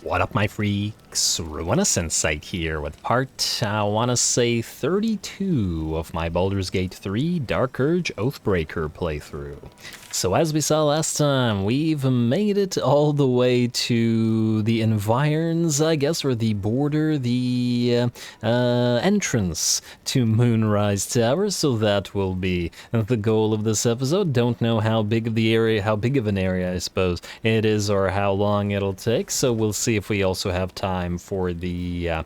What up, my freaks? RuinusInsight here with part, I want to say 32 of my Baldur's Gate 3 Dark Urge Oathbreaker playthrough. So as we saw last time, we've made it all the way to the environs, I guess, or the border, the entrance to Moonrise Tower, so that will be the goal of this episode. Don't know how big of an area, I suppose, it is, or how long it'll take, so we'll see if we also have time for the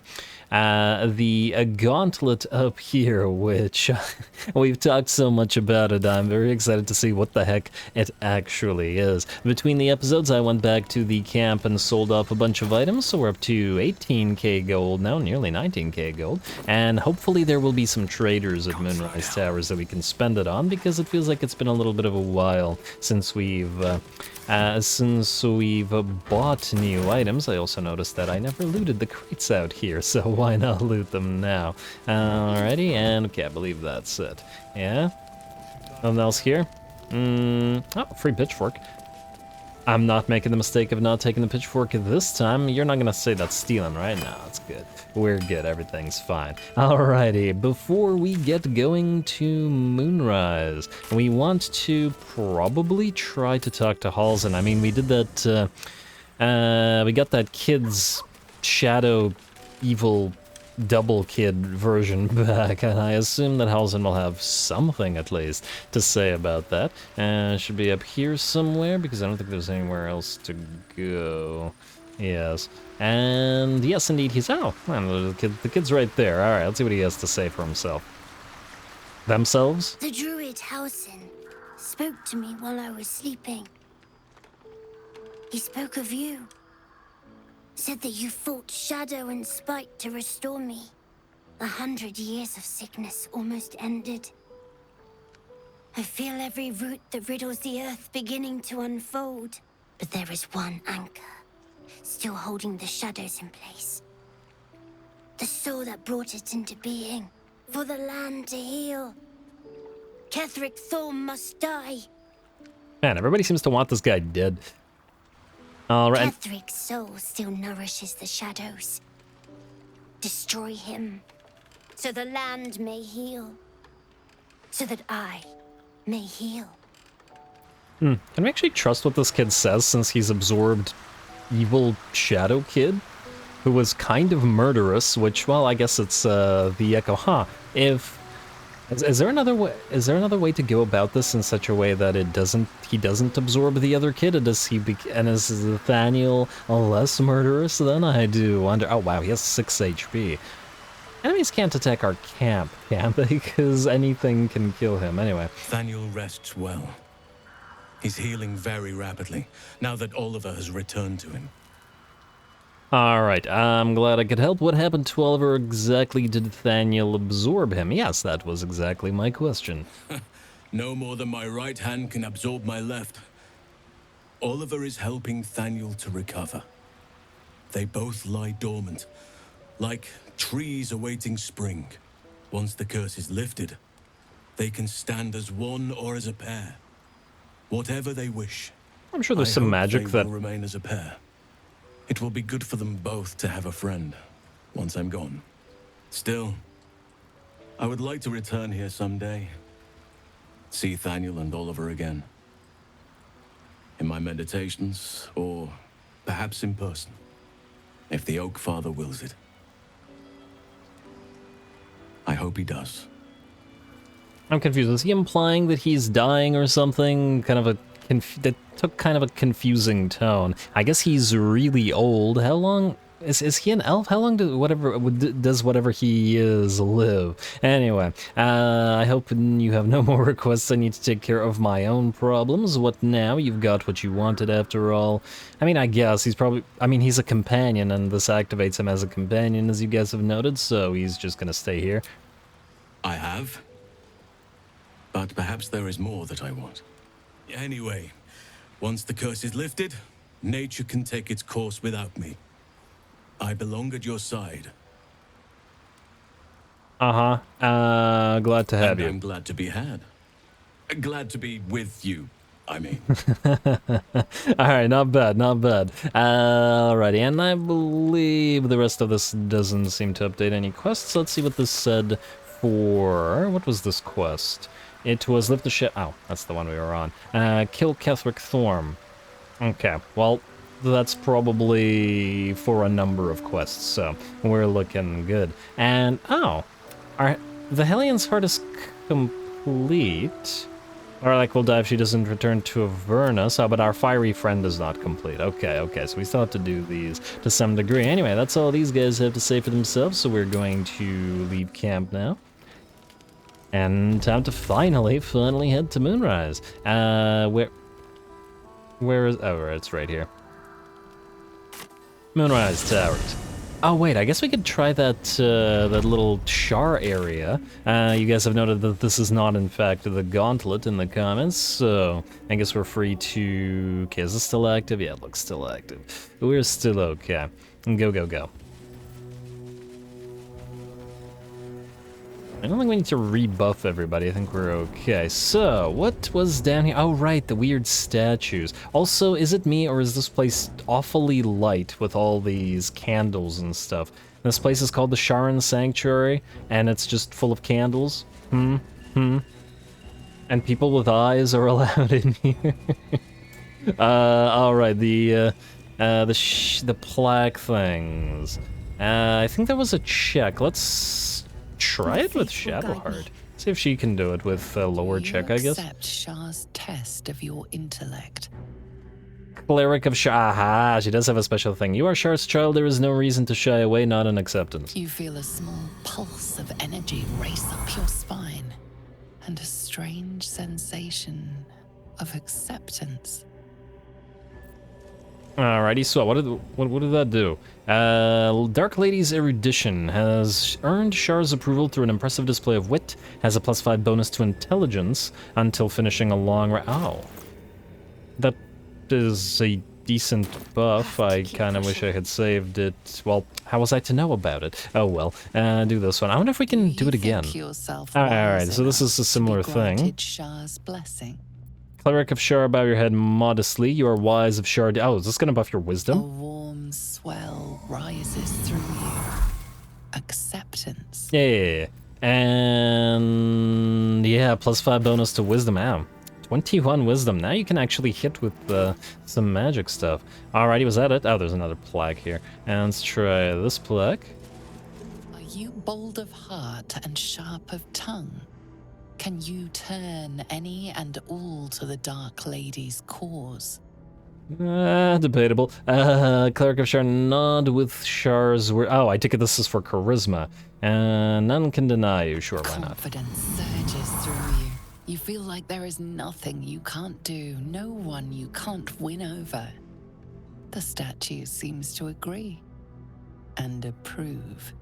gauntlet up here, which we've talked so much about it. I'm very excited to see what the heck it actually is. Between the episodes, I went back to the camp and sold off a bunch of items, so we're up to 18k gold now, nearly 19k gold, and hopefully there will be some traders at Moonrise Towers that we can spend it on, because it feels like it's been a little bit of a while since we've bought new items. I also noticed that I never looted the crates out here, so why not loot them now? Alrighty, and okay, I believe that's it. Yeah? Nothing else here? Oh, free pitchfork. I'm not making the mistake of not taking the pitchfork this time. You're not gonna say that's stealing, right? No, it's good. We're good, everything's fine. Alrighty, before we get going to Moonrise, we want to probably try to talk to Halsin. I mean, we did that, we got that kid's shadow evil double kid version back, and I assume that Halsin will have something at least to say about that. Should be up here somewhere, because I don't think there's anywhere else to go. Yes. And yes, indeed, he's out. Oh, the kid's right there. Alright, let's see what he has to say for himself. Themselves? The druid Halsin spoke to me while I was sleeping. He spoke of you. Said that you fought shadow and spite to restore me. 100 years of sickness almost ended. I feel every root that riddles the earth beginning to unfold. But there is one anchor, still holding the shadows in place. The soul that brought it into being, for the land to heal. Ketheric Thorm must die. Man, everybody seems to want this guy dead. Alright. Ketheric's soul still nourishes the shadows. Destroy him, so the land may heal. So that I may heal. Can we actually trust what this kid says, since he's absorbed evil shadow kid? Who was kind of murderous, which, well, I guess it's the echo. Huh. Is there another way? Is there another way to go about this in such a way that he doesn't absorb the other kid? Or does he? And is Nathaniel less murderous then? I do wonder. Oh wow, he has 6 HP. Enemies can't attack our camp, can they? Because anything can kill him. Anyway. Nathaniel rests well. He's healing very rapidly now that Oliver has returned to him. Alright, I'm glad I could help. What happened to Oliver exactly? Did Nathaniel absorb him? Yes, that was exactly my question. No more than my right hand can absorb my left. Oliver is helping Nathaniel to recover. They both lie dormant, like trees awaiting spring. Once the curse is lifted, they can stand as one or as a pair. Whatever they wish. I'm sure there's some magic that will remain as a pair. It will be good for them both to have a friend, once I'm gone. Still, I would like to return here someday. See Nathaniel and Oliver again. In my meditations, or perhaps in person, if the Oak Father wills it. I hope he does. I'm confused. Is he implying that he's dying or something? That took kind of a confusing tone. I guess he's really old. How long is he an elf? How long does whatever he is live? Anyway, I hope you have no more requests. I need to take care of my own problems. What now? You've got what you wanted after all. I mean, I guess he's probably... I mean, he's a companion, and this activates him as a companion, as you guys have noted, so he's just gonna stay here. I have. But perhaps there is more that I want. Anyway, once the curse is lifted, nature can take its course without me. I belong at your side. Glad to have you. I'm glad to be had. Glad to be with you, I mean. Alright, not bad, not bad. Alrighty, and I believe the rest of this doesn't seem to update any quests. Let's see what this said for... What was this quest? It was lift the ship... Oh, that's the one we were on. Kill Ketheric Thorm. Okay, well, that's probably for a number of quests, so we're looking good. And, oh, the Hellions Heart is complete. Or like we'll die if she doesn't return to Avernus. Oh, but our fiery friend is not complete. Okay, so we still have to do these to some degree. Anyway, that's all these guys have to say for themselves, so we're going to leave camp now. And time to finally head to Moonrise. Where is... Oh, it's right here. Moonrise Towers. Oh wait, I guess we could try that that little char area. You guys have noted that this is not in fact the gauntlet in the comments, so I guess we're free to... Okay, is this still active? Yeah, it looks still active. We're still okay. Go. I don't think we need to rebuff everybody. I think we're okay. So, what was down here? Oh, right, the weird statues. Also, is it me or is this place awfully light with all these candles and stuff? This place is called the Sharon Sanctuary, and it's just full of candles. And people with eyes are allowed in here. All right, the plaque things. I think that was a check. Let's try it with Shadowheart. See if she can do it with a lower check, I guess. Accept Shah's test of your intellect. Cleric of Shah. Aha, she does have a special thing. You are Shah's child. There is no reason to shy away, not an acceptance. You feel a small pulse of energy race up your spine, and a strange sensation of acceptance. Alrighty, so what did that do? Dark Lady's Erudition has earned Shar's approval through an impressive display of wit, has a +5 bonus to intelligence until finishing a long Oh. That is a decent buff. I kind of wish I had saved it. Well, how was I to know about it? Oh well, do this one. I wonder if we can do it again. Alright, so this is a similar thing. Shah's blessing. Cleric of Shar, bow your head modestly. You are wise of Shar. Oh, is this gonna buff your A wisdom? warm swell rises through you. Acceptance. Yeah. And yeah, +5 bonus to wisdom. Ow. 21 wisdom. Now you can actually hit with some magic stuff. Alrighty, was that it? Oh, there's another plaque here. And let's try this plaque. Are you bold of heart and sharp of tongue? Can you turn any and all to the Dark Lady's cause? Debatable. Cleric of Shar, nod with Shar's word. Oh, I take it this is for charisma. None can deny you. Sure, why not? Confidence surges through you. You feel like there is nothing you can't do, no one you can't win over. The statue seems to agree and approve.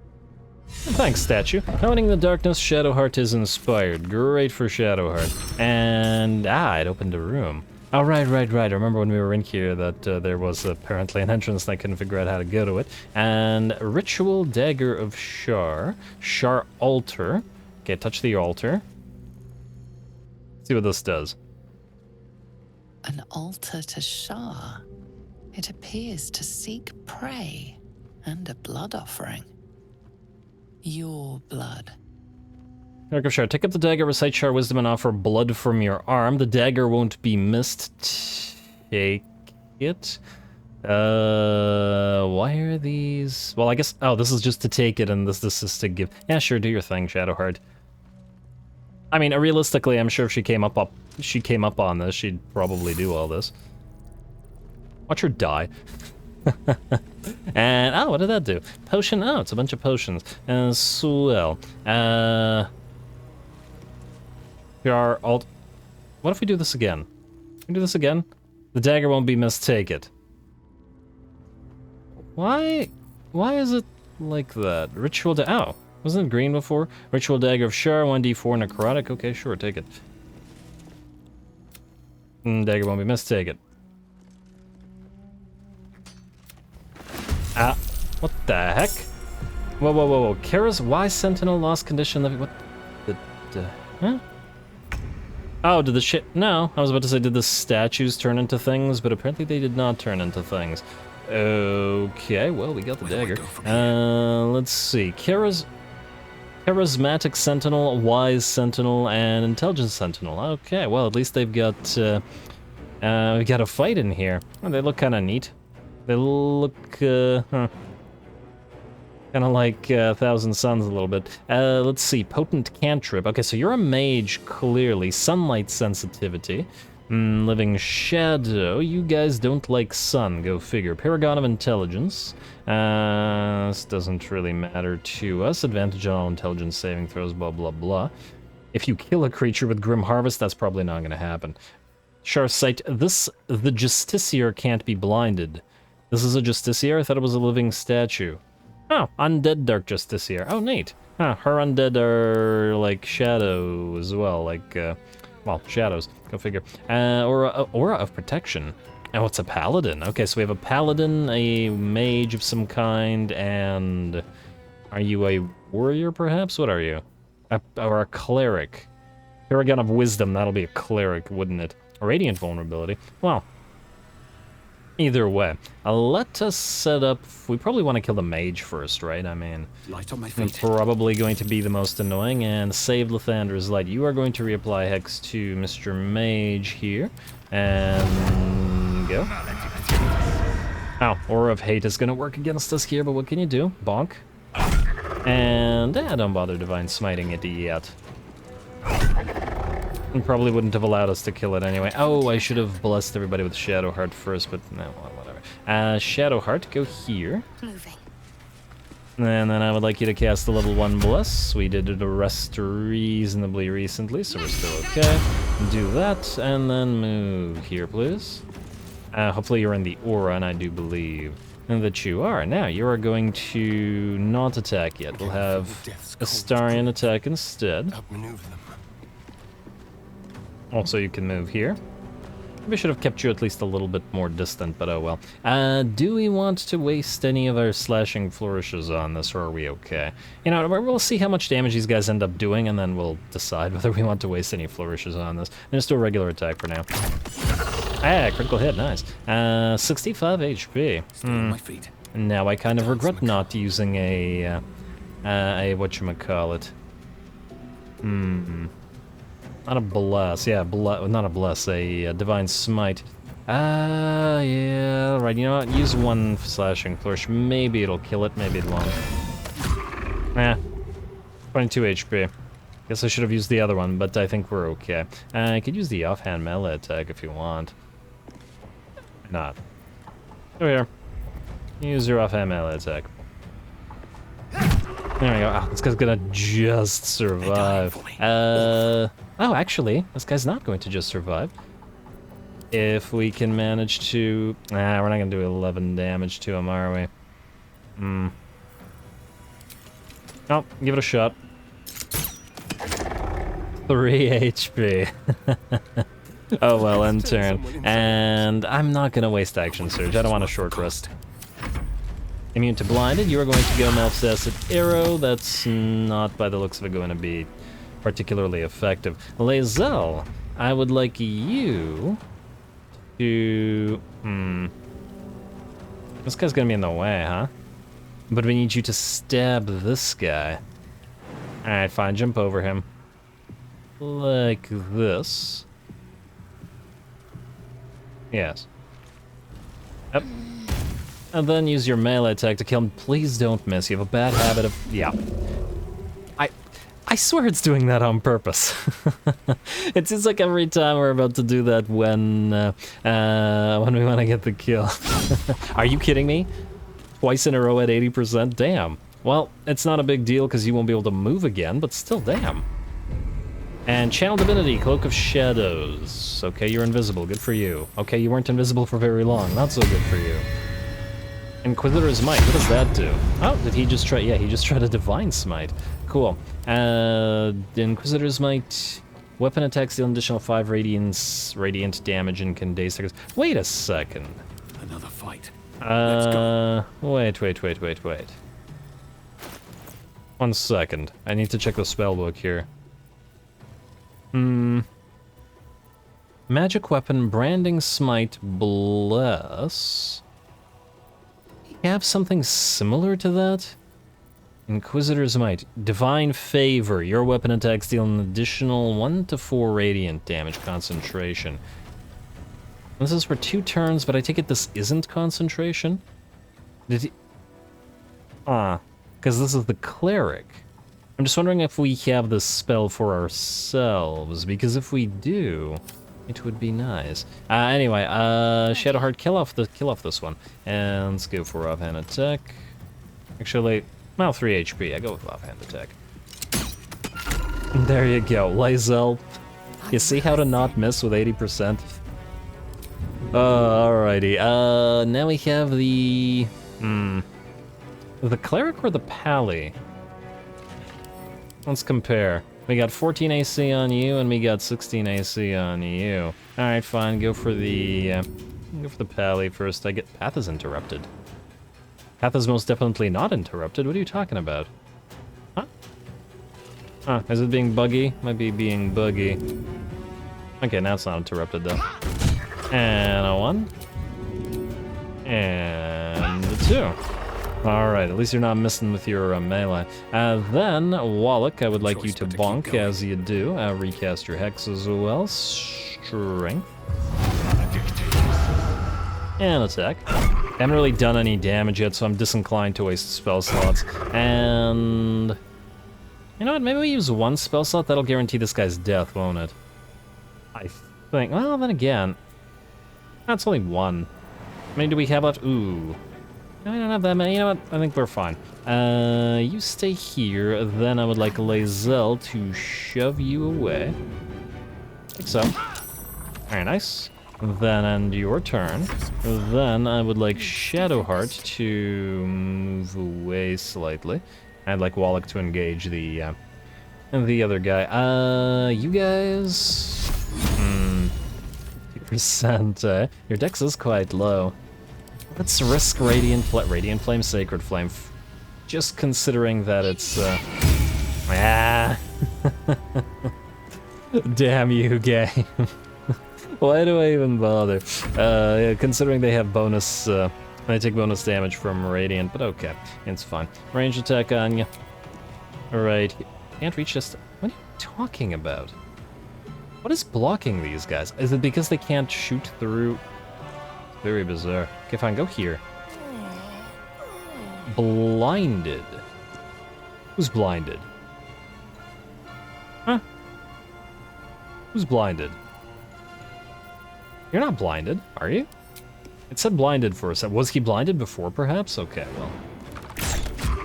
Thanks, statue. Owning the darkness, Shadowheart is inspired. Great for Shadowheart. And, it opened a room. Oh, right. I remember when we were in here that there was apparently an entrance and I couldn't figure out how to go to it. And Ritual Dagger of Shar. Shar Altar. Okay, touch the altar. See what this does. An altar to Shah. It appears to seek prey and a blood offering. Your blood. Cleric of Shar, take up the dagger, recite Shar wisdom, and offer blood from your arm. The dagger won't be missed. Take it. Why are these? Well, I guess. Oh, this is just to take it, and this is to give. Yeah, sure, do your thing, Shadowheart. I mean, realistically, I'm sure if she came up on this, she'd probably do all this. Watch her die. And, what did that do? Potion, it's a bunch of potions. As well. Here are alt... What if we do this again? Can we do this again? The dagger won't be missed, take it. Why is it like that? Ritual wasn't it green before? Ritual Dagger of Shar, 1d4 necrotic. Okay, sure, take it. Dagger won't be missed, take it. What the heck? Whoa. Kara's why Sentinel lost condition living. What the huh? Oh, did the shit? No, I was about to say, did the statues turn into things? But apparently they did not turn into things. Okay, well, we got the dagger. Let's see. Charismatic Sentinel, Wise Sentinel, and Intelligence Sentinel. Okay, well, at least they've got, we got a fight in here. Oh, they look kind of neat. They look, kind of like Thousand Suns a little bit. Let's see, Potent Cantrip. Okay, so you're a mage, clearly. Sunlight sensitivity. Living Shadow. You guys don't like sun, go figure. Paragon of Intelligence. This doesn't really matter to us. Advantage on all intelligence saving throws, blah, blah, blah. If you kill a creature with Grim Harvest, that's probably not going to happen. Sharp Sight. The Justiciar can't be blinded. This is a Justiciar? I thought it was a living statue. Oh, Undead Dark Justiciar. Oh, neat. Huh, her undead are like shadow as well, like, well, shadows. Go figure. Aura of Protection. Oh, it's a paladin. Okay, so we have a paladin, a mage of some kind, and... Are you a warrior, perhaps? What are you? Or a cleric. Paragon of Wisdom, that'll be a cleric, wouldn't it? A Radiant Vulnerability. Well, either way. Let us set up... We probably want to kill the mage first, right? I mean... Light on my feet. Probably going to be the most annoying, and save Lathander's Light. You are going to reapply Hex to Mr. Mage here, and... go. Oh, Aura of Hate is going to work against us here, but what can you do? Bonk. And, don't bother Divine Smiting it yet. It probably wouldn't have allowed us to kill it anyway. Oh, I should have blessed everybody with Shadow Heart first, but no, whatever. Shadow Heart, go here. Moving. And then I would like you to cast the level 1 Bless. We did it a rest reasonably recently, so we're still okay. Do that, and then move here, please. Hopefully you're in the aura, and I do believe that you are. Now, you are going to not attack yet. We'll have Astarion attack instead. Outmaneuver them. Also, you can move here. Maybe I should have kept you at least a little bit more distant, but oh well. Do we want to waste any of our slashing flourishes on this, or are we okay? You know, we'll see how much damage these guys end up doing, and then we'll decide whether we want to waste any flourishes on this. And just do a regular attack for now. Ah, critical hit, nice. 65 HP. Stay on my feet. Now I kind of regret not using a whatchamacallit. Not a bless, yeah, not a bless, a divine smite. Yeah, right, you know what, use one slashing flourish. Maybe it'll kill it, maybe it won't. 22 HP. Guess I should have used the other one, but I think we're okay. I could use the offhand melee attack if you want. Not. Over here. Use your offhand melee attack. There we go. Oh, this guy's gonna just survive. Oh, actually, this guy's not going to just survive. If we can manage to... we're not gonna do 11 damage to him, are we? Oh, give it a shot. 3 HP. Oh well, end turn. And I'm not gonna waste Action Surge. I don't want a short rest. Immune to Blinded. You are going to go Malf's Acid Arrow. That's not, by the looks of it, going to be particularly effective. Lae'zel, I would like you to... This guy's gonna be in the way, huh? But we need you to stab this guy. Alright, fine, jump over him. Like this. Yes. Yep. And then use your melee attack to kill him. Please don't miss. You have a bad habit of... Yeah. I swear it's doing that on purpose. It seems like every time we're about to do that when we want to get the kill. Are you kidding me? Twice in a row at 80%? Damn. Well, it's not a big deal because you won't be able to move again, but still, damn. And Channel Divinity, Cloak of Shadows. Okay, you're invisible. Good for you. Okay, you weren't invisible for very long. Not so good for you. Inquisitor's Might, what does that do? Oh, did he just try? Yeah, he just tried a Divine Smite. Cool. Inquisitor's Might, weapon attacks deal an additional 5 radiant damage and can daze seconds. Wait a second. Another fight. Let's go. Wait. 1 second. I need to check the spellbook here. Magic weapon, branding smite, bless. You have something similar to that? Inquisitor's might, divine favor. Your weapon attacks deal an additional 1 to 4 radiant damage concentration. This is for 2 turns, but I take it this isn't concentration? Did he... because this is the cleric. I'm just wondering if we have this spell for ourselves, because if we do, it would be nice. Anyway, Shadowheart, kill off this one. And let's go for offhand attack. Actually, well, 3 HP. I go with offhand attack. There you go, Lae'zel. You see how to not miss with 80%? Alrighty, now we have the... the cleric or the pally? Let's compare. We got 14 AC on you, and we got 16 AC on you. Alright, fine, go for the pally first. Path is interrupted. Path is most definitely not interrupted. What are you talking about? Huh? Huh, is it being buggy? Might be being buggy. Okay, now it's not interrupted though. And a 1. And a 2. Alright, at least you're not missing with your melee. Then, Wallach, I would like you to bonk as you do. Recast your hex as well. Strength. And attack. I haven't really done any damage yet, so I'm disinclined to waste spell slots. And... you know what, maybe we use 1 spell slot? That'll guarantee this guy's death, won't it? I think... well, then again... that's only 1. How many do we have left? Ooh. No, I don't have that many. You know what? I think we're fine. You stay here. Then I would like Lae'zel to shove you away. Like so. Very nice. Then end your turn. Then I would like Shadowheart to move away slightly. I'd like Wallach to engage the other guy. You guys... 50%, your dex is quite low. Let's risk Radiant Flame, Sacred Flame. Just considering that it's, Damn you, game. Why do I even bother? Yeah, considering they have bonus, they take bonus damage from Radiant, but okay, it's fine. Range attack on you. Alright, can't reach this. What are you talking about? What is blocking these guys? Is it because they can't shoot through? Very bizarre. Okay, fine, go here. Blinded. Who's blinded? Huh? Who's blinded? You're not blinded, are you? It said blinded for a second. Was he blinded before, perhaps? Okay, well.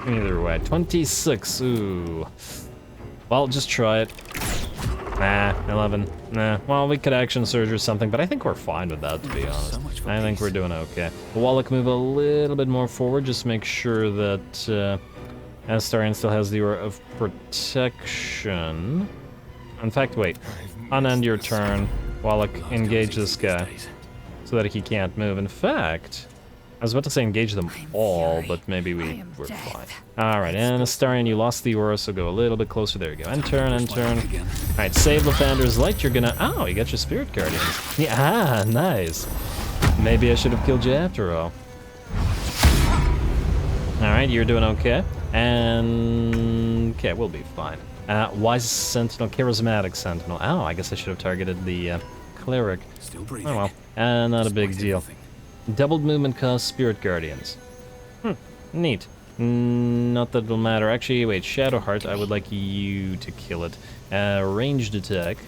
Either way. 26, ooh. Well, just try it. Nah, 11. Nah, well, we could action surge or something, but I think we're fine with that, to be honest. I think we're doing okay. Wallach, move a little bit more forward, just make sure that Astarion still has the Aura of Protection. In fact, wait. Unend your turn. Wallach, engage this guy so that he can't move. In fact, I was about to say engage them all, but maybe we're fine. Alright, and Astarion, you lost the aura, so go a little bit closer. There you go. End turn, end turn. Alright, save Lathander's Light. You're gonna... oh, you got your Spirit Guardians. Yeah, nice. Maybe I should have killed you after all. Alright, you're doing okay. And... okay, we'll be fine. Wise Sentinel, Charismatic Sentinel. Oh, I guess I should have targeted the Cleric. Still breathing. Oh well, not a big deal. Doubled movement cost Spirit Guardians. Neat. Not that it'll matter. Actually, wait, Shadowheart, I would like you to kill it. Ranged attack.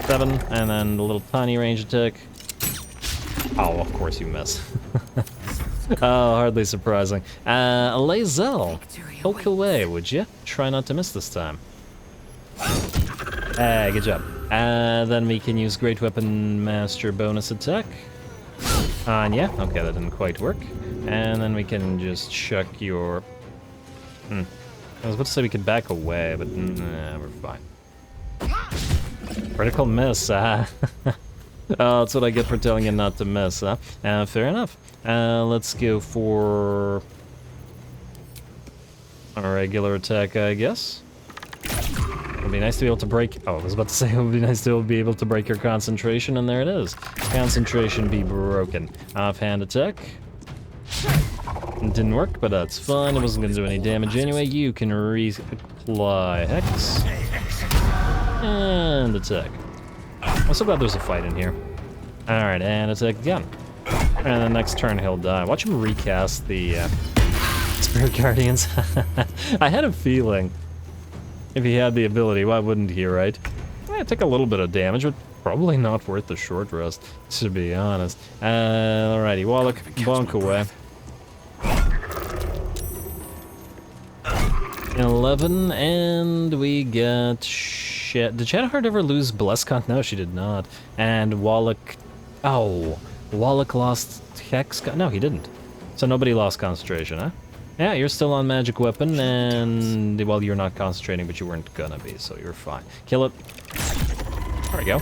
7, and then the little tiny range attack. Oh, of course you miss. Oh, hardly surprising. Lae'zel, poke away, would you? Try not to miss this time. Hey, good job. Then we can use Great Weapon Master bonus attack. Yeah, okay, that didn't quite work. And then we can just chuck your... I was about to say we could back away, but nah, we're fine. Critical miss, Oh, that's what I get for telling you not to miss, huh? Fair enough. Let's go for... a regular attack, I guess. It'd be nice to be able to break... Oh, I was about to say it would be nice to be able to break your concentration, and there it is. Concentration be broken. Offhand attack. It didn't work, but that's fine. It wasn't going to do any damage anyway. You can reapply Hex. And attack. I'm so glad there's a fight in here. Alright, and attack again. And the next turn he'll die. Watch him recast the Spirit Guardians. I had a feeling if he had the ability, why wouldn't he, right? Yeah, take a little bit of damage, but probably not worth the short rest, to be honest. Alrighty, Wallach, bonk away. 11, and we got... Did Shadowheart ever lose Blesscon? No, she did not. And Wallach... Oh, Wallach lost Hex... No, he didn't. So nobody lost concentration, huh? Yeah, you're still on magic weapon, and... Well, you're not concentrating, but you weren't gonna be, so you're fine. Kill it. There we go.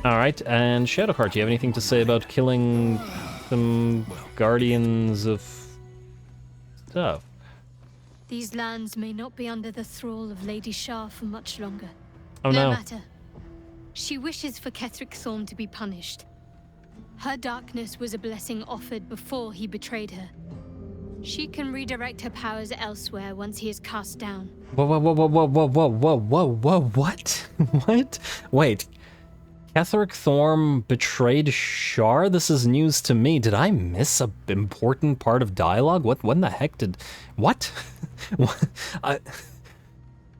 Alright, and Shadowheart, do you have anything to say about killing some guardians of stuff? These lands may not be under the thrall of Lady Shar for much longer. Oh no. No matter. She wishes for Ketheric Thorn to be punished. Her darkness was a blessing offered before he betrayed her. She can redirect her powers elsewhere once he is cast down. Whoa, what? What? Wait. Ketheric Thorn betrayed Shar? This is news to me. Did I miss an important part of dialogue? What in the heck did... What?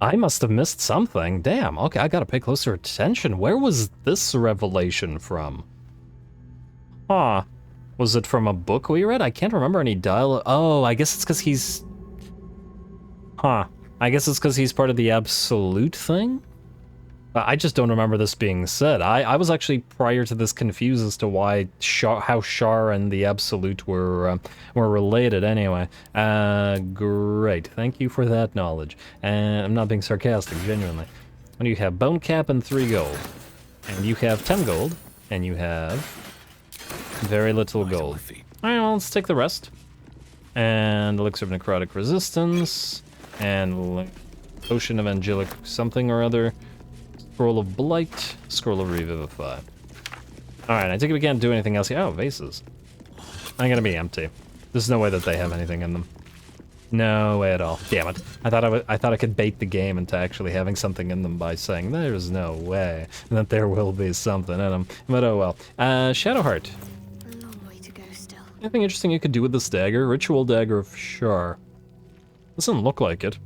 I must have missed something. Damn, okay, I gotta pay closer attention. Where was this revelation from? Huh. Was it from a book we read? I can't remember any dialogue. Oh, I guess it's because he's... Huh. I guess it's because he's part of the Absolute thing? I just don't remember this being said. I was actually, prior to this, confused as to why how Shar and the Absolute were related anyway. Great. Thank you for that knowledge. And I'm not being sarcastic, genuinely. When you have Bone Cap and 3 gold, and you have 10 gold, and you have very little gold. Alright, well, let's take the rest. And Elixir of Necrotic Resistance, and Potion of Angelic something or other. Scroll of Blight, Scroll of Revivify. Alright, I think we can't do anything else here. Oh, vases. I'm gonna be empty. There's no way that they have anything in them. No way at all. Damn it. I thought I could bait the game into actually having something in them by saying there's no way that there will be something in them. But oh well. Shadowheart. A long way to go still. Anything interesting you could do with this dagger? Ritual Dagger of Shar. Doesn't look like it.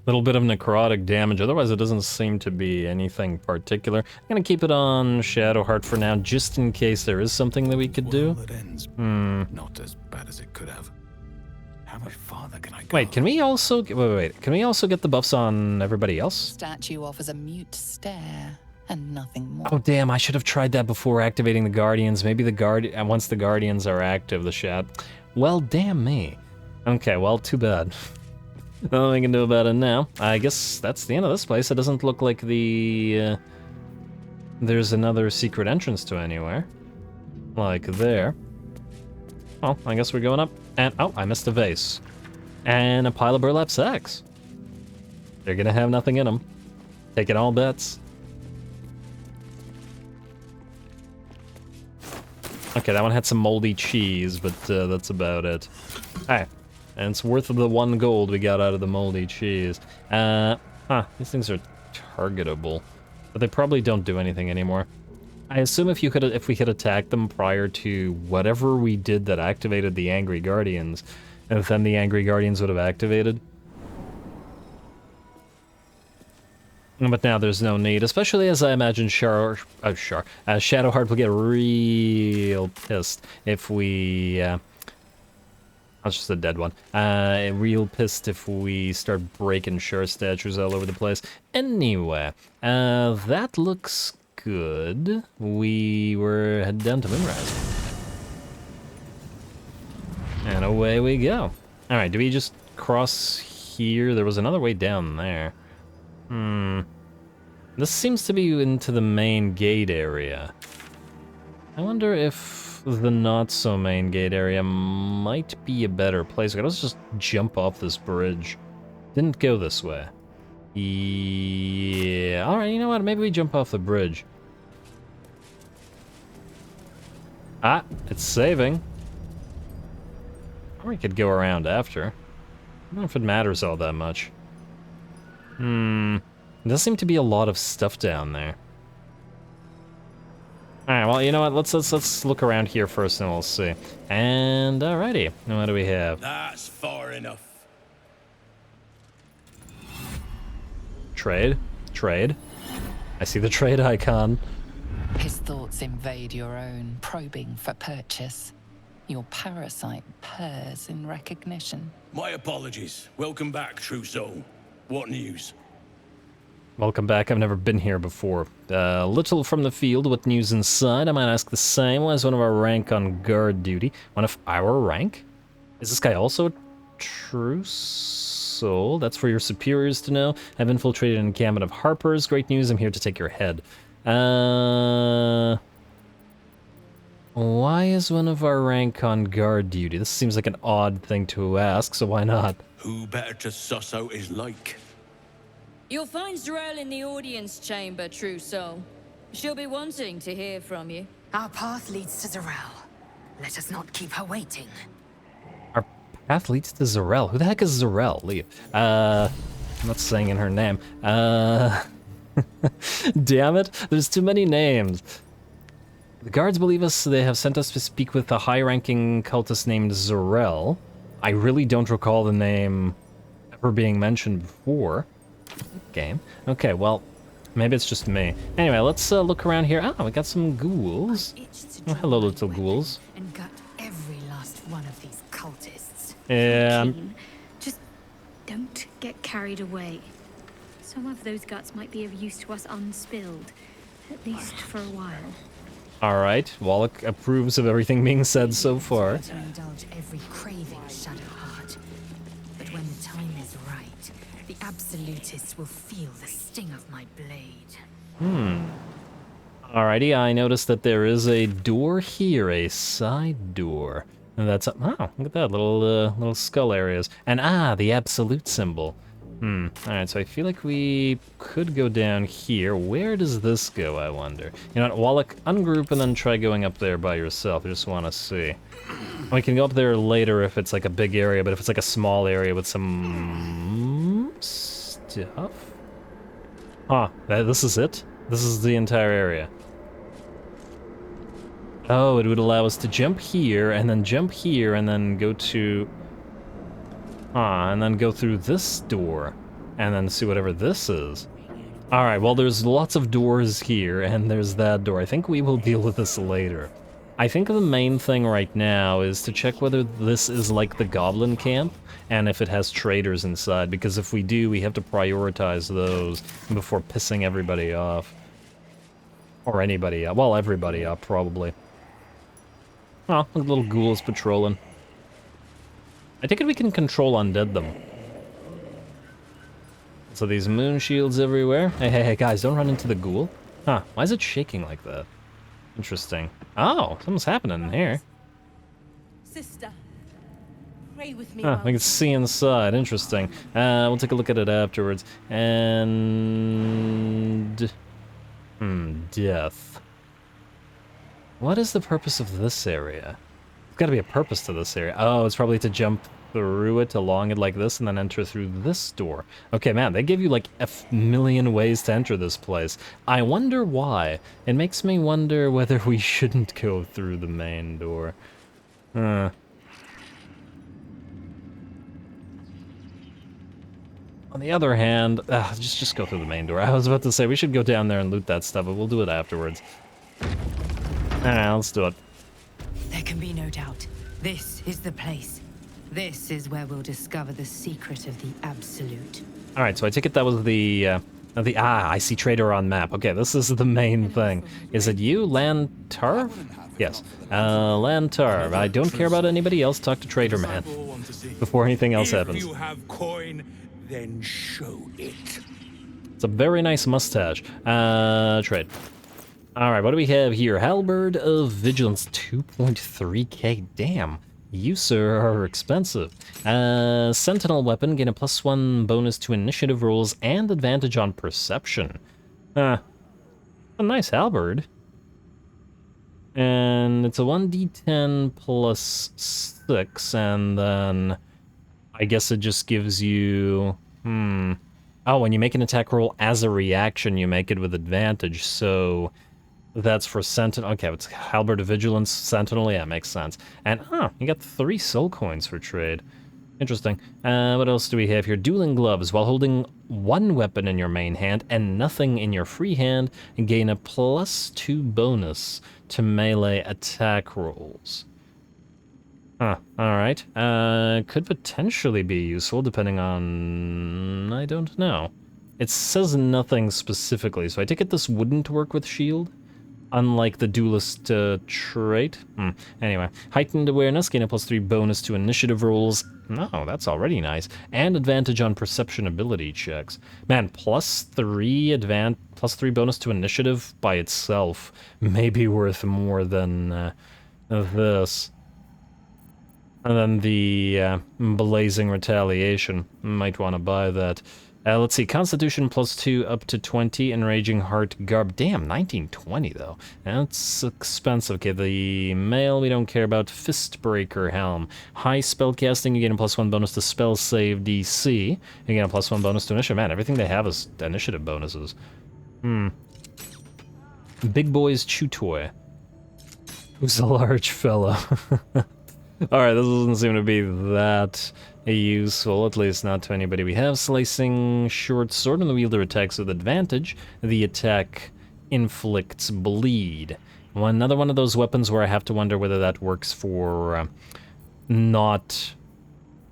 Little bit of necrotic damage, otherwise it doesn't seem to be anything particular. I'm gonna keep it on Shadowheart for now, just in case there is something that we could do. That ends not as bad as it could have. How much farther can I go? Wait, can we also... Wait. Can we also get the buffs on everybody else? Statue offers a mute stare and nothing more. Oh damn, I should have tried that before activating the Guardians. Maybe the once the Guardians are active, the Shad... Well, damn me. Okay, well, too bad. Nothing we can do about it now. I guess that's the end of this place. It doesn't look like the... there's another secret entrance to anywhere. Like there. Well, I guess we're going up. And, oh, I missed a vase. And a pile of burlap sacks. They're gonna have nothing in them. Taking all bets. Okay, that one had some moldy cheese, but that's about it. Alright. And it's worth the 1 gold we got out of the moldy cheese. These things are targetable. But they probably don't do anything anymore. I assume if we had attacked them prior to whatever we did that activated the Angry Guardians, and then the Angry Guardians would have activated. But now there's no need, especially as I imagine Shadowheart will get real pissed if we... That's just a dead one. Real pissed if we start breaking Shar statues all over the place. Anyway, that looks good. We were heading down to Moonrise. And away we go. Alright, do we just cross here? There was another way down there. This seems to be into the main gate area. I wonder if the not-so-main gate area might be a better place. Okay, let's just jump off this bridge. Didn't go this way. Yeah. All right, you know what? Maybe we jump off the bridge. Ah, it's saving. Or we could go around after. I don't know if it matters all that much. There does seem to be a lot of stuff down there. Alright, well, you know what? Let's look around here first and we'll see. And alrighty, what do we have? That's far enough. Trade. Trade. I see the trade icon. His thoughts invade your own, probing for purchase. Your parasite purrs in recognition. My apologies. Welcome back, true soul. What news? Welcome back. I've never been here before. Little from the field. What news inside? I might ask the same. Why is one of our rank on guard duty? One of our rank? Is this guy also a true soul? That's for your superiors to know. I've infiltrated an encampment of harpers. Great news. I'm here to take your head. Why is one of our rank on guard duty? This seems like an odd thing to ask, so why not? Who better to suss out his like? You'll find Z'rell in the audience chamber, true soul. She'll be wanting to hear from you. Our path leads to Z'rell. Let us not keep her waiting. Our path leads to Z'rell. Who the heck is Z'rell? Leave. I'm not saying in her name. Damn it. There's too many names. The guards believe us. They have sent us to speak with a high-ranking cultist named Z'rell. I really don't recall the name ever being mentioned before. Game. Okay, well, maybe it's just me. Anyway, let's look around here. Ah, we got some ghouls. Oh, hello, little ghouls. And gut every last one of these cultists. Keen. Just don't get carried away. Some of those guts might be of use to us unspilled, at least for a while. All right, Wallach approves of everything being said so far. To indulge every craving, Shadowheart. But when the time is right, the absolutists will feel the sting of my blade. Alrighty, I noticed that there is a door here, a side door. And that's oh, look at that little skull areas. And the absolute symbol. Alright, so I feel like we could go down here. Where does this go, I wonder? You know what, Wallach, ungroup and then try going up there by yourself. I just want to see. We can go up there later if it's like a big area, but if it's like a small area with some stuff? Huh, this is it? This is the entire area. Oh, it would allow us to jump here, and then jump here, and then go to... and then go through this door, and then see whatever this is. Alright, well there's lots of doors here, and there's that door. I think we will deal with this later. I think the main thing right now is to check whether this is like the goblin camp, and if it has traders inside, because if we do, we have to prioritize those before pissing everybody off. Or anybody up. Well, everybody up, probably. Oh, look, little ghouls patrolling. I think we can control undead them. So these moon shields everywhere. Hey, guys, don't run into the ghoul. Huh, why is it shaking like that? Interesting. Oh, something's happening in here. Sister, pray with me. We can see inside. Interesting. We'll take a look at it afterwards. And... death. What is the purpose of this area? There's got to be a purpose to this area. Oh, it's probably to jump through it, along it like this, and then enter through this door. Okay, man, they give you like a million ways to enter this place. I wonder why. It makes me wonder whether we shouldn't go through the main door. On the other hand, just go through the main door. I was about to say we should go down there and loot that stuff, but we'll do it afterwards. Let's do it. There can be no doubt. This is the place. This is where we'll discover the secret of the Absolute. Alright, so I take it that was the I see trader on map. Okay, this is the main thing. Is it you, Lantar? Yes. Lantar. I don't care about anybody else. Talk to Trader Man before anything else happens. If you have coin, then show it. It's a very nice mustache. Trade. Alright, what do we have here? Halberd of Vigilance, 2.3k. Damn. You, sir, are expensive. Sentinel weapon, gain a +1 bonus to initiative rolls and advantage on perception. A nice halberd. And it's a 1d10 plus 6, and then I guess it just gives you... Oh, when you make an attack roll as a reaction, you make it with advantage, so... That's for Sentinel. Okay, it's Halberd of Vigilance, Sentinel. Yeah, makes sense. And, you got 3 soul coins for trade. Interesting. What else do we have here? Dueling Gloves. While holding 1 weapon in your main hand and nothing in your free hand, gain a +2 bonus to melee attack rolls. Alright. Could potentially be useful, depending on... I don't know. It says nothing specifically, so I take it this wouldn't work with shield? Unlike the duelist trait. Anyway, heightened awareness, gain a +3 bonus to initiative rolls. No, that's already nice. And advantage on perception ability checks. Man, +3 bonus to initiative by itself may be worth more than this. And then the blazing retaliation. Might want to buy that. Let's see, Constitution +2 up to 20, Enraging Heart Garb. Damn, 1920 though. That's expensive. Okay, the mail we don't care about. Fistbreaker Helm. High spellcasting, you get a +1 bonus to spell save DC. You get a +1 bonus to initiative. Man, everything they have is initiative bonuses. Big Boy's Chew Toy. Who's a large fellow? Alright, this doesn't seem to be that useful, at least not to anybody we have. Slicing Short Sword, and the wielder attacks with advantage. The attack inflicts bleed. Another one of those weapons where I have to wonder whether that works for not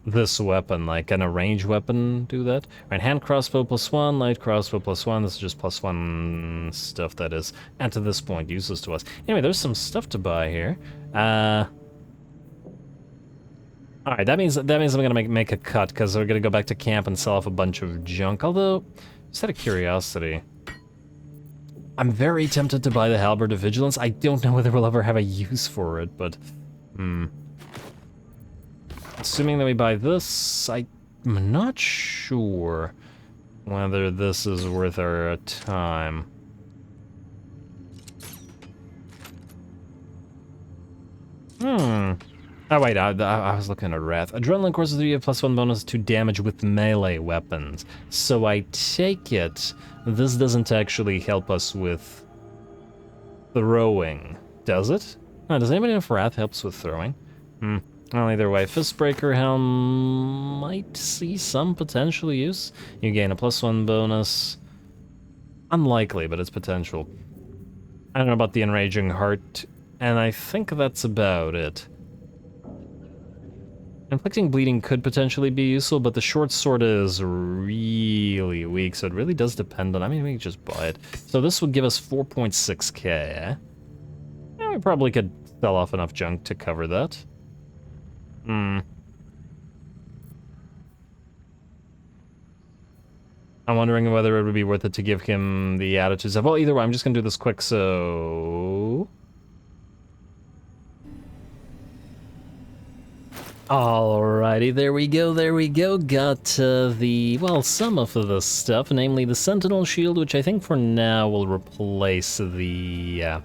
this weapon, like can a range weapon do that? Right, hand crossbow +1, light crossbow +1, this is just +1 stuff that is, and to this point, useless to us. Anyway, there's some stuff to buy here. Alright, that means I'm gonna make a cut, because we're gonna go back to camp and sell off a bunch of junk, although, just out of curiosity, I'm very tempted to buy the Halberd of Vigilance. I don't know whether we'll ever have a use for it, but, assuming that we buy this, I'm not sure whether this is worth our time. Oh wait, I was looking at Wrath. Adrenaline courses 3 have +1 bonus to damage with melee weapons. So I take it this doesn't actually help us with throwing, does it? Oh, does anybody know if Wrath helps with throwing? Well, either way, Fistbreaker Helm might see some potential use. You gain a +1 bonus. Unlikely, but it's potential. I don't know about the Enraging Heart, and I think that's about it. Inflicting bleeding could potentially be useful, but the short sword is really weak, so it really does depend on... I mean, we can just buy it. So this would give us 4.6k, eh? Yeah, we probably could sell off enough junk to cover that. I'm wondering whether it would be worth it to give him the attitudes of... Well, either way, I'm just gonna do this quick, so... Alrighty, there we go, got some of the stuff, namely the Sentinel Shield, which I think for now will replace the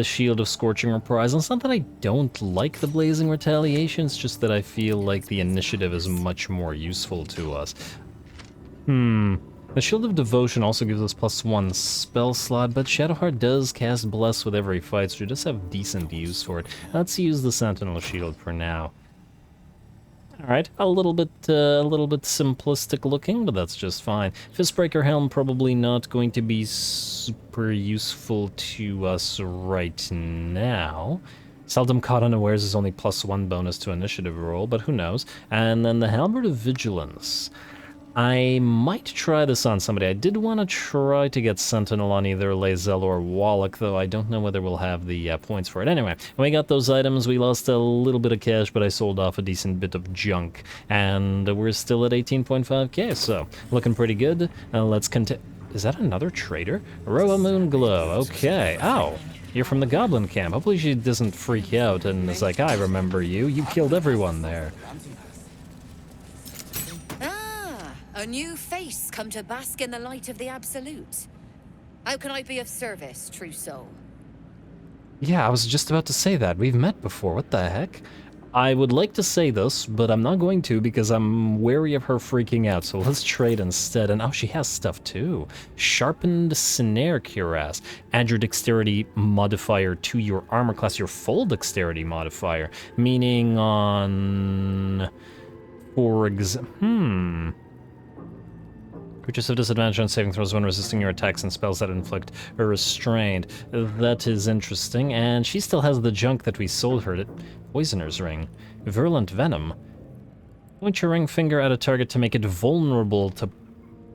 Shield of Scorching Reprisal. It's not that I don't like the Blazing Retaliation, it's just that I feel like the initiative is much more useful to us. The Shield of Devotion also gives us +1 spell slot, but Shadowheart does cast Bless with every fight, so you just have decent use for it. Let's use the Sentinel Shield for now. Alright, a little bit simplistic looking, but that's just fine. Fistbreaker Helm probably not going to be super useful to us right now. Seldom Caught Unawares is only +1 bonus to initiative roll, but who knows. And then the Halberd of Vigilance. I might try this on somebody. I did want to try to get Sentinel on either Lae'zel or Wallach, though I don't know whether we'll have the points for it. Anyway, when we got those items, we lost a little bit of cash, but I sold off a decent bit of junk. And we're still at 18.5k, so looking pretty good. Let's continue. Is that another trader? Roa Moon Glow, okay. Oh, You're from the Goblin Camp. Hopefully she doesn't freak out and is like, I remember you. You killed everyone there. Ah, a new face come to bask in the light of the Absolute. How can I be of service, true soul? Yeah, I was just about to say that. We've met before. What the heck? I would like to say this, but I'm not going to because I'm wary of her freaking out, so let's trade instead. And oh, she has stuff too. Sharpened Snare Cuirass. Add your dexterity modifier to your armor class, your full dexterity modifier. Meaning on... Creatures have disadvantage on saving throws when resisting your attacks and spells that inflict a restraint. That is interesting, and she still has the junk that we sold her. Poisoner's Ring. Virulent Venom. Point your ring finger at a target to make it vulnerable to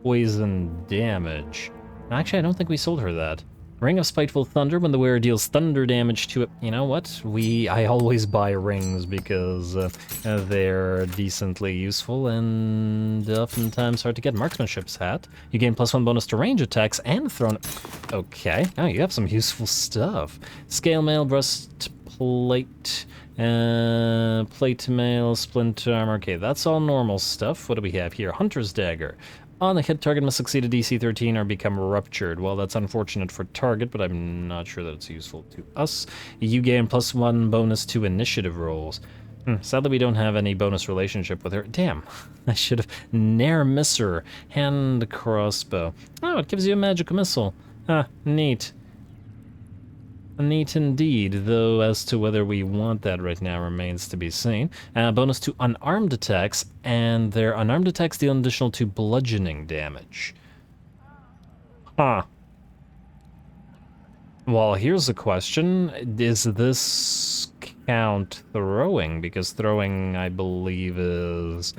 poison damage. Actually, I don't think we sold her that. Ring of Spiteful Thunder. When the wearer deals thunder damage to it. You know what? I always buy rings because they're decently useful and oftentimes hard to get. Marksmanship's Hat. You gain +1 bonus to range attacks and thrown... Okay. Oh, you have some useful stuff. Scale Mail, Breastplate, Plate Mail, Splint Armor. Okay, that's all normal stuff. What do we have here? Hunter's Dagger. On the hit, target must succeed a DC 13 or become ruptured. Well, that's unfortunate for target, but I'm not sure that it's useful to us. You gain +1 bonus to initiative rolls. Sadly, we don't have any bonus relationship with her. Damn, I should have... Ne'er Misser. Hand crossbow. Oh, it gives you a magical missile. Ah, neat. Neat indeed, though as to whether we want that right now remains to be seen. Bonus to unarmed attacks, and their unarmed attacks deal an additional to bludgeoning damage. Huh. Well, here's a question. Does this count throwing? Because throwing, I believe, is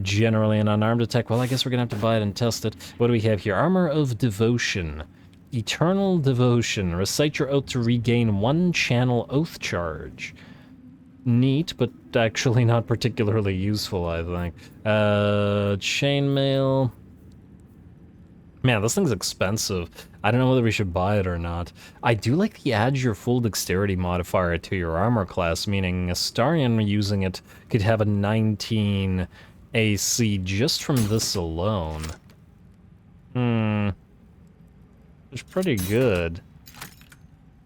generally an unarmed attack. Well, I guess we're gonna have to buy it and test it. What do we have here? Armor of Devotion. Eternal Devotion. Recite your oath to regain 1 channel oath charge. Neat, but actually not particularly useful, I think. Chainmail. Man, this thing's expensive. I don't know whether we should buy it or not. I do like the add your full dexterity modifier to your armor class, meaning Astarion using it could have a 19 AC just from this alone. It's pretty good.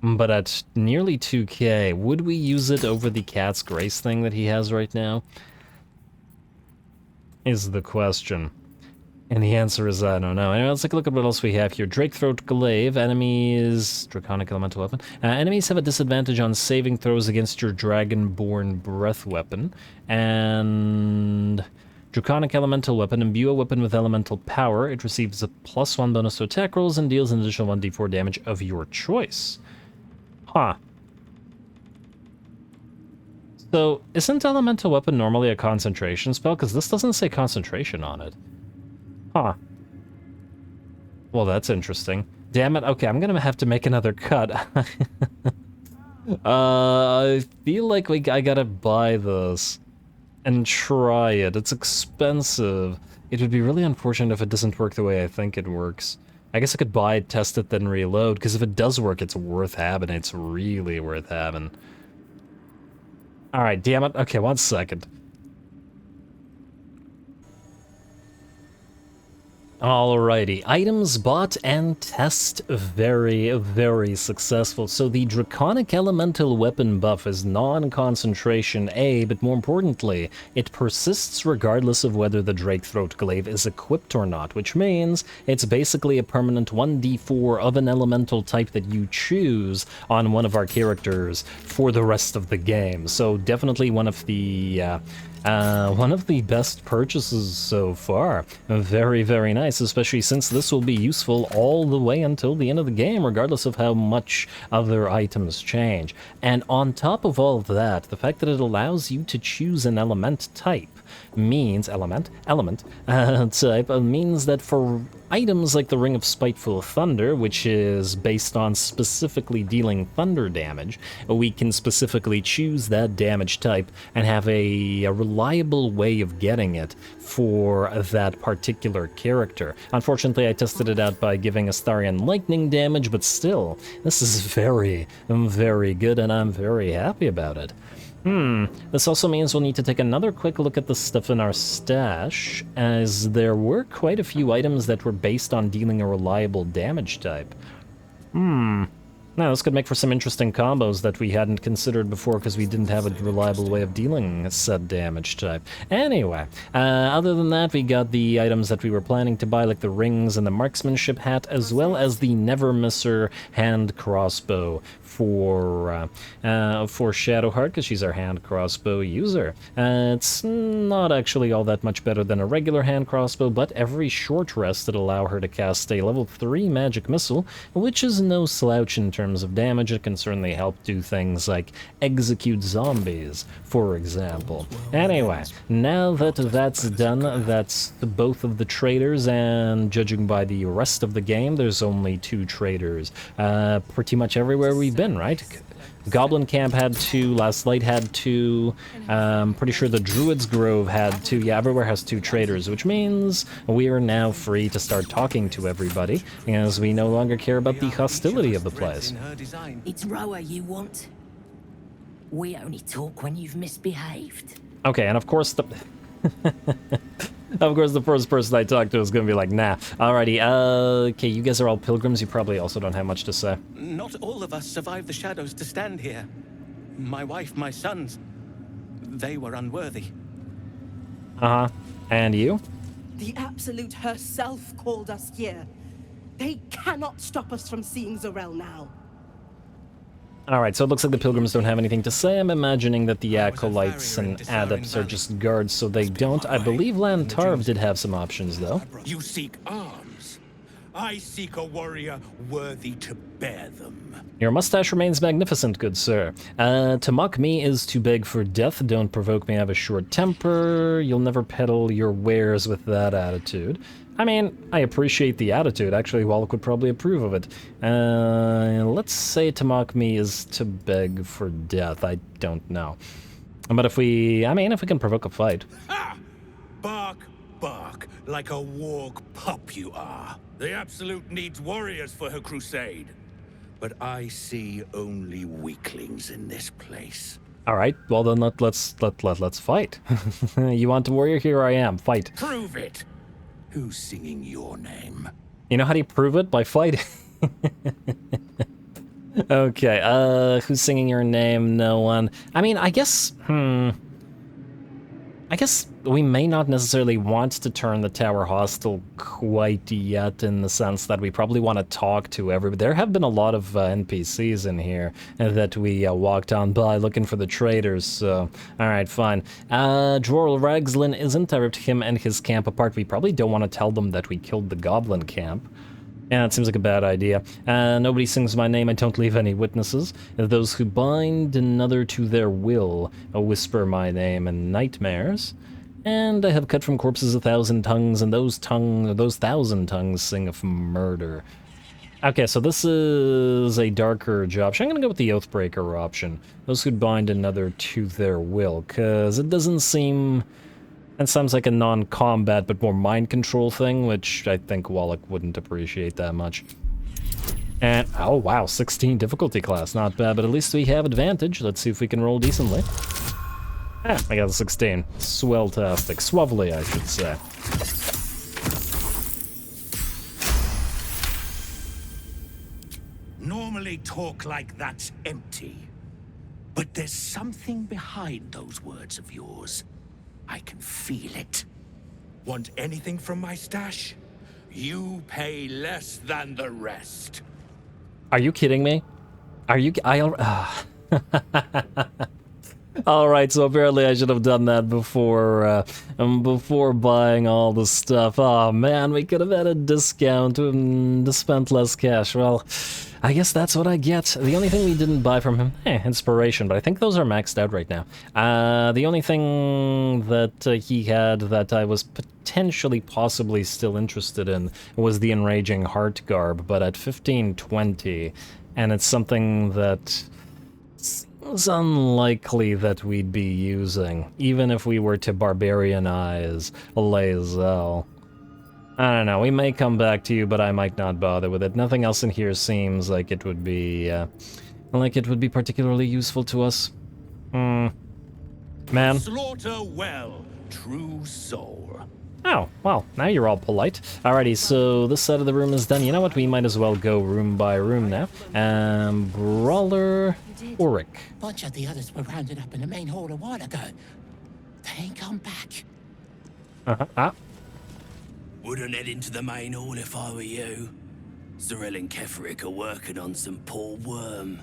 But at nearly 2k, would we use it over the Cat's Grace thing that he has right now? Is the question. And the answer is, I don't know. Anyway, let's take a look at what else we have here. Drakethroat Glaive. Enemies... Draconic Elemental Weapon. Enemies have a disadvantage on saving throws against your Dragonborn Breath Weapon. And... Draconic Elemental Weapon. Imbue a weapon with elemental power. It receives a +1 bonus to attack rolls and deals an additional 1d4 damage of your choice. Huh. So, isn't Elemental Weapon normally a concentration spell? Because this doesn't say concentration on it. Huh. Well, that's interesting. Damn it. Okay, I'm gonna have to make another cut. I feel like I gotta buy this. And try it. It's expensive. It would be really unfortunate if it doesn't work the way I think it works. I guess I could buy it, test it, then reload, because if it does work, it's worth having. It's really worth having. Alright, damn it. Okay, 1 second. Alrighty, items bought and test very, very successful. So the Draconic Elemental Weapon buff is non-concentration A, but more importantly, it persists regardless of whether the Drakethroat Glaive is equipped or not, which means it's basically a permanent 1d4 of an elemental type that you choose on one of our characters for the rest of the game. So definitely one of the best purchases so far. Very, very nice, especially since this will be useful all the way until the end of the game, regardless of how much other items change. And on top of all of that, the fact that it allows you to choose an element type means type means that for items like the Ring of Spiteful Thunder, which is based on specifically dealing thunder damage, we can specifically choose that damage type and have a reliable way of getting it for that particular character. Unfortunately, I tested it out by giving Astarion lightning damage, but still, this is very, very good, and I'm very happy about it. This also means we'll need to take another quick look at the stuff in our stash, as there were quite a few items that were based on dealing a reliable damage type. Now, this could make for some interesting combos that we hadn't considered before because we didn't have a reliable way of dealing said damage type. Anyway, other than that, we got the items that we were planning to buy, like the rings and the marksmanship hat, as well as the Never Misser hand crossbow for Shadowheart, because she's our hand crossbow user. It's not actually all that much better than a regular hand crossbow, but every short rest it'll allow her to cast a level 3 magic missile, which is no slouch in terms of damage. It can certainly help do things like execute zombies, for example. Anyway, now that that's done, that's both of the traders, and judging by the rest of the game, there's only 2 traders pretty much everywhere we've been, right? Goblin Camp had 2, Last Light had 2, pretty sure the Druid's Grove had 2, yeah, everywhere has 2 traders, which means we are now free to start talking to everybody, as we no longer care about the hostility of the place. It's Roa you want. We only talk when you've misbehaved. Okay, and of course the... Of course, the first person I talk to is going to be like, nah. Alrighty, okay, you guys are all pilgrims. You probably also don't have much to say. Not all of us survived the shadows to stand here. My wife, my sons, they were unworthy. Uh-huh. And you? The Absolute herself called us here. They cannot stop us from seeing Zorel now. Alright, so it looks like the pilgrims don't have anything to say. I'm imagining that the acolytes and adepts are just guards, so they don't. I believe Lantarv did have some options, though. You seek arms. I seek a warrior worthy to bear them. Your mustache remains magnificent, good sir. To mock me is to beg for death. Don't provoke me, I have a short temper. You'll never peddle your wares with that attitude. I mean, I appreciate the attitude. Actually, Wallach would probably approve of it. Let's say to mock me is to beg for death. I don't know. But if we can provoke a fight. Ha! Bark, bark, like a warg pup you are. The Absolute needs warriors for her crusade. But I see only weaklings in this place. All right, well then let's fight. You want a warrior? Here I am. Fight. Prove it. Who's singing your name? You know how do you prove it? By fighting. Okay, who's singing your name? No one. I mean, I guess we may not necessarily want to turn the tower hostile quite yet, in the sense that we probably want to talk to everybody. There have been a lot of NPCs in here that we walked on by looking for the traders, so... Alright, fine. Drorl Ragslin isn't. I ripped him and his camp apart. We probably don't want to tell them that we killed the goblin camp. Yeah, it seems like a bad idea. Nobody sings my name, I don't leave any witnesses. Those who bind another to their will whisper my name in nightmares. And I have cut from corpses 1,000 tongues, and those 1,000 tongues sing of murder. Okay, so this is a darker job. I'm gonna go with the Oathbreaker option. Those who bind another to their will, because it doesn't seem... It sounds like a non-combat but more mind control thing, which I think Wallach wouldn't appreciate that much. And, oh wow, 16 difficulty class, not bad, but at least we have advantage. Let's see if we can roll decently. Ah, I got a 16. Swelltastic. Swovely, I should say. Normally talk like that's empty. But there's something behind those words of yours. I can feel it. Want anything from my stash? You pay less than the rest. Are you kidding me? Are you... Alright, so apparently I should have done that before buying all the stuff. Oh man, we could have had a discount and spent less cash. Well, I guess that's what I get. The only thing we didn't buy from him, inspiration, but I think those are maxed out right now. The only thing that he had that I was potentially possibly still interested in was the Enraging Heart Garb, but at 1520, and it's something that It's unlikely that we'd be using, even if we were to barbarianize Lae'zel. I don't know, we may come back to you, but I might not bother with it. Nothing else in here seems like it would be, particularly useful to us. Man. Slaughter well, true soul. Oh, well, now you're all polite. Alrighty, so this side of the room is done. You know what, we might as well go room by room now. Brawler Ulrich. A bunch of the others were rounded up in the main hall a while ago. They ain't come back. Wouldn't head into the main hall if I were you. Zarel and Ketherick are working on some poor worm.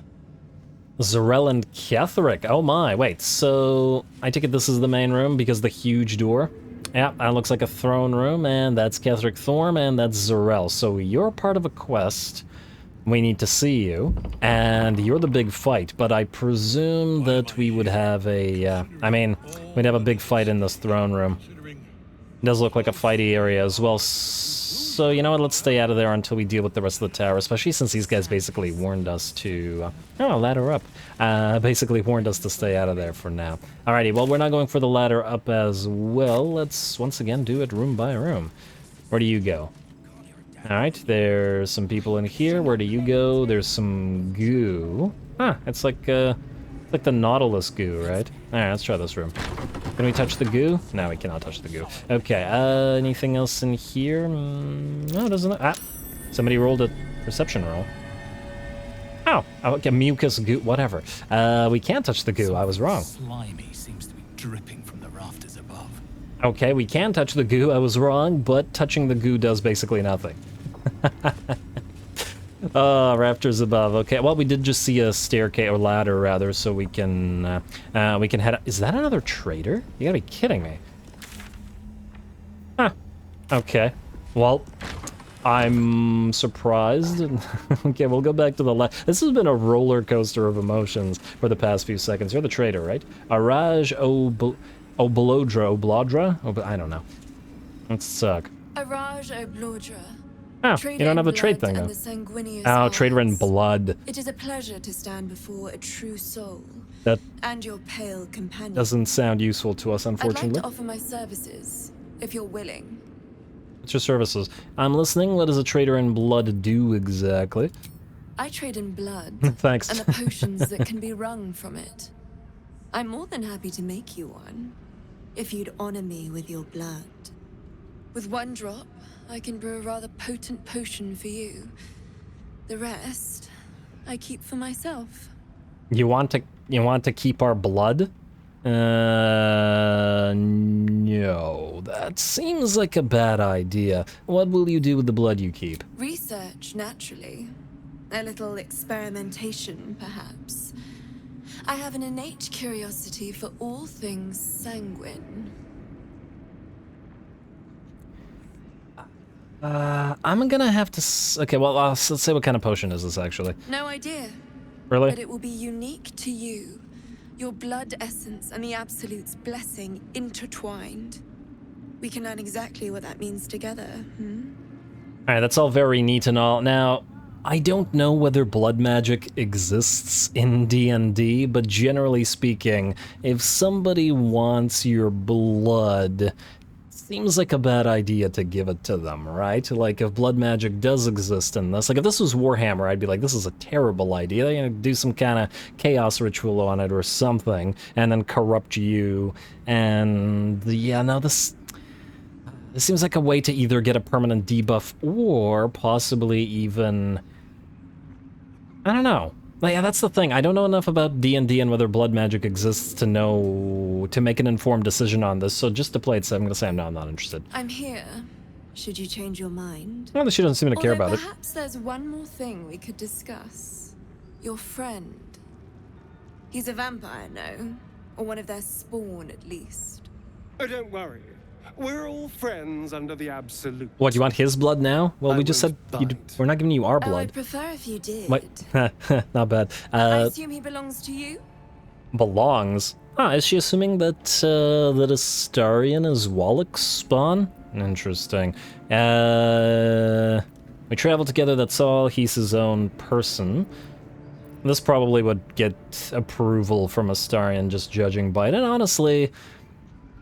Zarel and Ketherick, oh my, wait, so I take it this is the main room because the huge door? Yeah, that looks like a throne room, and that's Ketherick Thorm, and that's Zarel. So you're part of a quest. We need to see you, and you're the big fight, but I presume that we would have a, we'd have a big fight in this throne room. It does look like a fighty area as well, so you know what, let's stay out of there until we deal with the rest of the tower, especially since these guys basically warned us to, ladder up. Basically warned us to stay out of there for now. Alrighty, well, we're not going for the ladder up as well. Let's once again do it room by room. Where do you go? Alright, there's some people in here. Where do you go? There's some goo. It's like the Nautilus goo, right? Alright, let's try this room. Can we touch the goo? No, we cannot touch the goo. Okay, anything else in here? No, doesn't. Somebody rolled a perception roll. Oh, okay, mucus goo, whatever. We can't touch the goo, I was wrong. Slimy seems to be dripping from the rafters above. Okay, we can touch the goo, I was wrong, but touching the goo does basically nothing. Rafters above. Okay, well, we did just see a staircase, or ladder, rather, so we can head up. Is that another traitor? You gotta be kidding me. Okay. Well, I'm surprised. Okay, we'll go back to the left. This has been a roller coaster of emotions for the past few seconds. You're the traitor, right? Araj Oblodra? I don't know. Let's suck. Araj Oblodra. Oh, you don't have the trade thing, though. Oh, trader in blood. It is a pleasure to stand before a true soul. That and your pale companion. Doesn't sound useful to us, unfortunately. I'd like to offer my services, if you're willing. What's your services? I'm listening. What does a trader in blood do exactly? I trade in blood. Thanks. And the potions that can be wrung from it. I'm more than happy to make you one, if you'd honor me with your blood. With one drop, I can brew a rather potent potion for you. The rest, I keep for myself. You want to keep our blood? No. That seems like a bad idea. What will you do with the blood you keep? Research, naturally. A little experimentation, perhaps. I have an innate curiosity for all things sanguine. I'm gonna have to. Okay, well, let's say what kind of potion is this actually? No idea. Really? But it will be unique to you. Your blood essence and the Absolute's blessing intertwined. We can learn exactly what that means together. Alright, that's all very neat and all. Now, I don't know whether blood magic exists in D&D, but generally speaking, if somebody wants your blood, seems like a bad idea to give it to them, right? Like, if blood magic does exist in this, like, if this was Warhammer, I'd be like, this is a terrible idea. They're gonna do some kind of chaos ritual on it or something, and then corrupt you, and yeah, no, this seems like a way to either get a permanent debuff or possibly even, I don't know. But yeah, that's the thing. I don't know enough about D&D and whether blood magic exists to make an informed decision on this. So just to play it safe, I'm going to say no, I'm not interested. I'm here. Should you change your mind? Well, she doesn't seem to care about it. Perhaps there's one more thing we could discuss. Your friend. He's a vampire, no? Or one of their spawn, at least. Oh, don't worry. We're all friends under the Absolute. What, you want his blood now? Well, we just said we're not giving you our blood. I'd prefer if you did. What? Not bad. I assume he belongs to you? Belongs? Is she assuming that that Astarion is Wallach's spawn? Interesting. We travel together, that's all. He's his own person. This probably would get approval from Astarion just judging by it, and honestly,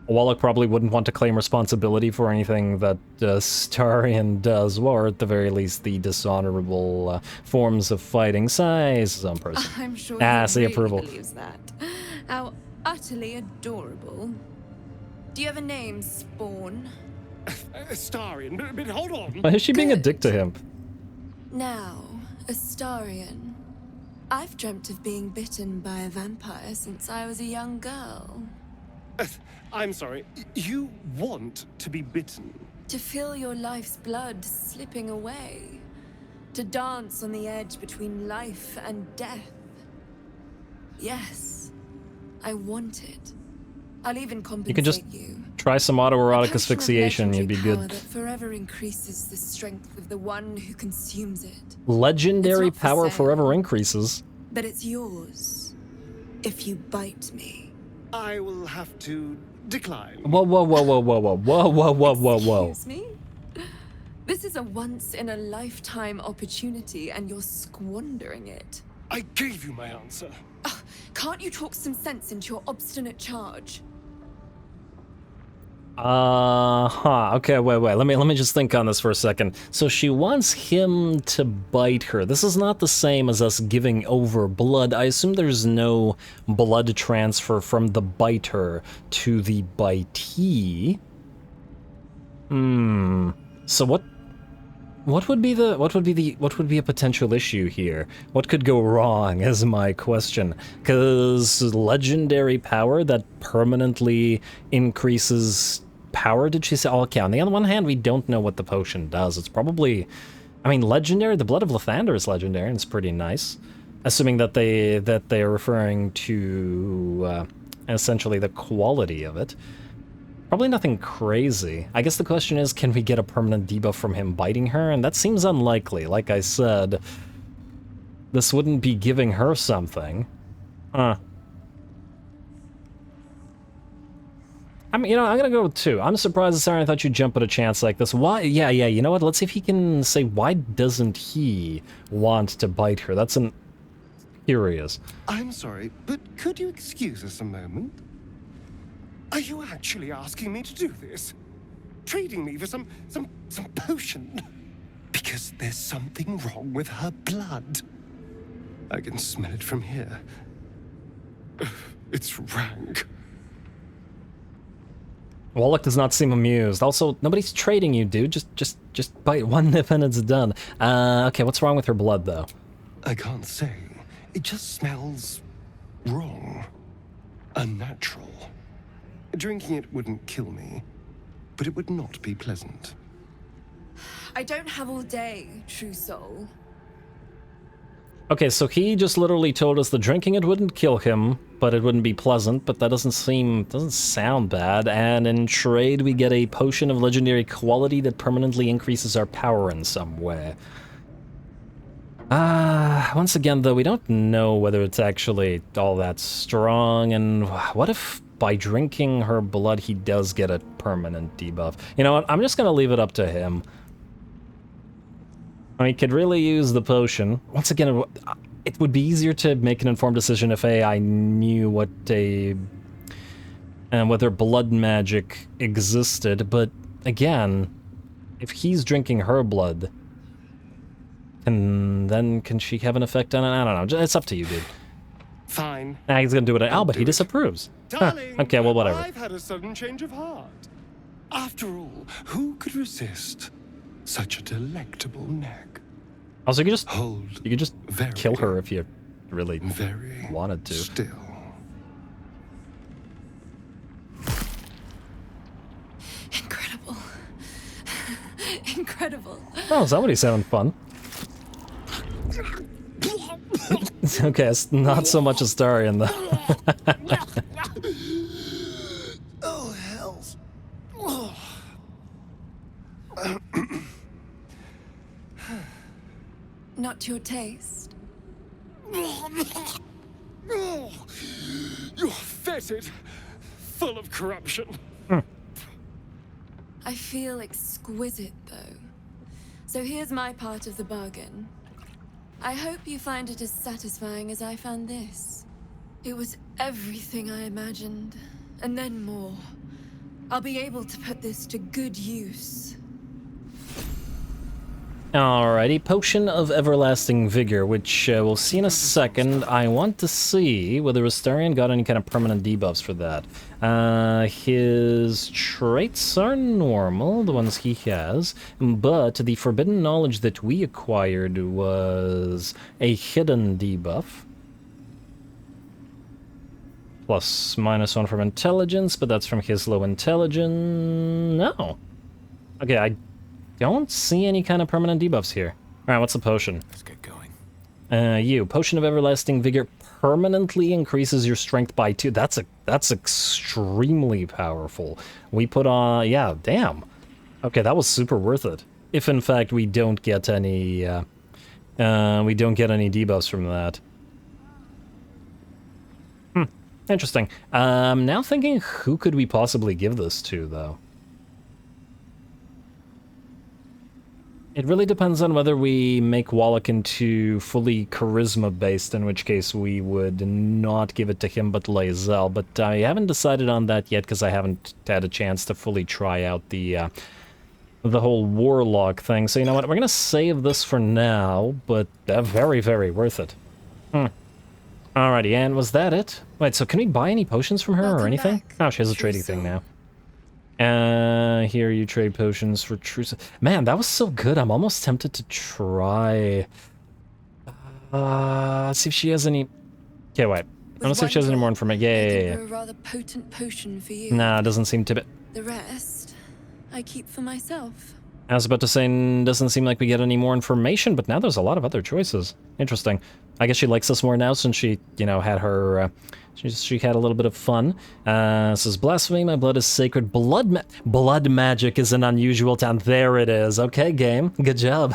Wallach probably wouldn't want to claim responsibility for anything that Astarion does, or at the very least the dishonorable forms of fighting. Size his own person. I'm sure he really approval. believes that. How utterly adorable. Do you have a name, Spawn? Astarion, but hold on. Why is she being a dick to him? Now, Astarion. I've dreamt of being bitten by a vampire since I was a young girl. I'm sorry, you want to be bitten? To feel your life's blood slipping away. To dance on the edge between life and death. Yes, I want it. I'll even compensate You can just you. try some autoerotic asphyxiation, you'd be good. That forever increases the strength of the one who consumes it. Legendary It's not for power sale. forever increases. But it's yours. If you bite me. I will have to decline. Whoa, whoa, whoa, whoa, whoa, whoa, whoa, whoa, whoa, whoa, whoa. Excuse me? This is a once-in-a-lifetime opportunity, and you're squandering it. I gave you my answer. Can't you talk some sense into your obstinate charge? Okay, wait. Let me just think on this for a second. So she wants him to bite her. This is not the same as us giving over blood. I assume there's no blood transfer from the biter to the bitee. So what would be a potential issue here? What could go wrong is my question. Cause legendary power that permanently increases power, did she say? Oh, okay, on the other one hand, we don't know what the potion does. It's probably, I mean, legendary, the Blood of Lathander is legendary, and it's pretty nice. Assuming that they're referring to essentially the quality of it. Probably nothing crazy. I guess the question is, can we get a permanent debuff from him biting her? And that seems unlikely. Like I said, this wouldn't be giving her something. I mean, I'm gonna go with 2. I'm surprised, Sarah, I thought you'd jump at a chance like this. Why? Yeah, you know what? Let's see if he can say, why doesn't he want to bite her? That's curious. I'm sorry, but could you excuse us a moment? Are you actually asking me to do this? Trading me for some potion? Because there's something wrong with her blood. I can smell it from here. It's rank. Wallach does not seem amused. Also, nobody's trading you, dude. Just bite one nip and it's done. Okay, what's wrong with her blood, though? I can't say. It just smells wrong. Unnatural. Drinking it wouldn't kill me, but it would not be pleasant. I don't have all day, true soul. Okay, so he just literally told us that drinking it wouldn't kill him, but it wouldn't be pleasant, but that doesn't sound bad, and in trade we get a potion of legendary quality that permanently increases our power in some way. Once again, though, we don't know whether it's actually all that strong, and what if by drinking her blood he does get a permanent debuff? You know what, I'm just gonna leave it up to him. I could really use the potion. Once again, it would be easier to make an informed decision if I knew what whether blood magic existed, but again, if he's drinking her blood, can she have an effect on it? I don't know. It's up to you, dude. Fine. Nah, he's gonna do it. But he disapproves. Darling, okay, well, whatever. I've had a sudden change of heart. After all, who could resist such a delectable neck? Also, you could just kill her if you really wanted to. Still. Incredible. Incredible. Oh, somebody's having fun. Okay, it's not so much Astarion, though. Oh, hells. Not to your taste. You're fetid, full of corruption. I feel exquisite, though. So here's my part of the bargain. I hope you find it as satisfying as I found this. It was everything I imagined, and then more. I'll be able to put this to good use. Alrighty, Potion of Everlasting Vigor, which we'll see in a second. I want to see whether Astarion got any kind of permanent debuffs for that. His traits are normal, the ones he has, but the Forbidden Knowledge that we acquired was a hidden debuff. Plus -1 from Intelligence, but that's from his low Intelligence. No. Okay, I don't see any kind of permanent debuffs here. Alright, what's the potion? Let's get going. Potion of Everlasting Vigor permanently increases your strength by 2. That's extremely powerful. We put on... yeah, damn. Okay, that was super worth it. If in fact we don't get any... debuffs from that. Interesting. Now thinking, who could we possibly give this to, though? It really depends on whether we make Wallach into fully charisma-based, in which case we would not give it to him but Lae'zel, but I haven't decided on that yet because I haven't had a chance to fully try out the whole Warlock thing. So you know what, we're going to save this for now, but very, very worth it. Alrighty, and was that it? Wait, so can we buy any potions from her or anything? Oh, she has a trading thing now. Here you trade potions for truce. Man, that was so good. I'm almost tempted to try. Let's see if she has any. Okay, wait. Let's see if she has any more information. Yeah. A rather potent potion for you. Nah, doesn't seem to be. The rest, I keep for myself. I was about to say, doesn't seem like we get any more information, but now there's a lot of other choices. Interesting. I guess she likes us more now since she, you know, had her. She had a little bit of fun. Says, blasphemy, my blood is sacred. Blood magic is an unusual town. There it is. Okay, game. Good job.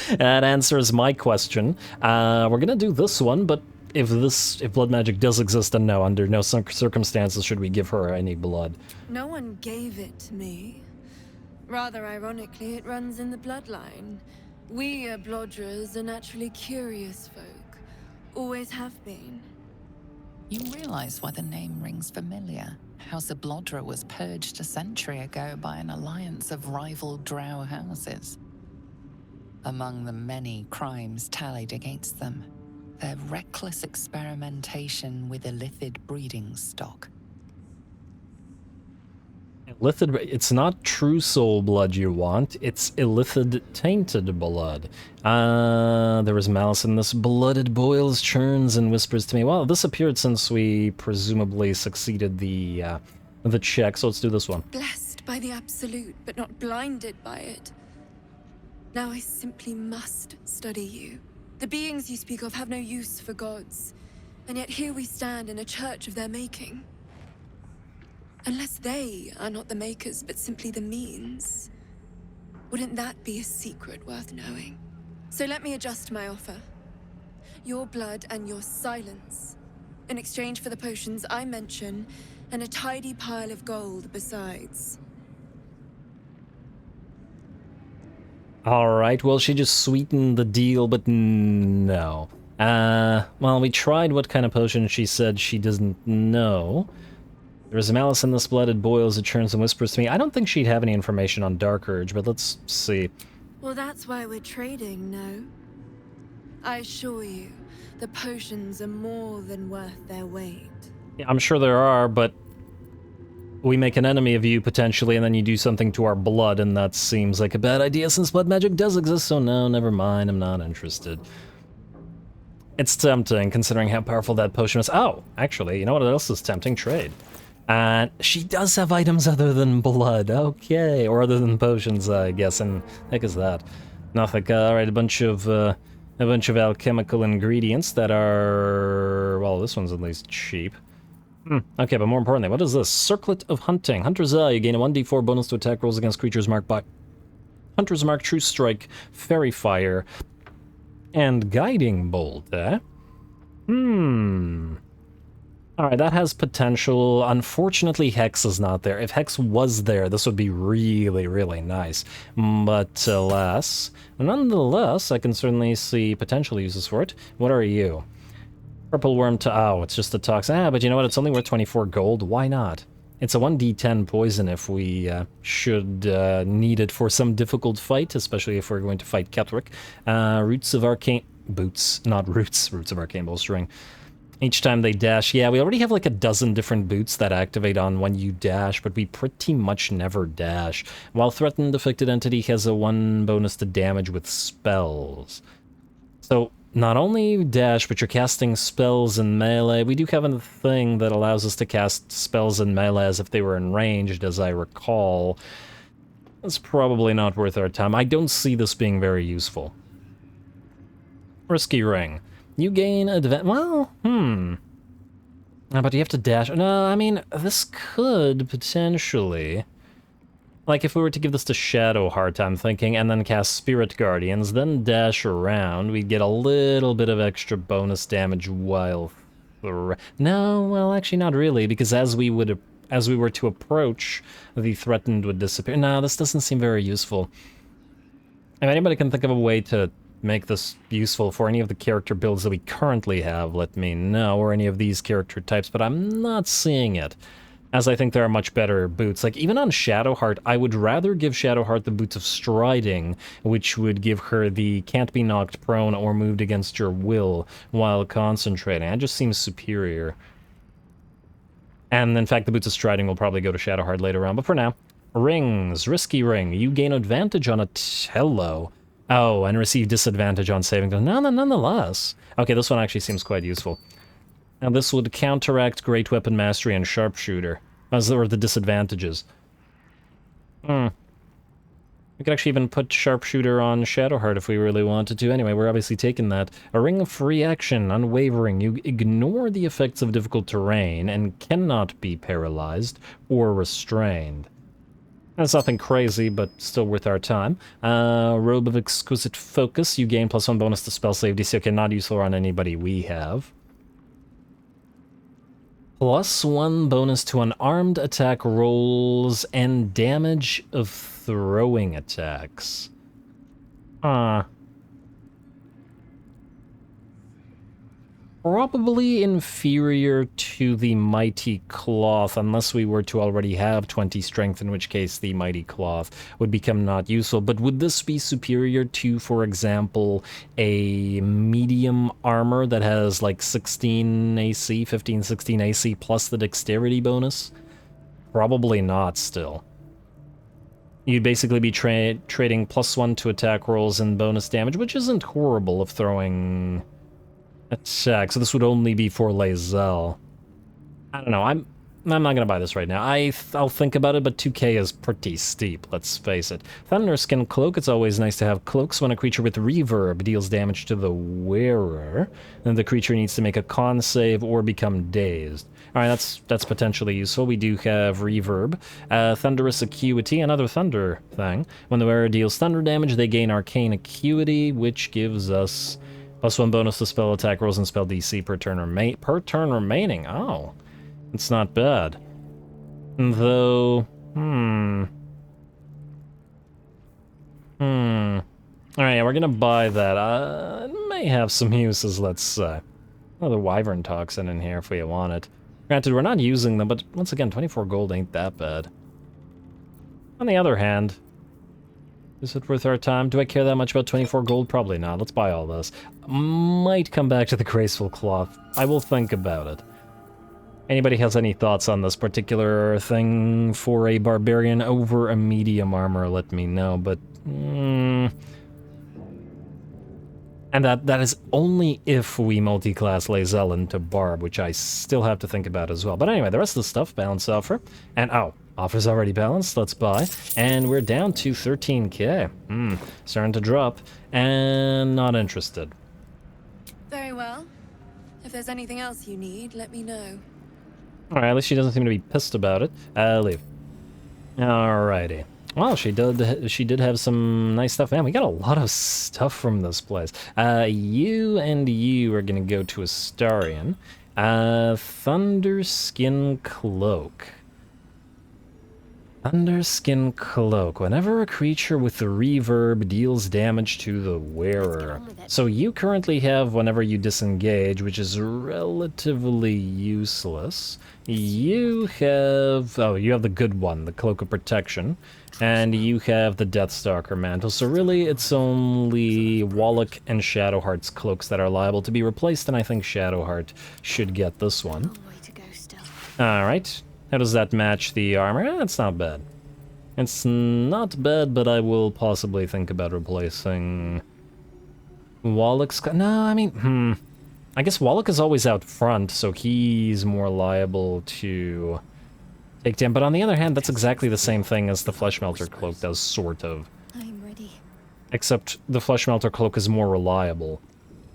That answers my question. We're gonna do this one, but if blood magic does exist, then no, under no circumstances should we give her any blood. No one gave it to me. Rather ironically, it runs in the bloodline. We Baldurs are naturally curious folk. Always have been. You realize why the name rings familiar? House of Baldur was purged a century ago by an alliance of rival drow houses. Among the many crimes tallied against them, their reckless experimentation with illithid breeding stock. Illithid, it's not true soul blood you want, it's illithid tainted blood. There was malice in this. Blood it boils, churns, and whispers to me. Well, this appeared since we presumably succeeded the check, so let's do this one. Blessed by the absolute, but not blinded by it. Now I simply must study you. The beings you speak of have no use for gods, and yet here we stand in a church of their making. Unless they are not the makers, but simply the means, wouldn't that be a secret worth knowing? So let me adjust my offer. Your blood and your silence, in exchange for the potions I mention, and a tidy pile of gold besides. Alright, well, she just sweetened the deal, but no. Well, we tried what kind of potion she said she doesn't know. There is a malice in this blood, it boils, it churns and whispers to me. I don't think she'd have any information on Dark Urge, but let's see. Well, that's why we're trading, no? I assure you, the potions are more than worth their weight. Yeah, I'm sure there are, but we make an enemy of you, potentially, and then you do something to our blood, and that seems like a bad idea since blood magic does exist, so no, never mind, I'm not interested. It's tempting, considering how powerful that potion is. Oh, actually, you know what else is tempting? Trade. She does have items other than blood, okay, or other than potions, I guess, and heck is that? Nothing. Alright, a bunch of alchemical ingredients that are, well, this one's at least cheap. Okay, but more importantly, what is this? Circlet of Hunting. Hunter's Eye, you gain a 1d4 bonus to attack rolls against creatures marked by Hunter's Mark, True Strike, Fairy Fire, and Guiding Bolt, eh? Alright, that has potential. Unfortunately, Hex is not there. If Hex was there, this would be really, really nice. But alas, nonetheless, I can certainly see potential uses for it. What are you? Purple Worm to... Oh, it's just a toxin. Ah, but you know what? It's only worth 24 gold. Why not? It's a 1d10 poison if we should need it for some difficult fight, especially if we're going to fight Ketheric. Roots of Arcane... Boots, not roots. Roots of Arcane Bolstering. Each time they dash, yeah, we already have like a dozen different boots that activate on when you dash, but we pretty much never dash. While threatened, affected entity has a 1 bonus to damage with spells. So, not only dash, but you're casting spells in melee. We do have a thing that allows us to cast spells in melee as if they were ranged, as I recall. That's probably not worth our time. I don't see this being very useful. Risky Ring. You gain well, but you have to dash. No, I mean, this could potentially... Like, if we were to give this to Shadowheart, I'm thinking, and then cast Spirit Guardians, then dash around, we'd get a little bit of extra bonus damage while... No, well, actually not really, because as we were to approach, the threatened would disappear. No, this doesn't seem very useful. If anybody can think of a way to make this useful for any of the character builds that we currently have, let me know, or any of these character types, but I'm not seeing it, as I think there are much better boots. Like, even on Shadowheart, I would rather give Shadowheart the boots of Striding, which would give her the can't be knocked prone or moved against your will while concentrating. That just seems superior. And in fact, the boots of Striding will probably go to Shadowheart later on, but for now, rings. Risky Ring. You gain advantage on a hello. Oh, and receive disadvantage on saving throws. Nonetheless. Okay, this one actually seems quite useful. Now, this would counteract Great Weapon Mastery and Sharpshooter, as were the disadvantages. We could actually even put Sharpshooter on Shadowheart if we really wanted to. Anyway, we're obviously taking that. A Ring of Free Action, Unwavering. You ignore the effects of difficult terrain and cannot be paralyzed or restrained. That's nothing crazy, but still worth our time. Robe of Exquisite Focus. You gain +1 bonus to spell save DC. Okay, not useful on anybody we have. +1 bonus to unarmed attack rolls and damage of throwing attacks. Probably inferior to the Mighty Cloth, unless we were to already have 20 strength, in which case the Mighty Cloth would become not useful. But would this be superior to, for example, a medium armor that has like 16 AC, 15, 16 AC plus the dexterity bonus? Probably not still. You'd basically be trading +1 to attack rolls and bonus damage, which isn't horrible of throwing... attack, so this would only be for Lae'zel. I don't know, I'm not gonna buy this right now. I'll think about it, but 2k is pretty steep, let's face it. Thunderskin Cloak, it's always nice to have cloaks. When a creature with reverb deals damage to the wearer, then the creature needs to make a con save or become dazed. Alright, that's potentially useful. We do have reverb. Thunderous Acuity, another thunder thing. When the wearer deals thunder damage, they gain arcane acuity, which gives us +1 bonus to spell attack rolls and spell DC per turn remaining. Oh, it's not bad. Though, Alright, yeah, we're gonna buy that. It may have some uses, let's say. Another Wyvern Toxin in here if we want it. Granted, we're not using them, but once again, 24 gold ain't that bad. On the other hand, is it worth our time? Do I care that much about 24 gold? Probably not. Let's buy all this. Might come back to the Graceful Cloth. I will think about it. Anybody has any thoughts on this particular thing for a barbarian over a medium armor, let me know, but... And that is only if we multi-class Lae'zel into Barb, which I still have to think about as well. But anyway, the rest of the stuff, balance offer. And, oh, offer's already balanced, let's buy. And we're down to 13k. Starting to drop. And not interested. Very well. If there's anything else you need, let me know. Alright, at least she doesn't seem to be pissed about it. Leave. Alrighty. Well, she did have some nice stuff. Man, we got a lot of stuff from this place. You and you are gonna go to Astarion, Thunderskin Cloak. Thunderskin Cloak. Whenever a creature with the reverb deals damage to the wearer. So you currently have whenever you disengage, which is relatively useless. You have... oh, you have the good one, the Cloak of Protection. And you have the Deathstalker Mantle. So really, it's only Wallach and Shadowheart's cloaks that are liable to be replaced, and I think Shadowheart should get this one. Alright. How does that match the armor? It's not bad. It's not bad, but I will possibly think about replacing Wallach's... no, I mean, I guess Wallach is always out front, so he's more liable to take damage. But on the other hand, that's exactly the same thing as the Fleshmelter Cloak does, sort of. I'm ready. Except the Fleshmelter Cloak is more reliable.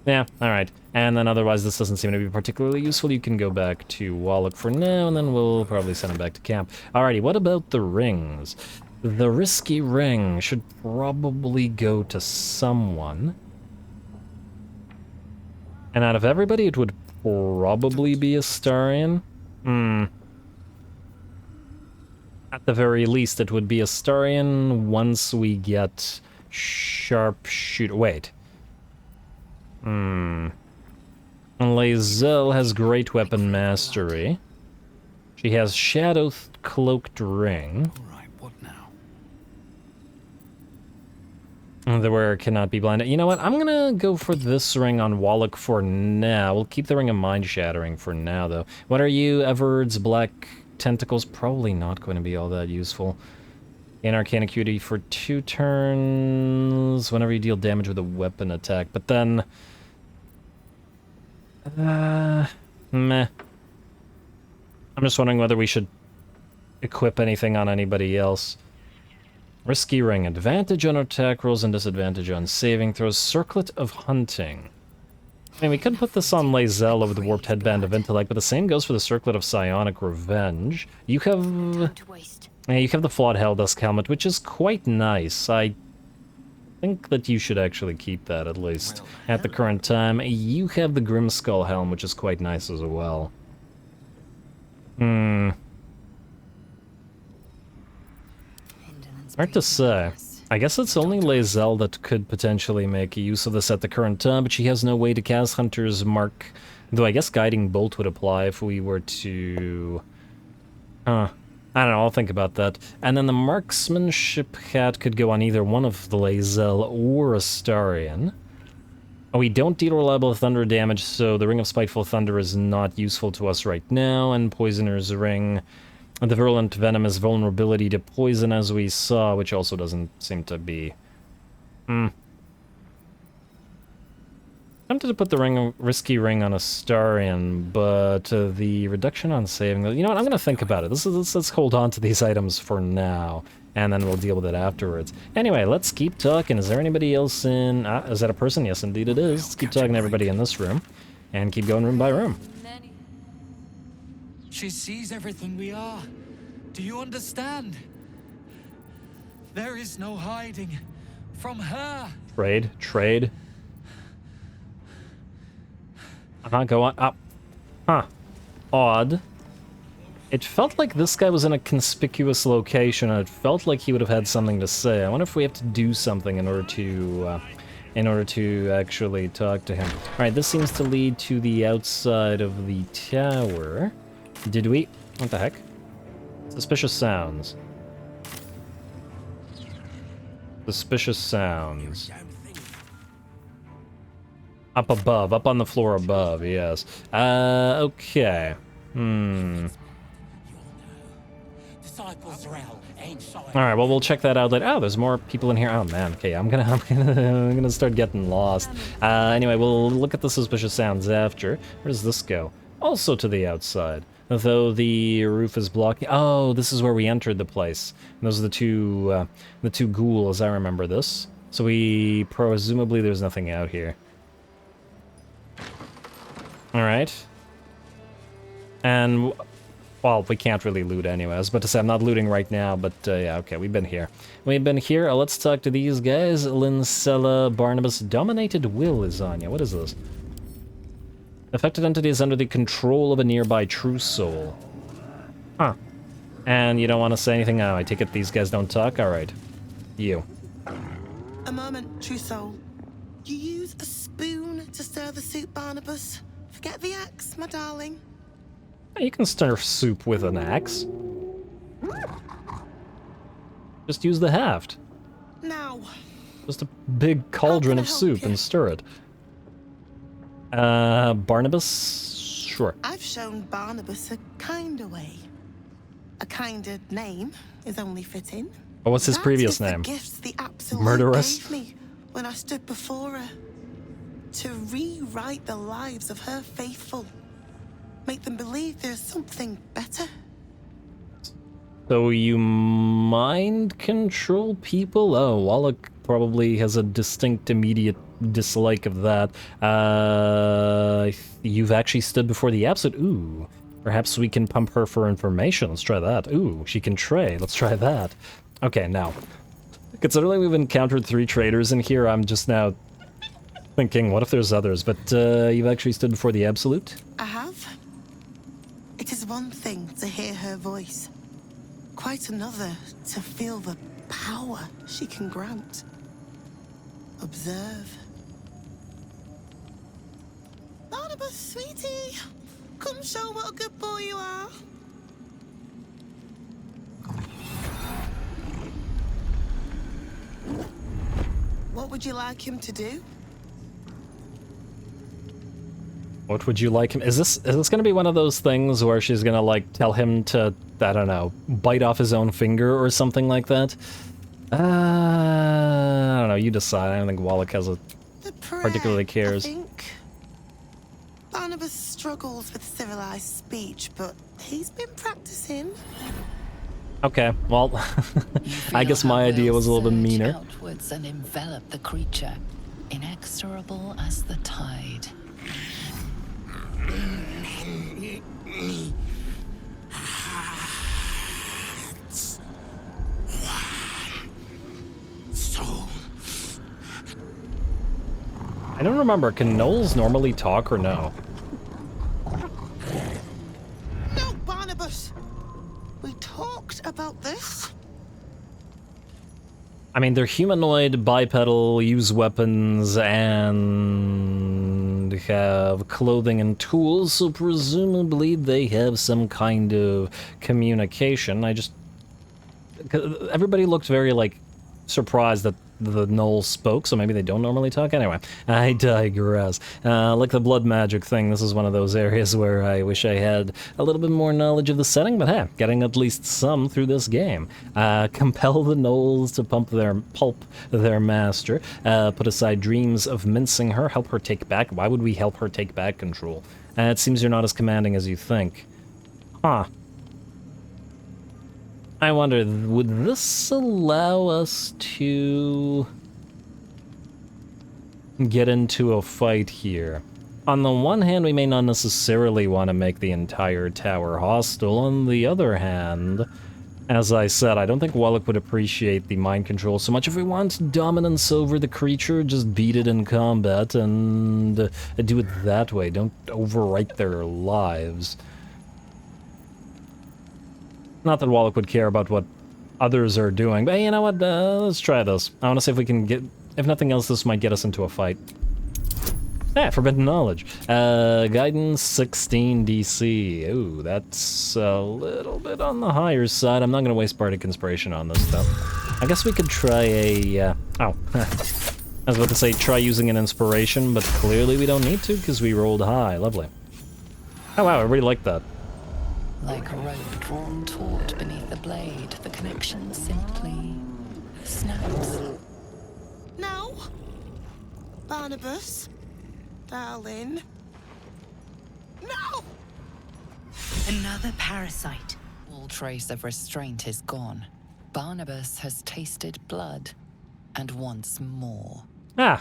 Yeah, alright. And then otherwise this doesn't seem to be particularly useful. You can go back to Wallach for now, and then we'll probably send him back to camp. Alrighty, what about the rings? The risky ring should probably go to someone. And out of everybody, it would probably be Astarion. At the very least, it would be Astarion once we get Sharpshooter. Wait. Lae'zel has Great Weapon Mastery. She has Shadow Cloaked Ring. Alright, what now? The wearer cannot be blinded. You know what? I'm gonna go for this ring on Wallach for now. We'll keep the Ring of Mind Shattering for now, though. What are you, Everard's Black Tentacles? Probably not going to be all that useful. Gain Arcane Acuity for 2 turns whenever you deal damage with a weapon attack. But then... meh. I'm just wondering whether we should equip anything on anybody else. Risky Ring. Advantage on attack rolls and disadvantage on saving throws. Circlet of Hunting. I mean, we could put this on Lae'zel over the Warped Headband of Intellect, but the same goes for the Circlet of Psionic Revenge. You have... yeah, you have the Flawed Helldusk Helmet, which is quite nice. I think that you should actually keep that, at least, at the current time. You have the Grimskull Helm, which is quite nice as well. Hard to say. I guess it's only Lae'zel that could potentially make use of this at the current time, but she has no way to cast Hunter's Mark. Though I guess Guiding Bolt would apply if we were to... I don't know, I'll think about that. And then the Marksmanship Hat could go on either one of the Lae'zel or Astarion. Oh, we don't deal reliable thunder damage, so the Ring of Spiteful Thunder is not useful to us right now, and Poisoner's Ring... the Virulent Venom is vulnerability to poison, as we saw, which also doesn't seem to be... Tempted to put the risky ring on Astarion, but the reduction on saving... You know what, I'm going to think about it. Let's hold on to these items for now, and then we'll deal with it afterwards. Anyway, let's keep talking. Is there anybody else in... is that a person? Yes, indeed it is. Let's keep talking to everybody in this room, and keep going room by room. She sees everything we are. Do you understand? There is no hiding from her. Trade. Go on up. Odd. It felt like this guy was in a conspicuous location, and it felt like he would have had something to say. I wonder if we have to do something in order to actually talk to him. All right, this seems to lead to the outside of the tower. Did we? What the heck? Suspicious sounds. Suspicious sounds. Up above, up on the floor above, yes. Okay. Alright, well, we'll check that out later. Oh, there's more people in here. Oh, man. Okay, I'm gonna start getting lost. Anyway, we'll look at the suspicious sounds after. Where does this go? Also to the outside. Though the roof is blocking. Oh, this is where we entered the place. And those are the two ghouls. I remember this. So we presumably there's nothing out here. All right. And well, we can't really loot anyway. I was about to say I'm not looting right now, but yeah, okay, we've been here. Let's talk to these guys. Lincella Barnabas. Dominated Will is on you. What is this? Affected entity is under the control of a nearby true soul. Huh. And you don't want to say anything now. I take it these guys don't talk? Alright. You. A moment, true soul. You use a spoon to stir the soup, Barnabas. Forget the axe, my darling. You can stir soup with an axe. Just use the haft. Now. Just a big cauldron of soup and stir it. Barnabas? Sure. I've shown Barnabas a kinder way. A kinder name is only fitting. What was his previous name? The gifts the Absolute Murderous? gave me when I stood before her. To rewrite the lives of her faithful. Make them believe there's something better. So you mind control people? Oh, Wallach probably has a distinct immediate dislike of that. You've actually stood before the Absolute. Ooh. Perhaps we can pump her for information. Let's try that. Ooh, she can trade. Let's try that. Okay, now. Considering we've encountered 3 traders in here, I'm just now thinking, what if there's others? But you've actually stood before the Absolute? I have. It is one thing to hear her voice. Quite another to feel the power she can grant. Observe. Barnabas, sweetie. Come show what a good boy you are. What would you like him to do? What would you like him? Is this gonna be one of those things where she's gonna like tell him to, I don't know, bite off his own finger or something like that? I don't know, you decide. I don't think Wallach has a particularly cares. I think. Barnabas struggles with civilized speech, but he's been practicing. Okay, well, I guess my idea was a little bit meaner. Outwards and envelop the creature, inexorable as the tide. I don't remember, can gnolls normally talk or no? No, Barnabas! We talked about this. I mean, they're humanoid, bipedal, use weapons, and have clothing and tools, so presumably they have some kind of communication. Everybody looked very, like, surprised that the gnolls spoke, so maybe they don't normally talk. Anyway, I digress. Like the blood magic thing, this is one of those areas where I wish I had a little bit more knowledge of the setting, but hey, getting at least some through this game. Compel the gnolls to pulp their master, put aside dreams of mincing her, help her take back. Why would we help her take back control? It seems you're not as commanding as you think. Huh. I wonder, would this allow us to get into a fight here? On the one hand, we may not necessarily want to make the entire tower hostile. On the other hand, as I said, I don't think Wallach would appreciate the mind control so much. If we want dominance over the creature, just beat it in combat and do it that way. Don't overwrite their lives. Not that Wallach would care about what others are doing, but hey, you know what, let's try this. I want to see if we can get, if nothing else, this might get us into a fight. Forbidden Knowledge. Guidance 16 DC. Ooh, that's a little bit on the higher side. I'm not going to waste Bardic Inspiration on this, though. I guess we could try a, I was about to say try using an Inspiration, but clearly we don't need to, because we rolled high. Lovely. Oh wow, I really like that. Like a rope drawn taut beneath the blade, the connection simply snaps. No! Barnabas, darling. No! Another parasite. All trace of restraint is gone. Barnabas has tasted blood, and wants more.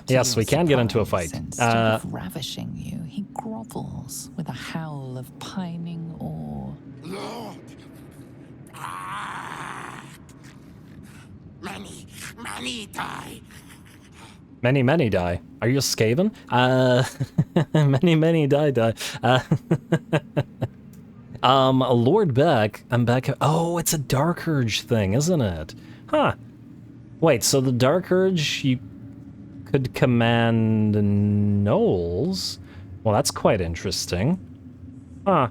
Yes, we can get into a fight. Instead of ravishing you, he grovels with a howl of pining awe. Lord! Many die. Many die. Are you Skaven? Many die. Lord Beck, I'm back. Oh, it's a Dark Urge thing, isn't it? Huh. Wait, so the Dark Urge, you could command gnolls? Well, that's quite interesting. Huh.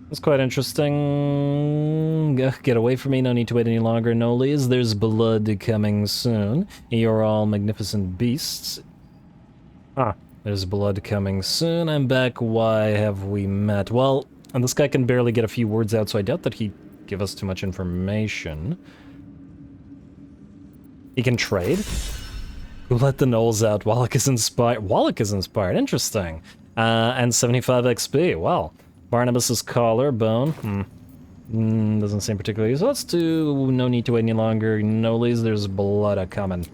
That's quite interesting. Get away from me, no need to wait any longer, Nolies. There's blood coming soon. You're all magnificent beasts. Ah, there's blood coming soon. I'm back. Why have we met? Well, and this guy can barely get a few words out, so I doubt that he'd give us too much information. He can trade? Who let the gnolls out? Wallach is inspired. Wallach is inspired. Interesting. And 75 XP. Well. Barnabas's collarbone. Doesn't seem particularly. So let's do. No need to wait any longer. Nolies, there's blood a coming.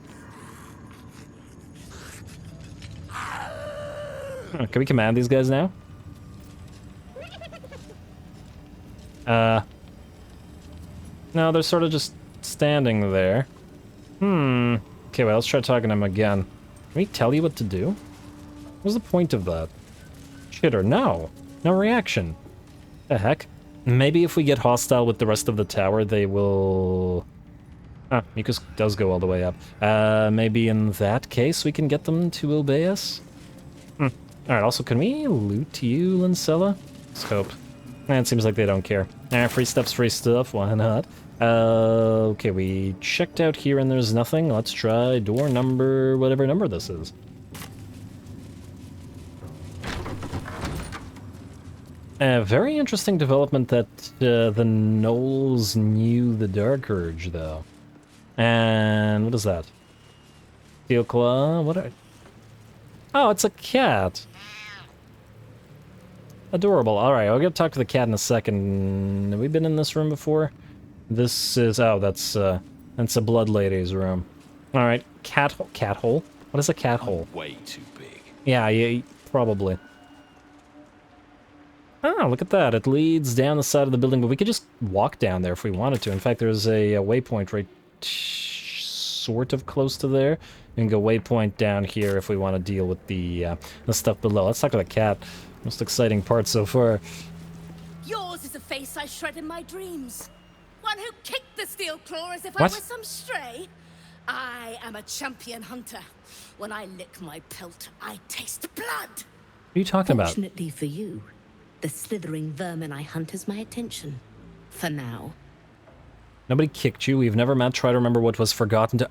Can we command these guys now? No, they're sort of just standing there. Okay, well, let's try talking to them again. Can we tell you what to do? What's the point of that? Shitter, no. No reaction. The heck? Maybe if we get hostile with the rest of the tower, they will... Ah, Mucus does go all the way up. Maybe in that case we can get them to obey us? Alright, also, can we loot you, Lincella? Let's hope. It seems like they don't care. Free stuff, why not? Okay, we checked out here and there's nothing. Let's try door number... whatever number this is. Very interesting development that the gnolls knew the Dark Urge, though. And what is that? Steel Claw? What are... Oh, it's a cat. Adorable. Alright, I'll go talk to the cat in a second. Have we been in this room before? This is... Oh, that's a blood lady's room. Alright, cat hole. What is a cat hole? Way too big. Yeah, probably. Oh, look at that. It leads down the side of the building, but we could just walk down there if we wanted to. In fact, there's a waypoint right sort of close to there. We can go waypoint down here if we want to deal with the stuff below. Let's talk to the cat. Most exciting part so far. Yours is a face I shred in my dreams. One who kicked the steel claw as if What? I was some stray. I am a champion hunter. When I lick my pelt, I taste blood. What are you talking about? Fortunately for you, the slithering vermin I hunt has my attention. For now. Nobody kicked you. We've never met. Try to remember what was forgotten to...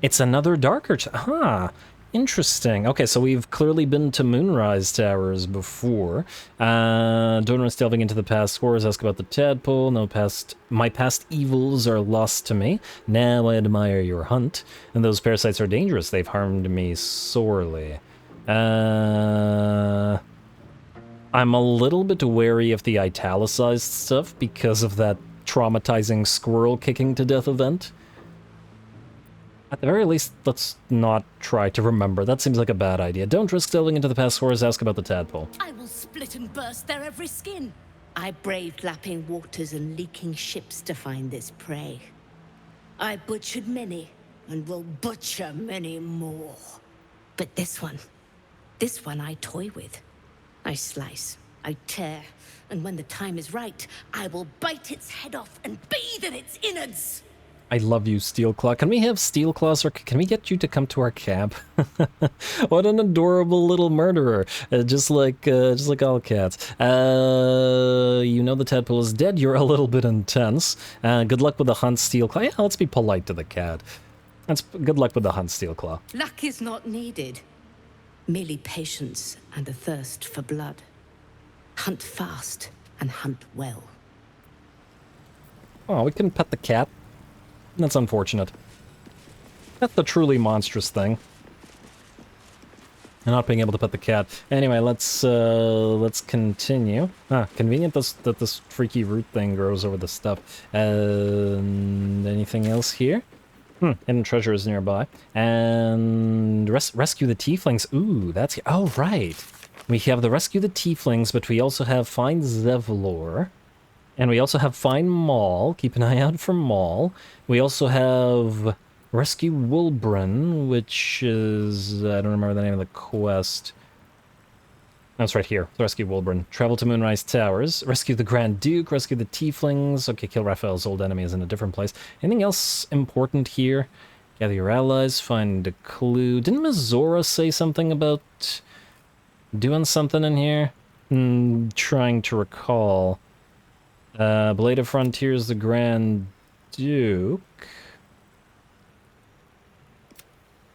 It's another darker... Huh. Interesting. Okay, so we've clearly been to Moonrise Towers before. Don't risk delving into the past horrors. Ask about the tadpole. My past evils are lost to me. Now I admire your hunt. And those parasites are dangerous. They've harmed me sorely. I'm a little bit wary of the italicized stuff because of that traumatizing squirrel kicking to death event. At the very least, let's not try to remember. That seems like a bad idea. Don't risk delving into the past horrors. Ask about the tadpole. I will split and burst their every skin. I braved lapping waters and leaking ships to find this prey. I butchered many, and will butcher many more. But this one I toy with. I slice, I tear, and when the time is right, I will bite its head off and bathe in its innards. I love you, Steel Claw. Can we have Steel Claws, or can we get you to come to our cab? What an adorable little murderer, just like all cats. You know the tadpole is dead. You're a little bit intense. Good luck with the hunt, Steel Claw. Yeah, let's be polite to the cat. Good luck with the hunt, Steel Claw. Luck is not needed. Merely patience and a thirst for blood. Hunt fast and hunt well. Oh, we couldn't pet the cat. That's unfortunate. That's the truly monstrous thing. And not being able to pet the cat. Anyway, let's continue. Convenient that this freaky root thing grows over the stuff. And anything else here? Hidden treasure is nearby. And rescue the tieflings. Ooh, that's... Oh, right. We have the rescue the tieflings, but we also have find Zevlor. And we also have find Maul. Keep an eye out for Maul. We also have Rescue Wulbren, which is... I don't remember the name of the quest. That's right here. Rescue Wulbren. Travel to Moonrise Towers. Rescue the Grand Duke. Rescue the Tieflings. Okay, kill Raphael's old enemies in a different place. Anything else important here? Gather your allies. Find a clue. Didn't Mizora say something about doing something in here? Trying to recall. Blade of Frontiers, the Grand Duke.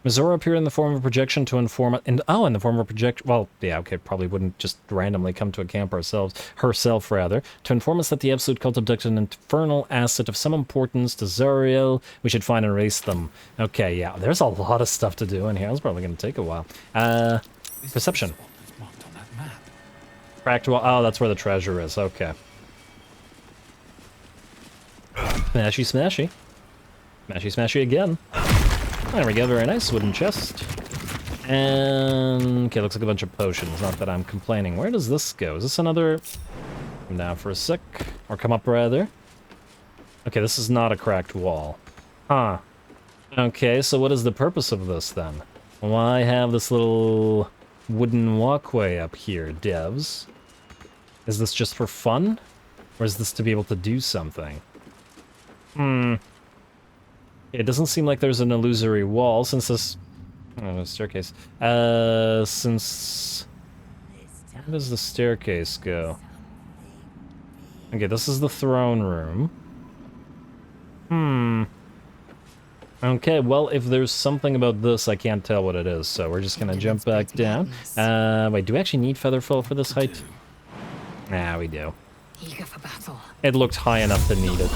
Mizora appeared in the form of a projection to inform... in the form of a projection... Well, yeah, okay, probably wouldn't just randomly come to a camp herself, rather. To inform us that the Absolute Cult abducted an infernal asset of some importance to Zariel. We should find and erase them. Okay, yeah, there's a lot of stuff to do in here. It's probably going to take a while. Perception. Cracked wall. Oh, that's where the treasure is. Okay. Smashy, smashy. Smashy, smashy again. There we go, very nice, wooden chest. And... okay, looks like a bunch of potions, not that I'm complaining. Where does this go? Is this another... come down for a sec, or come up rather. Okay, this is not a cracked wall. Huh. Okay, so what is the purpose of this then? Why have this little wooden walkway up here, devs? Is this just for fun? Or is this to be able to do something? It doesn't seem like there's an illusory wall since this... oh, staircase. Since... where does the staircase go? Okay, this is the throne room. Okay, well, if there's something about this, I can't tell what it is, so we're just gonna jump back down. Wait, do we actually need Featherfall for this height? Nah, we do. Eager for battle. It looked high enough to need it.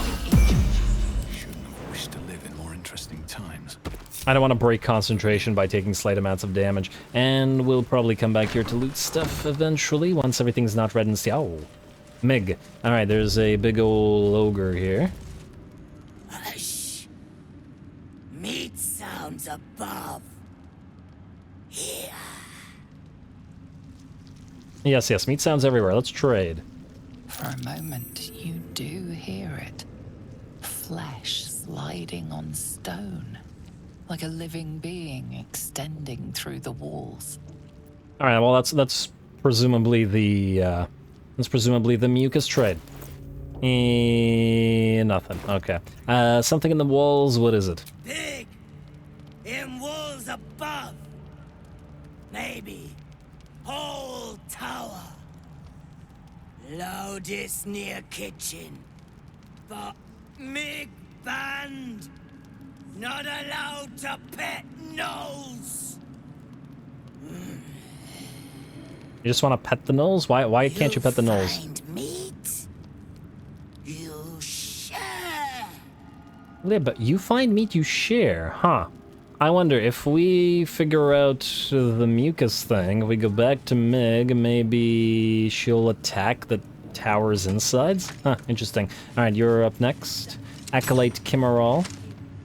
I don't want to break concentration by taking slight amounts of damage, and we'll probably come back here to loot stuff eventually once everything's not red and steel. Oh, Mig. Alright, there's a big ol' ogre here. Hush. Meat sounds above. Here. Yes, yes, meat sounds everywhere. Let's trade. For a moment, you do hear it. Flesh sliding on stone. Like a living being extending through the walls. All right, well that's presumably the mucus trade. Nothing. Okay. Something in the walls. What is it? Big. In walls above. Maybe. Whole tower. Loudest near kitchen. But Mig band. Not allowed to pet gnolls. You just want to pet the gnolls? Why can't you pet the gnolls? Find meat. You share. Yeah, but you find meat, you share, huh? I wonder if we figure out the mucus thing, if we go back to Mig, maybe she'll attack the tower's insides? Huh, interesting. Alright, you're up next. Acolyte Kimmeral.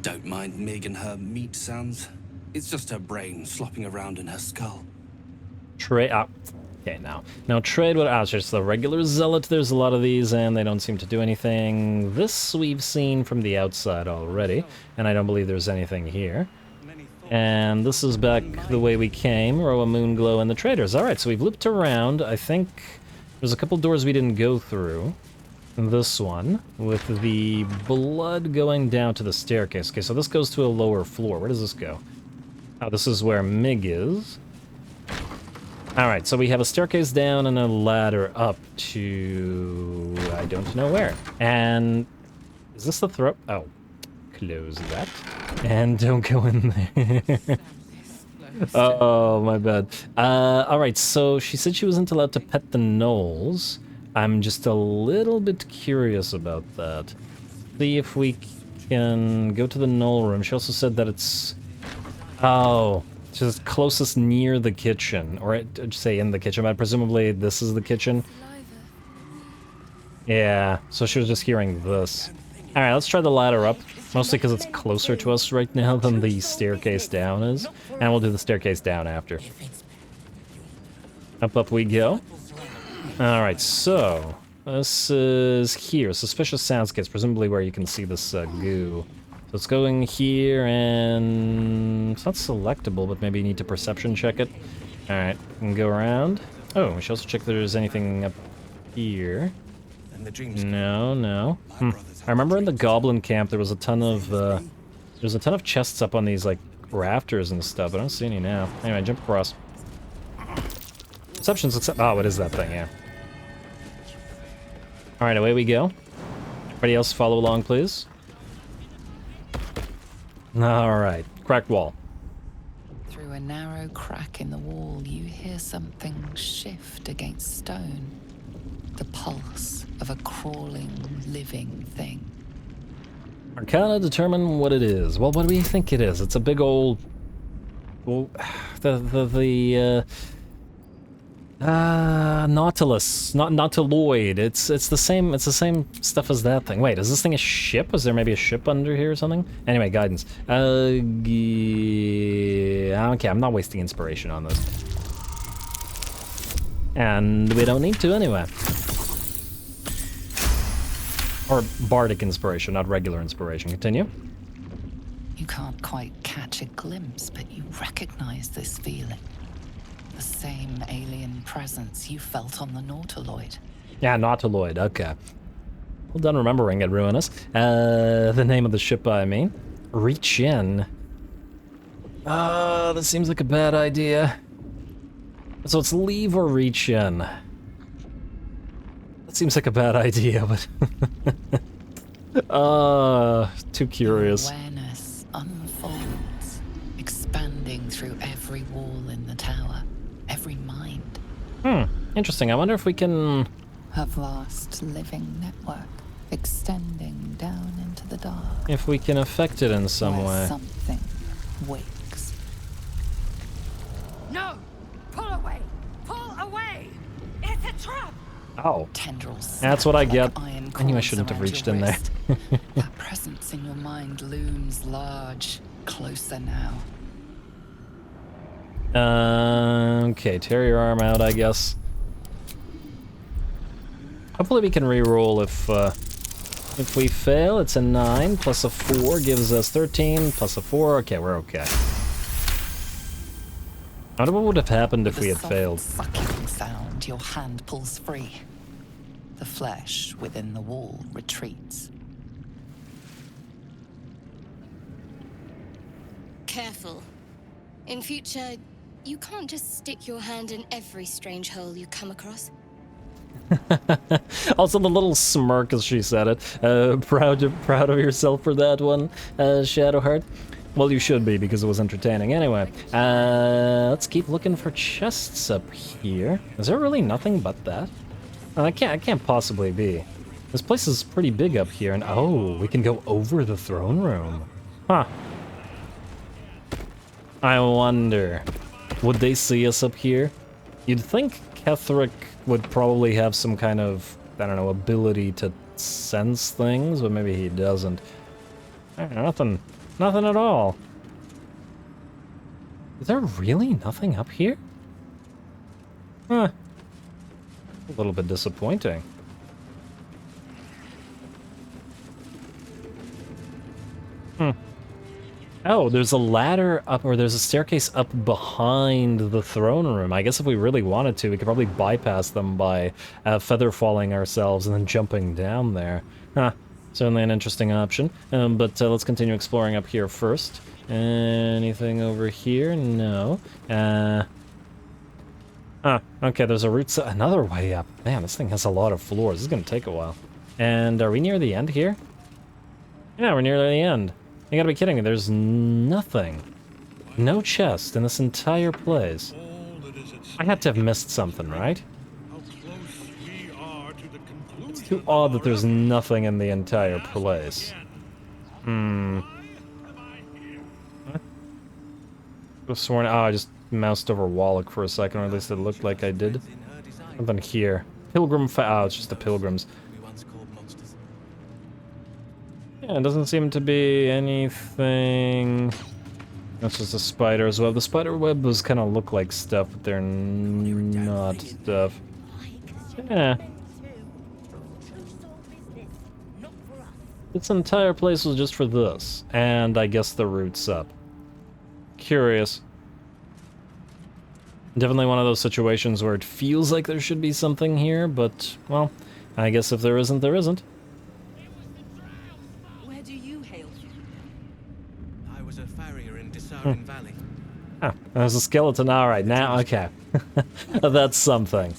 Don't mind Mig and her meat sounds. It's just her brain slopping around in her skull. Trade. Okay, now trade what? It's just the regular zealot. There's a lot of these, and they don't seem to do anything. This we've seen from the outside already, and I don't believe there's anything here. And this is back the way we came. Roa Moonglow and the traders. All right, so we've looped around. I think there's a couple doors we didn't go through. This one, with the blood going down to the staircase. Okay, so this goes to a lower floor. Where does this go? Oh, this is where Mig is. Alright, so we have a staircase down and a ladder up to... I don't know where. And... is this the throat? Oh. Close that. And don't go in there. Oh, my bad. Alright, so she said she wasn't allowed to pet the gnolls. I'm just a little bit curious about that. See if we can go to the gnoll room. She also said that it's... oh, just closest near the kitchen. Or I'd say in the kitchen, but presumably this is the kitchen. Yeah, so she was just hearing this. Alright, let's try the ladder up. Mostly because it's closer to us right now than the staircase down is. And we'll do the staircase down after. Up we go. Alright, so this is here. Suspicious soundscapes, presumably where you can see this goo. let's go in here and... It's not selectable, but maybe you need to perception check it. Alright, we can go around. Oh, we should also check if there's anything up here. No. I remember in the goblin camp there was a ton of chests up on these like rafters and stuff. I don't see any now. Anyway, jump across. Perception's accept. Oh, what is that thing? Yeah. All right, away we go. Everybody else, follow along, please. All right, cracked wall. Through a narrow crack in the wall, you hear something shift against stone. The pulse of a crawling, living thing. Arcana determine what it is. Well, what do we think it is? It's a big old... Well, Nautilus, not Nautiloid. It's the same stuff as that thing. Wait, is this thing a ship? Is there maybe a ship under here or something? Anyway, guidance. Okay, I'm not wasting inspiration on this. And we don't need to anyway. Or bardic inspiration, not regular inspiration. Continue. You can't quite catch a glimpse, but you recognize this feeling. The same alien presence you felt on the Nautiloid. Yeah, Nautiloid, okay. Well done remembering it, Ruinous. The name of the ship, I mean. Reach in. This seems like a bad idea. So it's leave or reach in. That seems like a bad idea, but... too curious. Awareness unfolds, expanding through every wall in the tower, every mind. Interesting. I wonder if we can... A vast living network, extending down into the dark. If we can affect it in some way. Something wakes. No! Pull away! Pull away! It's a trap! Oh. Tendrils. That's what I get. I knew I shouldn't have reached in there. That presence in your mind looms large, closer now. Okay, tear your arm out, I guess. Hopefully we can re-roll if we fail. It's a 9 plus a 4 gives us 13 plus a 4. Okay, we're okay. I wonder what would have happened if we had failed. Sucking sound, your hand pulls free. The flesh within the wall retreats. Careful. In future, you can't just stick your hand in every strange hole you come across. Also the little smirk as she said it. Proud of yourself for that one, Shadowheart. Well, you should be, because it was entertaining. Anyway, let's keep looking for chests up here. Is there really nothing but that? Oh, it can't possibly be. This place is pretty big up here, and oh, we can go over the throne room. Huh. I wonder, would they see us up here? You'd think Ketheric would probably have some kind of, I don't know, ability to sense things, but maybe he doesn't. Nothing at all. Is there really nothing up here? Huh. A little bit disappointing. Oh, there's a ladder up, or there's a staircase up behind the throne room. I guess if we really wanted to, we could probably bypass them by feather falling ourselves and then jumping down there. Huh. Certainly an interesting option. But let's continue exploring up here first. Anything over here? No. Okay, there's a route, another way up. Man, this thing has a lot of floors. This is gonna take a while. And are we near the end here? Yeah, we're near the end. You gotta be kidding me, there's nothing. No chest in this entire place. I had to have missed something, right? It's too odd that there's nothing in the entire place. I was sworn. Oh, I just moused over Wallach for a second, or at least it looked like I did. Something here. Pilgrim. Oh, it's just the pilgrims. Yeah, it doesn't seem to be anything. That's just a spider's web. The spider web was kind of look like stuff, but they're not stuff. Yeah. This entire place was just for this, and I guess the roots up. Curious. Definitely one of those situations where it feels like there should be something here, but, well, I guess if there isn't, there isn't. Where do you hail from? I was a farrier in Dissarin Valley. Ah, there's a skeleton. Alright, now, okay. That's something.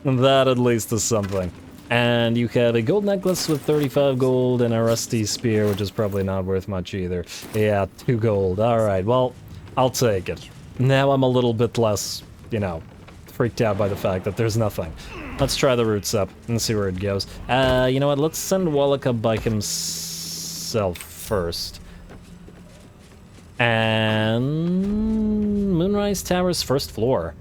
That at least is something. And you have a gold necklace with 35 gold and a rusty spear, which is probably not worth much either. Yeah, 2 gold. Alright, well, I'll take it. Now I'm a little bit less, you know, freaked out by the fact that there's nothing. Let's try the roots up and see where it goes. You know what, let's send Wallach up by himself first. And Moonrise Tower's first floor.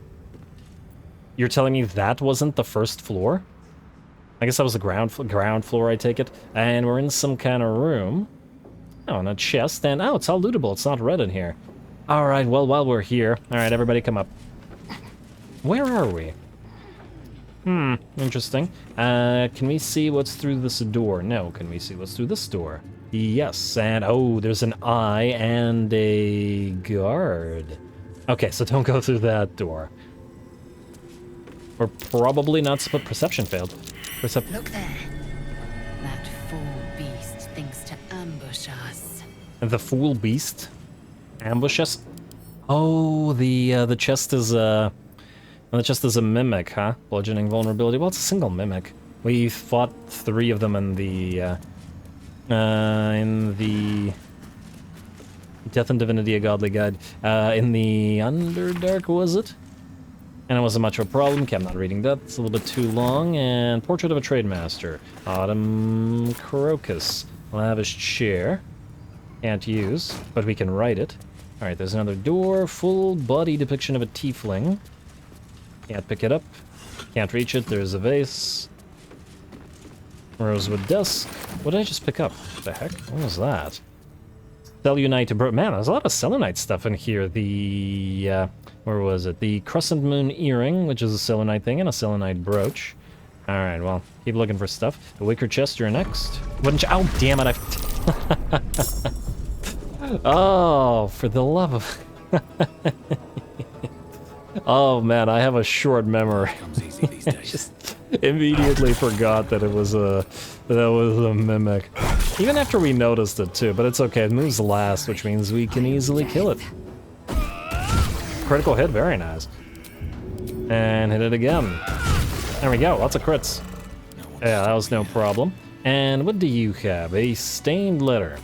You're telling me that wasn't the first floor? I guess that was the ground floor, I take it. And we're in some kind of room. Oh, and a chest, and oh, it's all lootable. It's not red in here. Alright, well, while we're here... Alright, everybody come up. Where are we? Interesting. Can we see what's through this door? No, can we see what's through this door? Yes, and oh, there's an eye and a guard. Okay, so don't go through that door. We're probably not supposed... Perception failed. Look there. That fool beast thinks to ambush us. The fool beast? Ambush us? Oh, the chest is a... The chest is a mimic, huh? Bludgeoning vulnerability. Well, it's a single mimic. We fought 3 of them in the Death and Divinity, a Godly Guide. In the Underdark, was it? And it wasn't much of a problem. Okay, I'm not reading that. It's a little bit too long. And Portrait of a Trade Master. Autumn Crocus. Lavish chair. Can't use, but we can write it. Alright, there's another door. Full body depiction of a tiefling. Can't pick it up. Can't reach it. There's a vase. Rosewood desk. What did I just pick up? What the heck? What was that? Selenite. Man, there's a lot of Selenite stuff in here. The, where was it? The Crescent Moon earring, which is a Selenite thing, and a Selenite brooch. Alright, well, keep looking for stuff. The wicker chest, you're next. Wouldn't you? Oh, damn it, Oh, for the love of... Oh, man, I have a short memory. Just immediately forgot that it was a... That was a mimic. Even after we noticed it, too, but it's okay. It moves last, which means we can easily kill it. Critical hit, very nice. And hit it again. There we go, lots of crits. Yeah, that was no problem. And what do you have? A stained letter.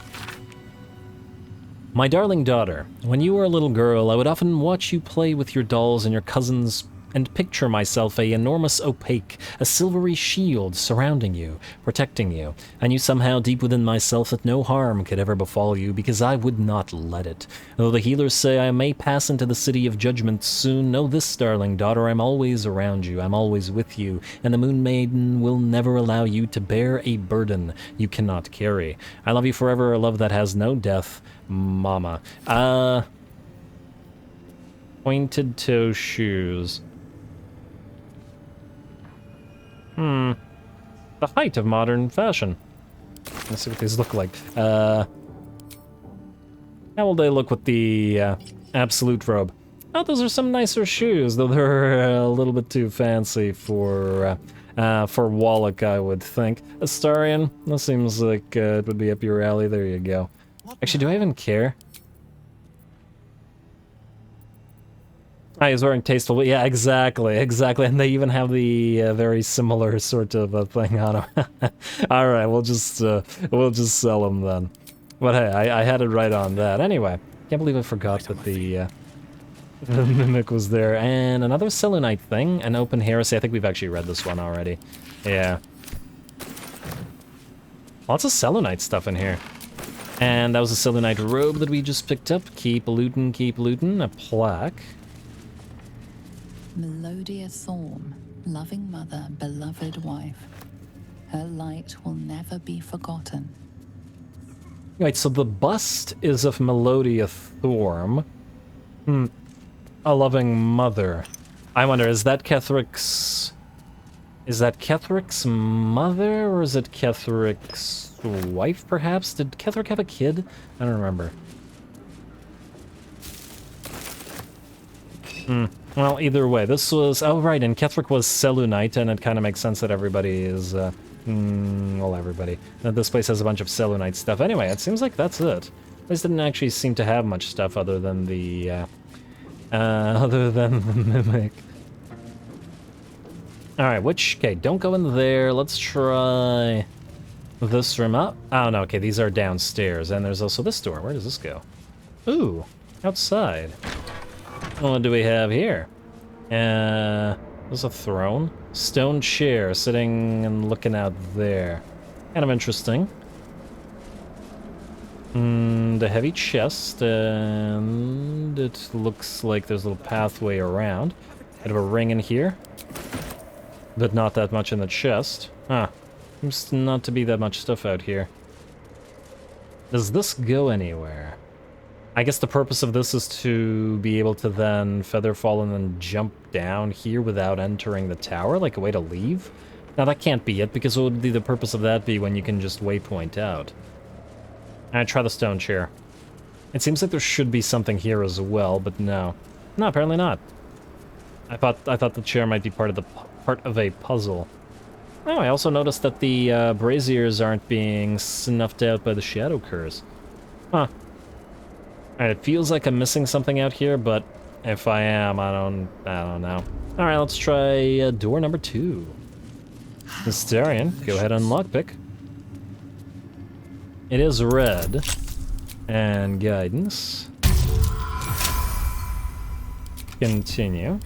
My darling daughter, when you were a little girl, I would often watch you play with your dolls and your cousins and picture myself a enormous opaque, a silvery shield surrounding you, protecting you. I knew somehow deep within myself that no harm could ever befall you because I would not let it. Though the healers say I may pass into the city of judgment soon, know this, darling daughter, I'm always around you, I'm always with you, and the Moon Maiden will never allow you to bear a burden you cannot carry. I love you forever, a love that has no death, Mama. Pointed toe shoes. The height of modern fashion. Let's see what these look like. How will they look with the absolute robe? Oh, those are some nicer shoes, though they're a little bit too fancy for Wallach, I would think. Astarion, that seems like it would be up your alley. There you go. Actually, do I even care? He's wearing tasteful. Yeah, exactly. And they even have the very similar sort of thing on him. All right, we'll just sell them then. But hey, I had it right on that. Anyway, can't believe I forgot that the mimic was there. And another Selenite thing, an open heresy. I think we've actually read this one already. Yeah. Lots of Selenite stuff in here. And that was a Selenite robe that we just picked up. Keep lootin', keep lootin'. A plaque. Melodia Thorm, loving mother, beloved wife. Her light will never be forgotten. Right, so the bust is of Melodia Thorm. A loving mother. I wonder, is that Kethric's Is that Kethric's mother, or is it Kethric's wife, perhaps? Did Kethric have a kid? I don't remember. Well, either way, this was... Oh, right, and Kethric was Selûnite, and it kind of makes sense that everybody is... well, everybody. That this place has a bunch of Selûnite stuff. Anyway, it seems like that's it. This didn't actually seem to have much stuff other than the... mimic. Alright, okay, don't go in there. Let's try this room up. Oh, no, okay, these are downstairs. And there's also this door. Where does this go? Ooh, outside. What do we have here? There's a throne. Stone chair sitting and looking out there. Kind of interesting. The heavy chest, and it looks like there's a little pathway around. Bit of a ring in here. But not that much in the chest. Huh. Seems not to be that much stuff out here. Does this go anywhere? I guess the purpose of this is to be able to then feather fall and then jump down here without entering the tower, like a way to leave? Now that can't be it, because what would the purpose of that be when you can just waypoint out? Alright, try the stone chair. It seems like there should be something here as well, but no. No, apparently not. I thought the chair might be part of a puzzle. Oh, I also noticed that the braziers aren't being snuffed out by the shadow curse. Huh. Alright, it feels like I'm missing something out here, but if I am, I don't know. Alright, let's try door number 2. Mysterian, go ahead and lockpick. It is red. And guidance. Continue.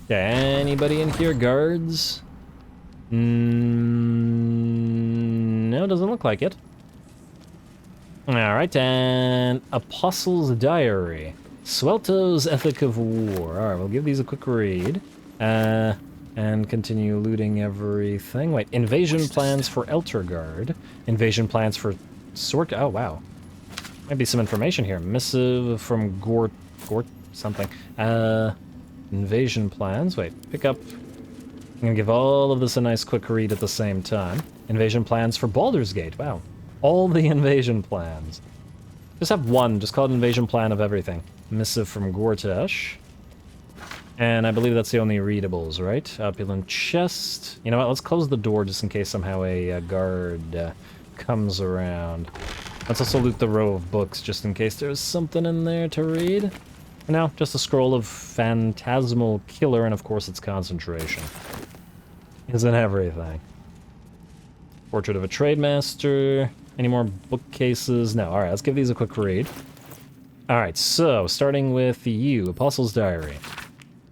Okay, anybody in here? Guards? No, doesn't look like it. Alright, and Apostle's Diary. Swelto's Ethic of War. Alright, we'll give these a quick read. And continue looting everything. Wait, invasion plans for Eltergard. Invasion plans for Sort... Oh, wow. Might be some information here. Missive from Gort something. Invasion plans. Wait, pick up. I'm gonna give all of this a nice quick read at the same time. Invasion plans for Baldur's Gate. Wow. All the invasion plans. Just have one. Just call it invasion plan of everything. Missive from Gortash. And I believe that's the only readables, right? Opulent chest. You know what? Let's close the door just in case somehow a guard comes around. Let's also loot the row of books just in case there's something in there to read. For now, just a scroll of Phantasmal Killer, and of course its concentration. Isn't everything. Portrait of a Trademaster. Any more bookcases? No. Alright, let's give these a quick read. Alright, so, starting with you, Apostle's Diary.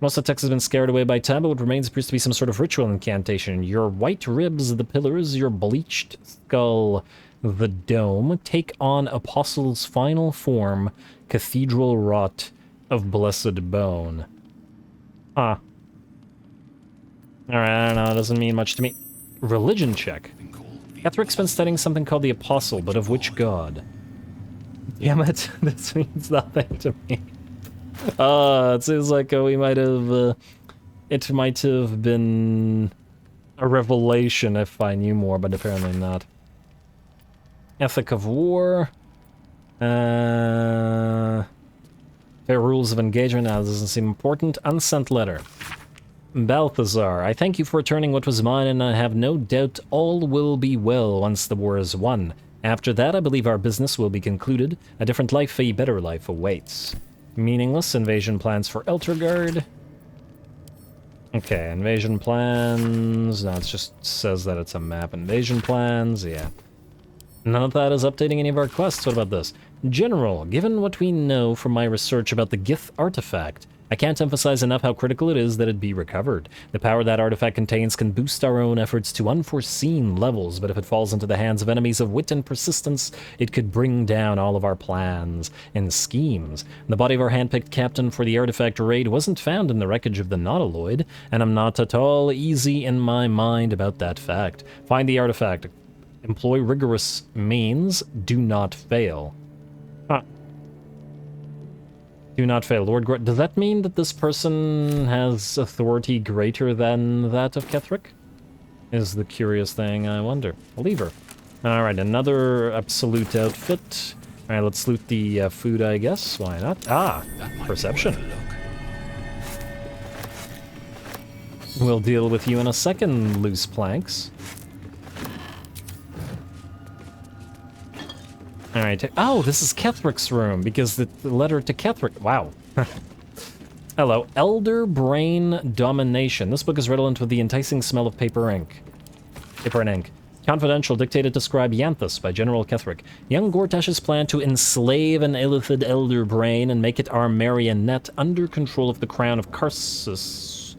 Most of the text has been scared away by time, but what remains appears to be some sort of ritual incantation. Your white ribs, the pillars, your bleached skull, the dome, take on Apostle's final form, cathedral wrought of blessed bone. Huh. Alright, I don't know, it doesn't mean much to me. Religion check. Kethric's been studying something called the Apostle, but of which god? Damn it, this means nothing to me. It seems like we might have, it might have been a revelation if I knew more, but apparently not. Ethic of War. Fair rules of engagement. Now, this doesn't seem important. Unsent letter. Balthazar, I thank you for returning what was mine, and I have no doubt all will be well once the war is won. After that, I believe our business will be concluded. A different life, a better life awaits. Meaningless invasion plans for Eltergard. Okay, invasion plans. No, it just says that it's a map. Invasion plans, yeah. None of that is updating any of our quests. What about this? General, given what we know from my research about the Gith artifact, I can't emphasize enough how critical it is that it be recovered. The power that artifact contains can boost our own efforts to unforeseen levels, but if it falls into the hands of enemies of wit and persistence, it could bring down all of our plans and schemes. The body of our handpicked captain for the artifact raid wasn't found in the wreckage of the Nautiloid, and I'm not at all easy in my mind about that fact. Find the artifact. Employ rigorous means. Do not fail. Huh. Do not fail. Lord Gort. Does that mean that this person has authority greater than that of Ketheric? Is the curious thing, I wonder. Leave her. Alright, another absolute outfit. Alright, let's loot the food, I guess. Why not? Ah, perception. We'll deal with you in a second, loose planks. Alright, oh, this is Kethric's room, because the letter to Ketheric. Wow. Hello, Elder Brain Domination. This book is redolent with the enticing smell of paper and ink. Confidential, dictated to scribe Yanthus by General Ketheric. Young Gortash's plan to enslave an illithid elder brain and make it our marionette under control of the crown of Karsus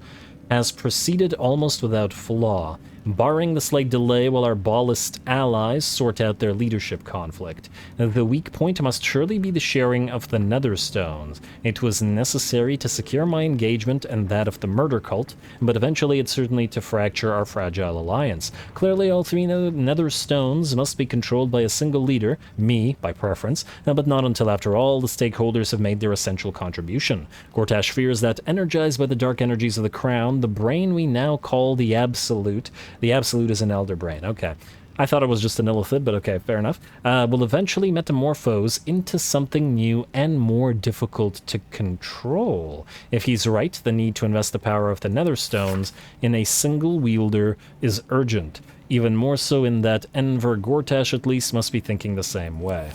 has proceeded almost without flaw, barring the slight delay while our Ballist allies sort out their leadership conflict. The weak point must surely be the sharing of the Netherstones. It was necessary to secure my engagement and that of the murder cult, but eventually it's certainly to fracture our fragile alliance. Clearly all three Netherstones must be controlled by a single leader, me, by preference, but not until after all the stakeholders have made their essential contribution. Gortash fears that, energized by the dark energies of the crown, the brain we now call the Absolute is an elder brain, okay. I thought it was just an illithid, but okay, fair enough. Will eventually metamorphose into something new and more difficult to control. If he's right, the need to invest the power of the Netherstones in a single wielder is urgent. Even more so in that Enver Gortash at least must be thinking the same way.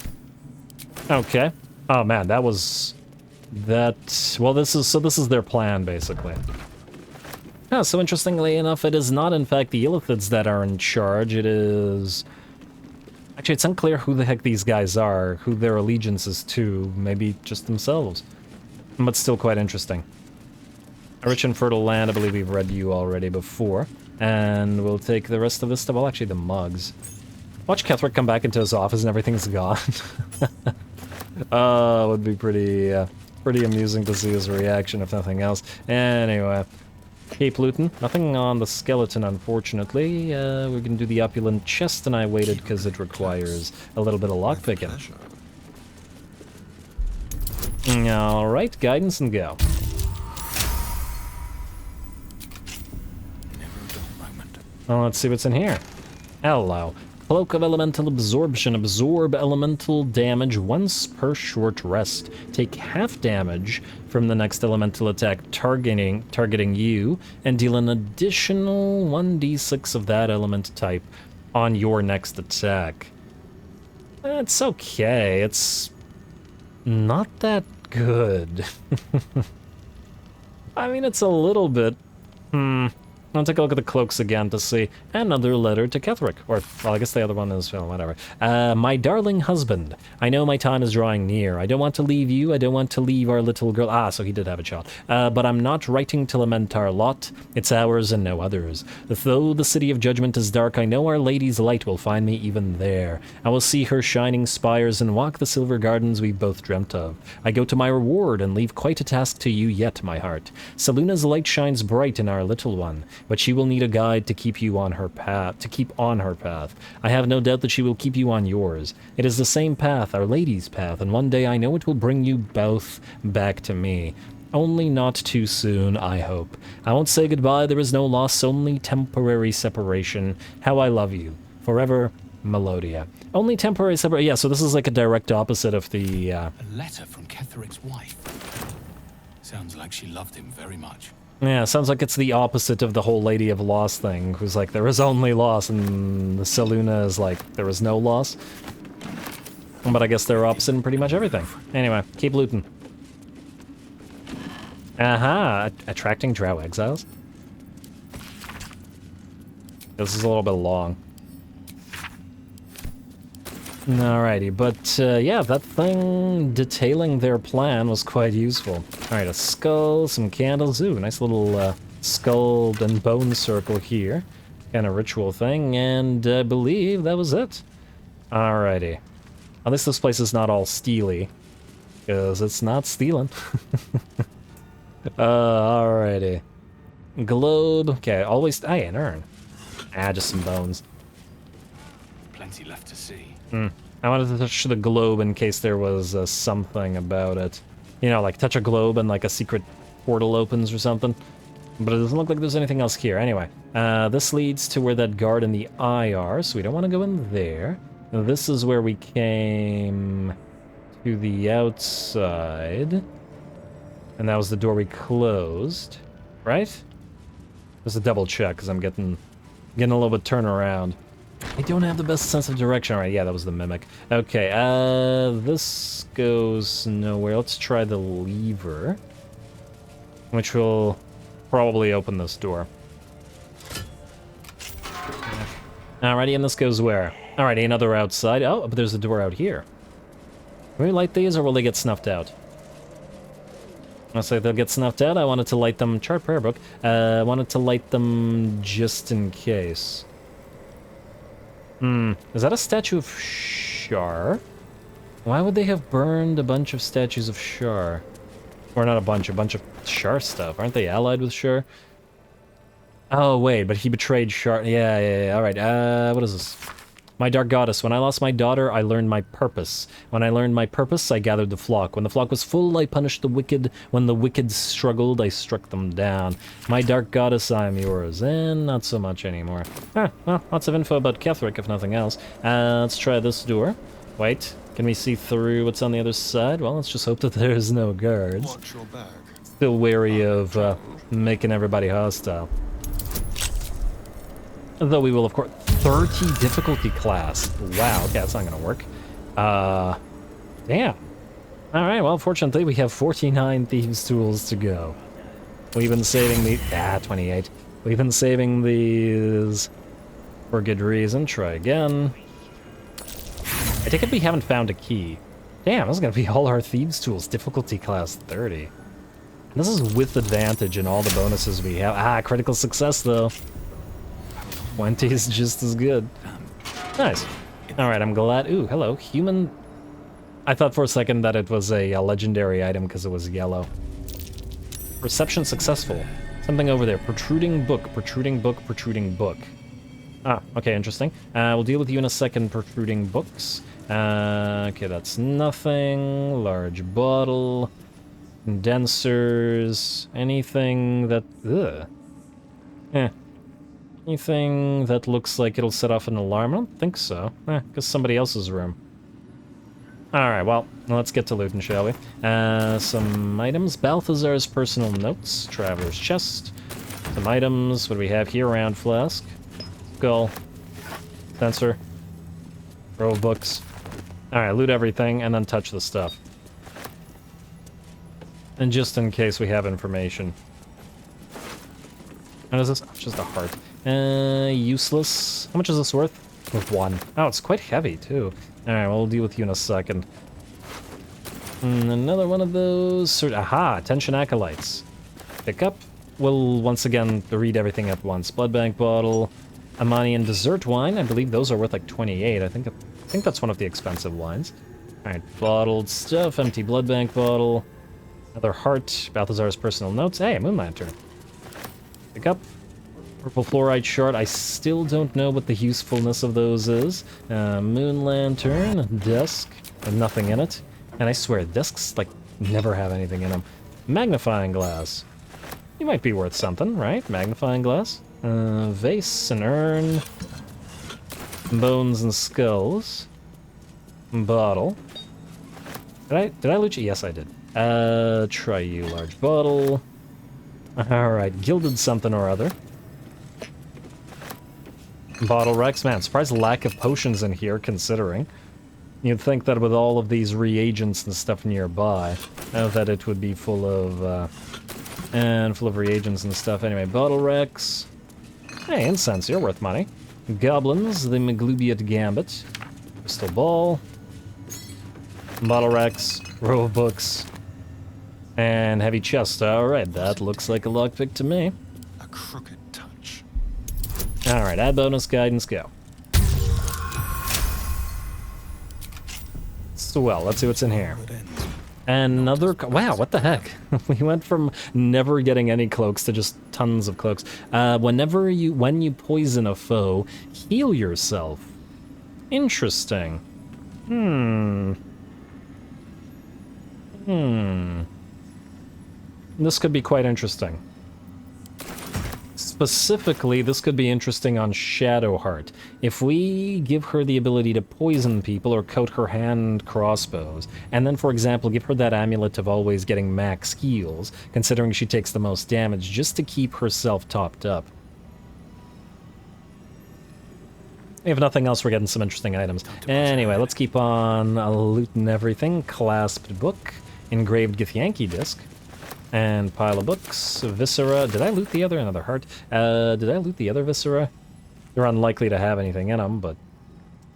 Okay. Oh man, that was... Well, this is their plan, basically. Yeah, so interestingly enough, it is not in fact the illithids that are in charge, it is... Actually, it's unclear who the heck these guys are, who their allegiance is to, maybe just themselves. But still quite interesting. A rich and fertile land, I believe we've read you already before. And we'll take the rest of this stuff, well actually the mugs. Watch Ketheric come back into his office and everything's gone. Oh, it would be pretty amusing to see his reaction if nothing else. Anyway. Keep looting. Nothing on the skeleton, unfortunately. We're gonna do the opulent chest, and I waited because it requires a little bit of lockpicking. Alright, guidance and go. Well, let's see what's in here. Hello. Cloak of Elemental Absorption. Absorb elemental damage once per short rest. Take half damage from the next elemental attack targeting you, and deal an additional 1d6 of that element type on your next attack. It's okay. It's not that good. I mean, it's a little bit... I'll take a look at the cloaks again to see. Another letter to Ketheric. Or, well, I guess the other one is, well, whatever. My darling husband, I know my time is drawing near. I don't want to leave you. I don't want to leave our little girl. Ah, so he did have a child. But I'm not writing to lament our lot. It's ours and no others. Though the city of judgment is dark, I know Our Lady's light will find me even there. I will see her shining spires and walk the silver gardens we both dreamt of. I go to my reward and leave quite a task to you yet, my heart. Seluna's light shines bright in our little one, but she will need a guide to keep you on her path, I have no doubt that she will keep you on yours. It is the same path, Our Lady's path, and one day I know it will bring you both back to me. Only not too soon, I hope. I won't say goodbye, there is no loss, only temporary separation. How I love you. Forever, Melodia. Only temporary separation. Yeah, so this is like a direct opposite of the... A letter from Ketheric's wife. Sounds like she loved him very much. Yeah, sounds like it's the opposite of the whole Lady of Loss thing, who's like, there is only loss, and the Selûne is like, there is no loss. But I guess they're opposite in pretty much everything. Anyway, keep looting. Aha! Attracting drow exiles? This is a little bit long. Alrighty, but yeah, that thing detailing their plan was quite useful. Alright, a skull, some candles. Ooh, nice little skull and bone circle here. Kind of ritual thing, and I believe that was it. Alrighty. At least this place is not all steely, because it's not stealing. Alrighty. Globe. Okay, always... Aye, an urn. Ah, just some bones. Plenty left to see. I wanted to touch the globe in case there was something about it. You know, like touch a globe and like a secret portal opens or something. But it doesn't look like there's anything else here. Anyway, this leads to where that guard and the eye are, so we don't want to go in there. Now, this is where we came to the outside. And that was the door we closed, right? Just a double check, because I'm getting a little bit turnaround. I don't have the best sense of direction. All right, yeah, that was the mimic. Okay, this goes nowhere. Let's try the lever, which will probably open this door. Alrighty, and this goes where? Alrighty, another outside. Oh, but there's a door out here. Can we light these, or will they get snuffed out? Looks like they'll get snuffed out. I wanted to light them. Chart prayer book. I wanted to light them just in case. Is that a statue of Shar? Why would they have burned a bunch of statues of Shar? Or not a bunch of Shar stuff. Aren't they allied with Shar? Oh, wait, but he betrayed Shar. Yeah. All right, what is this? My dark goddess, when I lost my daughter, I learned my purpose. When I learned my purpose, I gathered the flock. When the flock was full, I punished the wicked. When the wicked struggled, I struck them down. My dark goddess, I am yours. And not so much anymore. Well, lots of info about Ketheric, if nothing else. Let's try this door. Wait, can we see through what's on the other side? Well, let's just hope that there's no guards. Watch your back. Still wary of making everybody hostile. Though we will, of course... 30 difficulty class. Wow, okay, that's not gonna work. Damn. Alright, well, fortunately, we have 49 Thieves' Tools to go. We've been saving the... 28. We've been saving these for good reason. Try again. I take it we haven't found a key. Damn, this is gonna be all our Thieves' Tools. Difficulty class 30. And this is with advantage in all the bonuses we have. Critical success, though. 20 is just as good. Nice. Alright, I'm glad. Ooh, hello. Human. I thought for a second that it was a legendary item because it was yellow. Reception successful. Something over there. Protruding book, protruding book, protruding book. Okay, interesting. We'll deal with you in a second, protruding books. Okay, that's nothing. Large bottle. Condensers. Anything that... Anything that looks like it'll set off an alarm? I don't think so. Because somebody else's room. Alright, well, let's get to looting, shall we? Some items. Balthazar's personal notes. Traveler's chest. Some items. What do we have here? Round flask. Skull. Sensor. Row of books. Alright, loot everything and then touch the stuff. And just in case we have information. What is this? Oh, just a heart. Useless. How much is this worth? With 1. Oh, it's quite heavy, too. Alright, well, we'll deal with you in a second. Another one of those... Aha! Attention Acolytes. Pick up. We'll, once again, read everything at once. Blood bank bottle. Amanian dessert wine. I believe those are worth like 28. I think that's one of the expensive wines. Alright, bottled stuff. Empty blood bank bottle. Another heart. Balthazar's personal notes. Hey, a moon lantern. Pick up. Purple fluorite shard. I still don't know what the usefulness of those is. Moon lantern, desk, with nothing in it. And I swear, desks, like, never have anything in them. Magnifying glass. You might be worth something, right? Magnifying glass. Vase, an urn. Bones and skulls. Bottle. Did I loot you? Yes, I did. Try you. Large bottle. Alright, gilded something or other. Bottle Rex. Man, surprised lack of potions in here, considering. You'd think that with all of these reagents and stuff nearby, that it would be full of reagents and stuff. Anyway, Bottle Rex. Hey, incense, you're worth money. Goblins, the Maglubiate Gambit. Crystal Ball. Bottle Rex. Row of books. And heavy chest. Alright, that looks like a lockpick to me. A crooked touch. Alright, add bonus guidance, go. Swell, let's see what's in here. Another... Wow, what the heck? We went from never getting any cloaks to just tons of cloaks. When you poison a foe, heal yourself. Interesting. This could be quite interesting. Specifically, this could be interesting on Shadowheart. If we give her the ability to poison people or coat her hand crossbows, and then, for example, give her that amulet of always getting max heals, considering she takes the most damage, just to keep herself topped up. If nothing else, we're getting some interesting items. Anyway, let's keep on looting everything. Clasped book, engraved Githyanki disc, and pile of books. Viscera. Did I loot the other? Another heart. Did I loot the other Viscera? They're unlikely to have anything in them, but...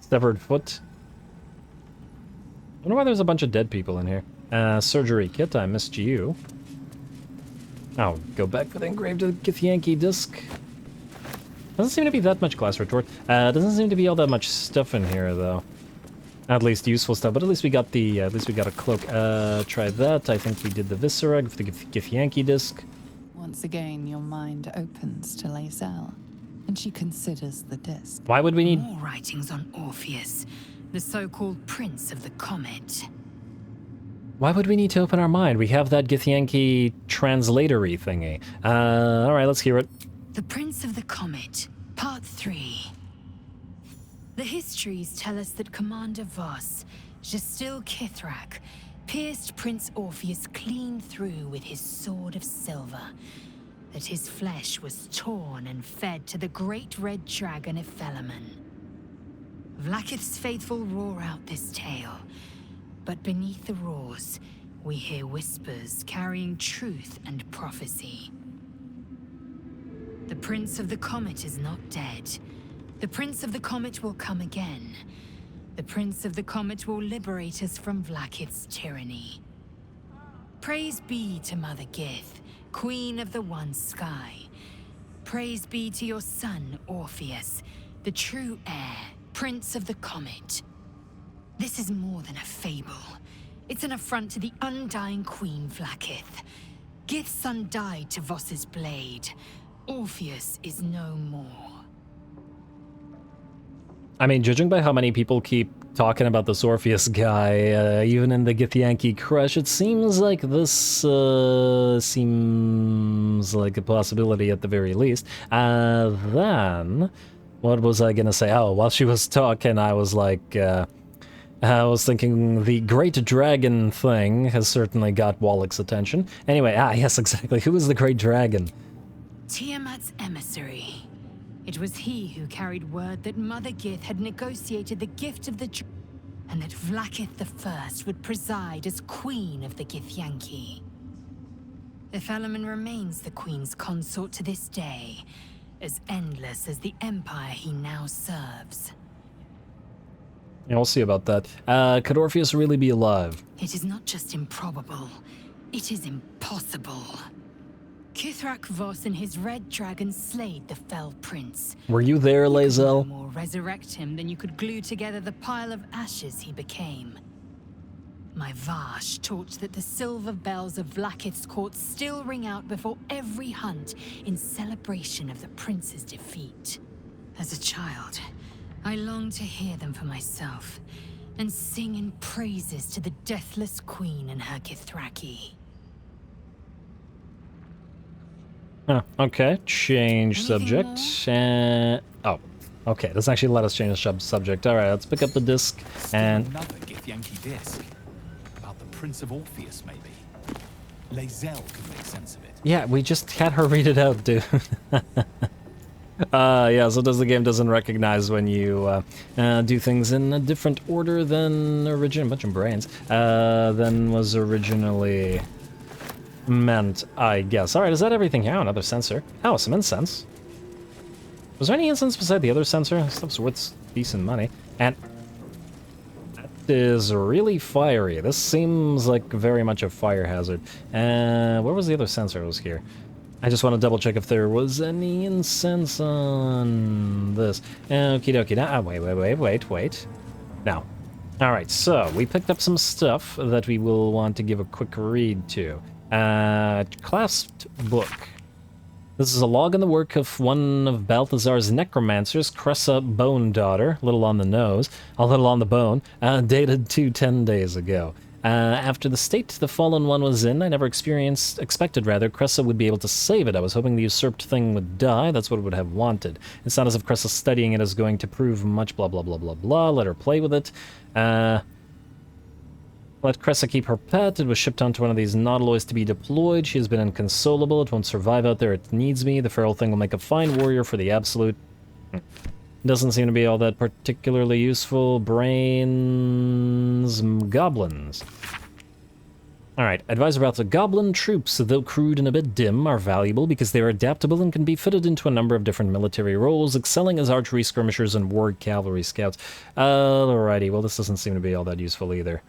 Severed foot. I wonder why there's a bunch of dead people in here. Surgery kit. I missed you. I'll go back for the engraved Githyanki disc. Doesn't seem to be that much glass retort. Doesn't seem to be all that much stuff in here, though. At least useful stuff, but at least we got the, at least we got a cloak. Try that. I think we did the Viscera, the Githyanki disc. Once again, your mind opens to Lae'zel, and she considers the disc. Why would we need... More writings on Orpheus, the so-called Prince of the Comet. Why would we need to open our mind? We have that Githyanki translatory thingy. Alright, let's hear it. The Prince of the Comet, Part 3. The histories tell us that Commander Voss, Gestil Kithrak, pierced Prince Orpheus clean through with his sword of silver, that his flesh was torn and fed to the great red dragon Ephelemon. Vlaakith's faithful roar out this tale, but beneath the roars, we hear whispers carrying truth and prophecy. The Prince of the Comet is not dead. The Prince of the Comet will come again. The Prince of the Comet will liberate us from Vlaakith's tyranny. Praise be to Mother Gith, Queen of the One Sky. Praise be to your son, Orpheus, the true heir, Prince of the Comet. This is more than a fable. It's an affront to the undying Queen Vlaakith. Gith's son died to Voss's blade. Orpheus is no more. I mean, judging by how many people keep talking about this Orpheus guy, even in the Githyanki crush, it seems like this seems like a possibility at the very least. Then, what was I gonna say? Oh, while she was talking, I was like, I was thinking the Great Dragon thing has certainly got Wallach's attention. Anyway, yes, exactly. Who is the Great Dragon? Tiamat's emissary. It was he who carried word that Mother Gith had negotiated the gift of the and that Vlaakith the First would preside as Queen of the Githyanki. Ephelemon remains the Queen's consort to this day, as endless as the empire he now serves. Yeah, we'll see about that. Could Orpheus really be alive? It is not just improbable, it is impossible. Kithrak Voss and his red dragon slayed the fell prince. Were you there, Lae'zel? No more resurrect him than you could glue together the pile of ashes he became. My Vash taught that the silver bells of Vlaakith's court still ring out before every hunt in celebration of the prince's defeat. As a child, I longed to hear them for myself and sing in praises to the deathless queen and her Githraki. Okay, change subject. Oh, okay, it doesn't actually let us change the subject. Alright, let's pick up the disc and... Another Githyanki disc. About the Prince of Orpheus, maybe. Lae'zel can make sense of it. Yeah, we just had her read it out, dude. Yeah, so the game doesn't recognize when you do things in a different order than original... bunch of brains. Than was originally... meant, I guess. Alright, is that everything here? Oh, another sensor. Oh, some incense. Was there any incense beside the other sensor? Stuff's worth decent money. And that is really fiery. This seems like very much a fire hazard. Where was the other sensor? It was here. I just want to double check if there was any incense on this. Okie dokie. Now, wait. No. Alright, so we picked up some stuff that we will want to give a quick read to. Clasped book. This is a log in the work of one of Balthazar's necromancers, Cressa Bone Daughter, little on the nose, a little on the bone, dated 10 days ago. After the state the Fallen One was in, I never expected Cressa would be able to save it. I was hoping the usurped thing would die. That's what it would have wanted. It's not as if Cressa studying it is going to prove much, blah, blah, blah, blah, blah. Let her play with it. Let Cressa keep her pet. It was shipped onto one of these nautiloids to be deployed. She has been inconsolable. It won't survive out there. It needs me. The feral thing will make a fine warrior for the Absolute. Doesn't seem to be all that particularly useful. Brains... goblins. Alright, advise about the goblin troops, though crude and a bit dim, are valuable because they are adaptable and can be fitted into a number of different military roles, excelling as archery skirmishers and war cavalry scouts. Alrighty, well this doesn't seem to be all that useful either.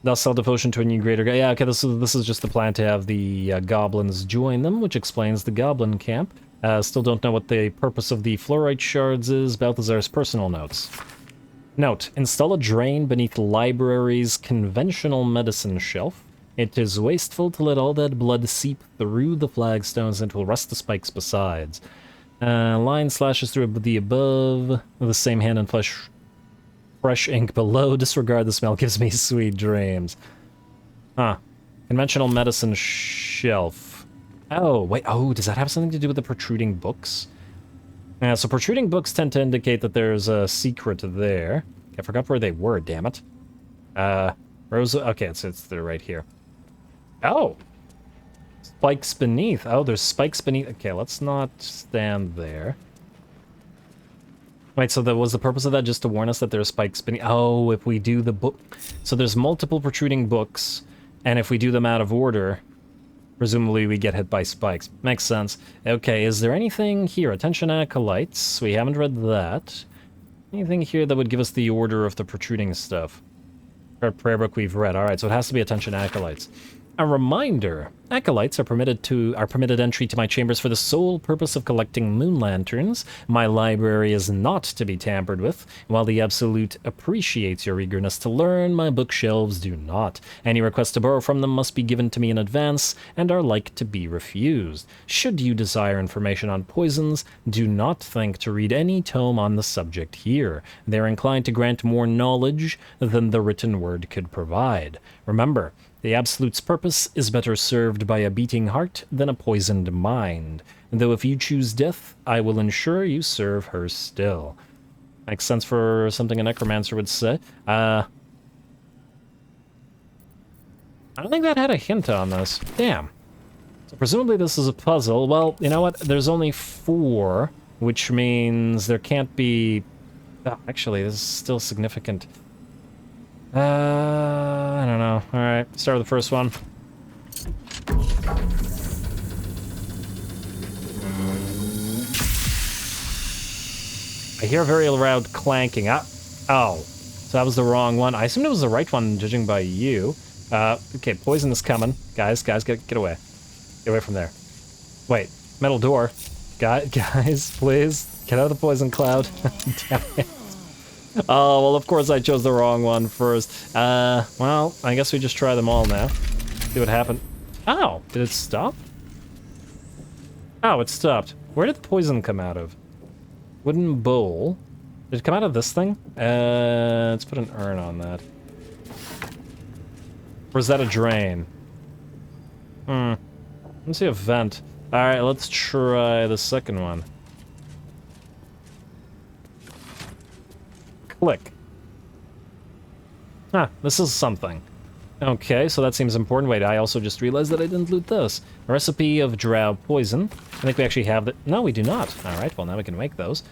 Thus sell devotion to a new greater guy. Yeah, okay, this is just the plan to have the goblins join them, which explains the goblin camp. Still don't know what the purpose of the fluorite shards is. Balthazar's personal notes. Note, install a drain beneath the library's conventional medicine shelf. It is wasteful to let all that blood seep through the flagstones and will rust the spikes besides. Line slashes through the above, the same hand and flesh. Fresh ink below. Disregard the smell. Gives me sweet dreams. Huh. Conventional medicine shelf. Oh, wait. Oh, does that have something to do with the protruding books? So protruding books tend to indicate that there's a secret there. I forgot where they were, damn it. Rosa. Okay, they're right here. Oh! Spikes beneath. Oh, there's spikes beneath. Okay, let's not stand there. Wait, so was the purpose of that just to warn us that there are spikes beneath? Oh, if we do the book... So there's multiple protruding books, and if we do them out of order, presumably we get hit by spikes. Makes sense. Okay, is there anything here? Attention Acolytes. We haven't read that. Anything here that would give us the order of the protruding stuff? Our prayer book we've read. Alright, so it has to be Attention Acolytes. A reminder. Acolytes are permitted entry to my chambers for the sole purpose of collecting moon lanterns. My library is not to be tampered with. While the Absolute appreciates your eagerness to learn, my bookshelves do not. Any requests to borrow from them must be given to me in advance and are like to be refused. Should you desire information on poisons, do not think to read any tome on the subject here. They are inclined to grant more knowledge than the written word could provide. Remember, the Absolute's purpose is better served by a beating heart than a poisoned mind. Though if you choose death, I will ensure you serve her still. Makes sense for something a necromancer would say. I don't think that had a hint on this. Damn. So presumably this is a puzzle. Well, you know what? There's only 4, which means there can't be... Oh, actually, this is still significant. I don't know. Alright, start with the first one. I hear a very loud clanking. Oh, so that was the wrong one. I assumed it was the right one, judging by you. Okay, poison is coming. Guys, get away. Get away from there. Wait, metal door. Guys, please, get out of the poison cloud. Damn it. Oh, well, of course I chose the wrong one first. Well, I guess we just try them all now. See what happened. Oh, did it stop? Oh, it stopped. Where did the poison come out of? Wooden bowl. Did it come out of this thing? Let's put an urn on that. Or is that a drain? Let's see a vent. Alright, let's try the second one. Click. Huh, this is something. Okay, so that seems important. Wait, I also just realized that I didn't loot this. A recipe of drow poison. I think we actually have that. No, we do not. Alright, well now we can make those.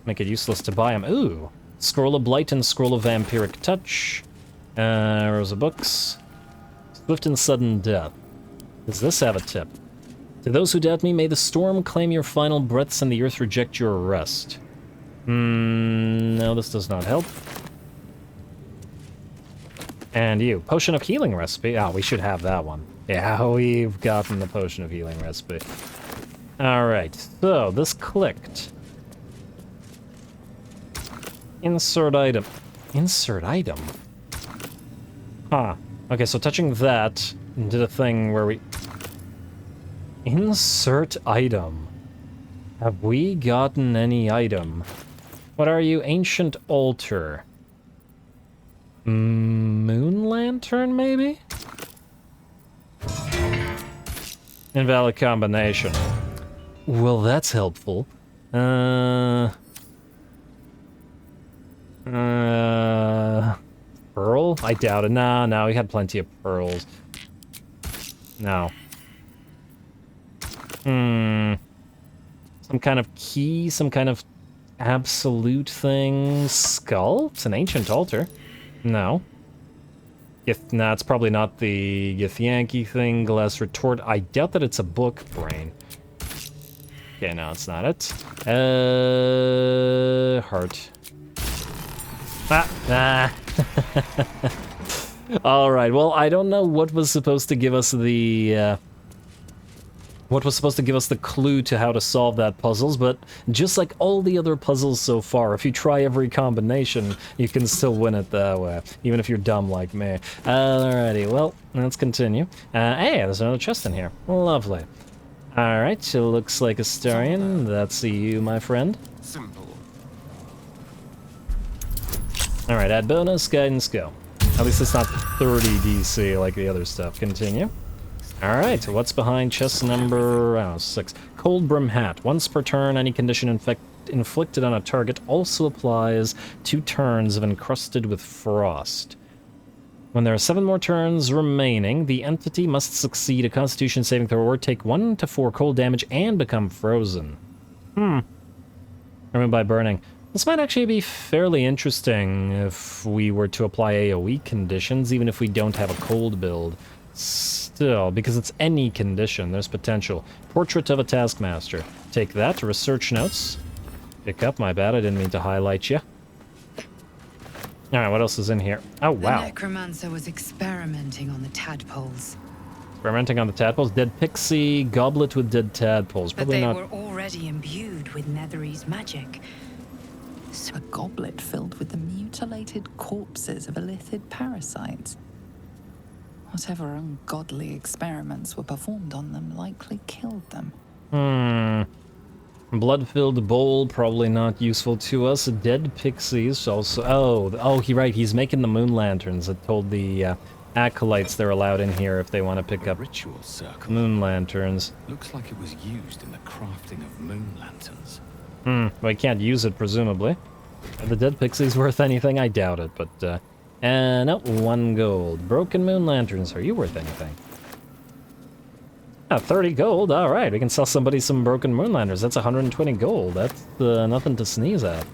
Make it useless to buy them. Ooh! Scroll of Blight and Scroll of Vampiric Touch. Rows of books. Swift and Sudden Death. Does this have a tip? To those who doubt me, may the storm claim your final breaths and the earth reject your rest. No, this does not help. And you. Potion of Healing recipe. Oh, we should have that one. Yeah, we've gotten the Potion of Healing recipe. Alright, so this clicked. Insert item. Insert item? Huh. Okay, so touching that did a thing where we... Insert item. Have we gotten any item? What are you? Ancient altar. Moon lantern, maybe? Invalid combination. Well, that's helpful. Pearl? I doubt it. Nah, no, we had plenty of pearls. No. Some kind of key, some kind of absolute thing. Skull? It's an ancient altar. No. Nah, it's probably not the Githyanki thing. Glass retort. I doubt that it's a book brain. Okay, no, it's not it. Heart. Ah. Alright, well, I don't know what was supposed to give us the, what was supposed to give us the clue to how to solve that puzzles, but just like all the other puzzles so far, if you try every combination, you can still win it that way, even if you're dumb like me. Alrighty, well, let's continue. Hey, there's another chest in here. Lovely. Alright, so looks like a Astarion. That's you, my friend. Simple. Alright, add bonus, guidance, go. At least it's not 30 DC like the other stuff. Continue. Alright, so what's behind chest number 6? Cold Brim Hat. Once per turn, any condition inflicted on a target also applies 2 turns of encrusted with frost. When there are 7 more turns remaining, the entity must succeed a Constitution saving throw or take 1 to 4 cold damage and become frozen. Remove by burning. This might actually be fairly interesting if we were to apply AoE conditions, even if we don't have a cold build. Still, because it's any condition, there's potential. Portrait of a Taskmaster. Take that, research notes. Pick up, my bad, I didn't mean to highlight you. Alright, what else is in here? Oh, wow. The necromancer was experimenting on the tadpoles. Experimenting on the tadpoles? Dead pixie, goblet with dead tadpoles. But Probably they not... were already imbued with Netherese magic. So a goblet filled with the mutilated corpses of illithid parasites. Whatever ungodly experiments were performed on them likely killed them. Blood-filled bowl, probably not useful to us. Dead pixies also... Oh, he's making the moon lanterns. It told the acolytes they're allowed in here if they want to pick up ritual circle. Moon lanterns. Looks like it was used in the crafting of moon lanterns. Well, you can't use it, presumably. Are the dead pixies worth anything? I doubt it, but... no, 1 gold. Broken moon lanterns. Are you worth anything? 30 gold. All right, we can sell somebody some broken moon lanterns. That's 120 gold. That's nothing to sneeze at.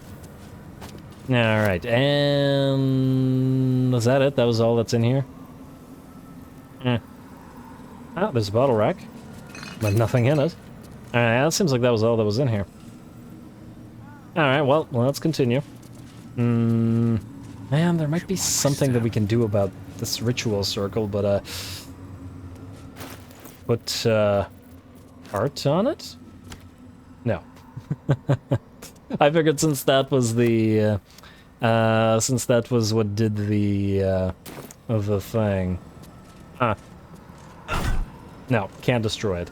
All right, and was that it? That was all that's in here? Oh, there's a bottle rack, but nothing in it. All right, that seems like that was all that was in here. All right, well, let's continue. Man, there might be something that we can do about this ritual circle, but put art on it? No. I figured since that was the since that was what did the thing. No, can't destroy it.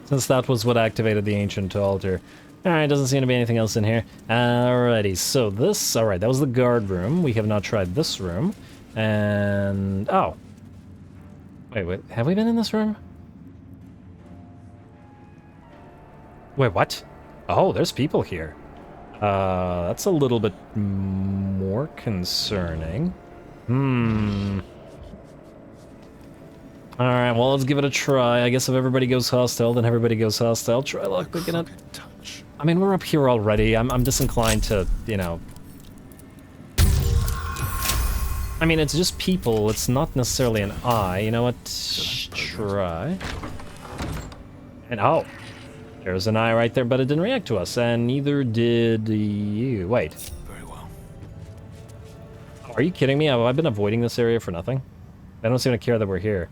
Since that was what activated the ancient altar. Alright, doesn't seem to be anything else in here. Alrighty, so this... Alright, that was the guard room. We have not tried this room. And... Oh. Wait, have we been in this room? Wait, what? Oh, there's people here. That's a little bit more concerning. Alright, well, let's give it a try. I guess if everybody goes hostile, then everybody goes hostile. Try luck, we're gonna... I mean, we're up here already. I'm disinclined to, you know... I mean, it's just people. It's not necessarily an eye. You know what? Try. And oh! There's an eye right there, but it didn't react to us. And neither did you. Wait. Very well. Are you kidding me? Have I been avoiding this area for nothing? They don't seem to care that we're here.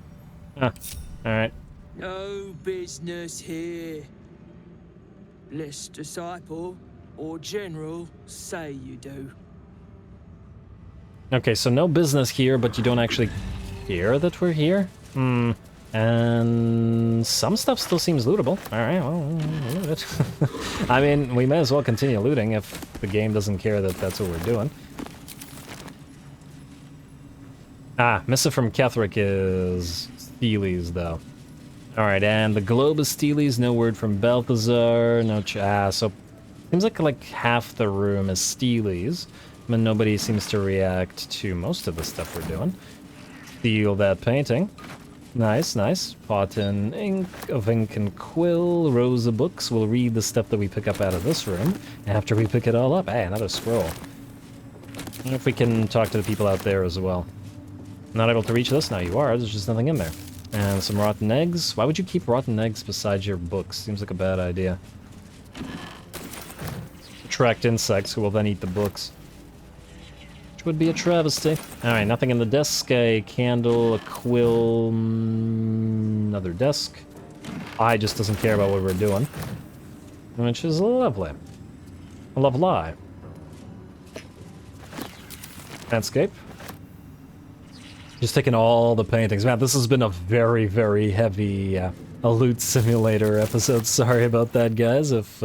Alright. No business here. Lest disciple or general say you do. Okay, so no business here, but you don't actually care that we're here? And some stuff still seems lootable. Alright, well, loot it. I mean, we may as well continue looting if the game doesn't care that that's what we're doing. Ah, missive from Ketheric is Steely's, though. Alright, and the globe is Steely's, no word from Balthazar, no so seems like half the room is Steely's, but nobody seems to react to most of the stuff we're doing. Steal that painting. Nice, nice. Pot and ink, of ink and quill, rows of books. We'll read the stuff that we pick up out of this room after we pick it all up. Hey, another scroll. I wonder if we can talk to the people out there as well. Not able to reach this? No, you are. There's just nothing in there. And some rotten eggs. Why would you keep rotten eggs beside your books? Seems like a bad idea. Attract insects who will then eat the books. Which would be a travesty. Alright, nothing in the desk. A candle, a quill, another desk. I just doesn't care about what we're doing. Which is lovely. Lovely. Landscape. Just taking all the paintings. Man, this has been a very, very heavy a loot simulator episode. Sorry about that, guys, if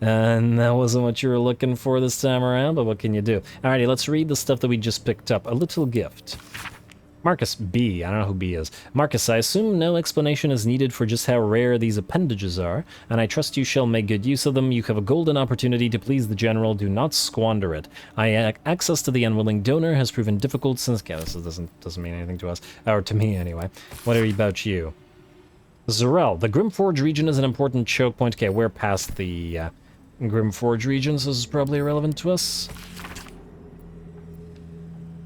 and that wasn't what you were looking for this time around, but what can you do? Alrighty, let's read the stuff that we just picked up. A little gift. Marcus B. I don't know who B is. Marcus, I assume no explanation is needed for just how rare these appendages are, and I trust you shall make good use of them. You have a golden opportunity to please the general. Do not squander it. Access to the unwilling donor has proven difficult since... Yeah, this doesn't mean anything to us. Or to me, anyway. What about you? Zarel, the Grimforge region is an important choke point. Okay, we're past the Grimforge region, so this is probably irrelevant to us.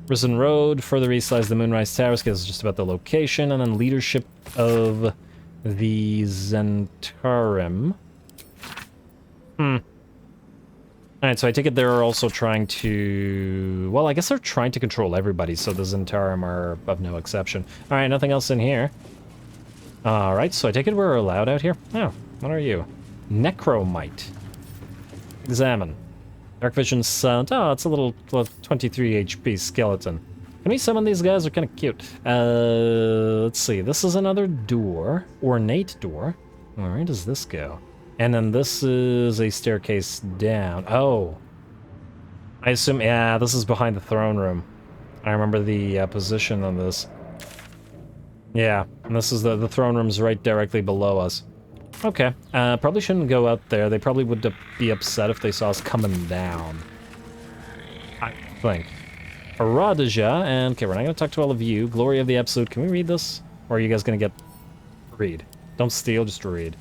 Risen Road, further east lies the Moonrise Towers, because it's just about the location, and then leadership of the Zentarim. Alright, so I take it they're also trying to... Well, I guess they're trying to control everybody, so the Zentarim are of no exception. Alright, nothing else in here. Alright, so I take it we're allowed out here? Oh, what are you? Necromite. Examine. Dark Vision Sound. Oh, it's a little 23 HP skeleton. Can we summon these guys? They're kind of cute. Let's see. This is another door. Ornate door. Where does this go? And then this is a staircase down. Oh. I assume... Yeah, this is behind the throne room. I remember the position on this. Yeah, and this is the throne room's right directly below us. Okay, probably shouldn't go out there. They probably would be upset if they saw us coming down. I think. Aradija, and okay, we're not going to talk to all of you. Glory of the Absolute. Can we read this? Or are you guys going to get... Read. Don't steal, just read.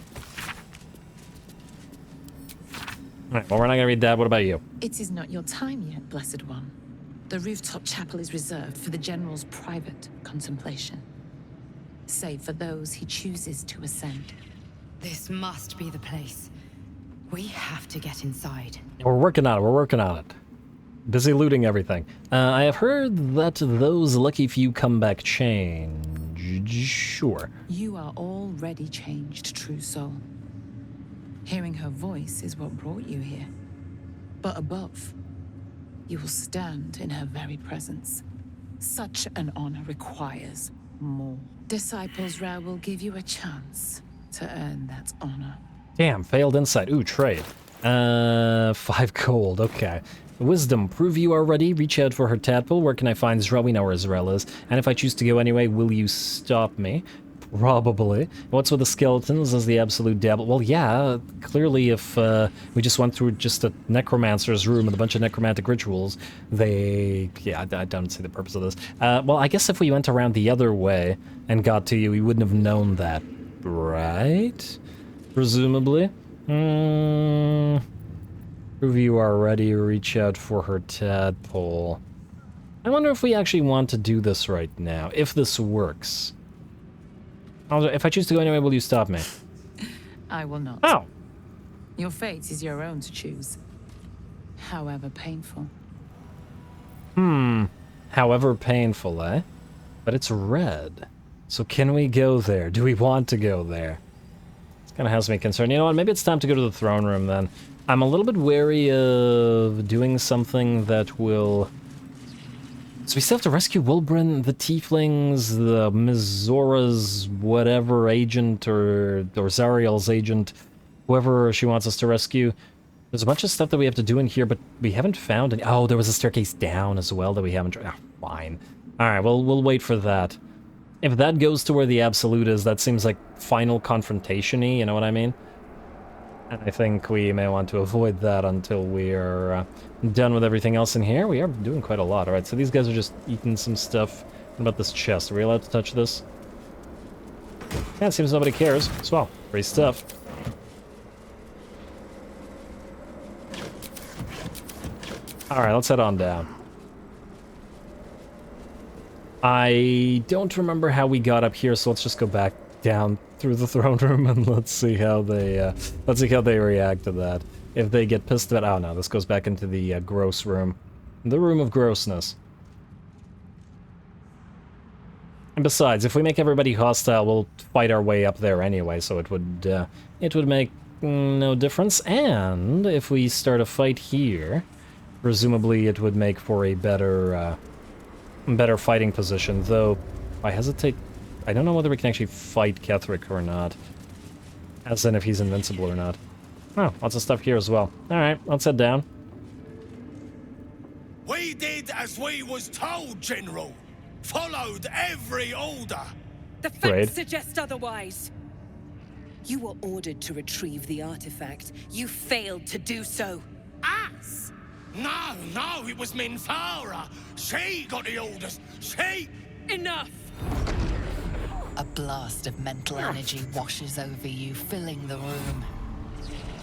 Alright, well, we're not going to read that. What about you? It is not your time yet, Blessed One. The rooftop chapel is reserved for the General's private contemplation, save for those he chooses to ascend. This must be the place. We have to get inside. We're working on it, we're working on it. Busy looting everything. I have heard that those lucky few come back change. Sure. You are already changed, true soul. Hearing her voice is what brought you here. But above, you will stand in her very presence. Such an honor requires more. Disciples Ra will give you a chance to earn that honor. Damn, failed insight. Ooh, trade. 5 gold, okay. Wisdom, prove you are ready. Reach out for her tadpole. Where can I find Zrel? We know where Zrel is. And if I choose to go anyway, will you stop me? Probably. What's with the skeletons as the absolute devil? Well, yeah, clearly if we just went through just a necromancer's room with a bunch of necromantic rituals, they... Yeah, I don't see the purpose of this. Well, I guess if we went around the other way and got to you, we wouldn't have known that. Right? Presumably. Prove you are ready. Reach out for her tadpole. I wonder if we actually want to do this right now. If this works. If I choose to go anyway, will you stop me? I will not. Oh! Your fate is your own to choose. However painful. However painful, eh? But it's red. So can we go there? Do we want to go there? This kind of has me concerned. You know what? Maybe it's time to go to the throne room then. I'm a little bit wary of doing something that will... So we still have to rescue Wilbrin, the Tieflings, the Mizora's whatever agent, or Zariel's agent, whoever she wants us to rescue. There's a bunch of stuff that we have to do in here, but we haven't found any... Oh, there was a staircase down as well that we haven't... Oh, fine. Alright, well, we'll wait for that. If that goes to where the Absolute is, that seems like final confrontation-y, you know what I mean? And I think we may want to avoid that until we're done with everything else in here. We are doing quite a lot. Alright, so these guys are just eating some stuff. What about this chest? Are we allowed to touch this? Yeah, it seems nobody cares. Swell. Great stuff. Alright, let's head on down. I don't remember how we got up here, so let's just go back down through the throne room and let's see how they react to that. If they get pissed about, oh no, this goes back into the gross room, the room of grossness. And besides, if we make everybody hostile, we'll fight our way up there anyway, so it would make no difference. And if we start a fight here, presumably it would make for a better fighting position, though I hesitate. I don't know whether we can actually fight Ketheric or not. As in if he's invincible or not. Oh, lots of stuff here as well. Alright, let's head down. We did as we was told, General. Followed every order. The facts suggest otherwise. You were ordered to retrieve the artifact. You failed to do so. Us? No, it was Minthara. She got the orders. She... Enough! A blast of mental energy washes over you, filling the room.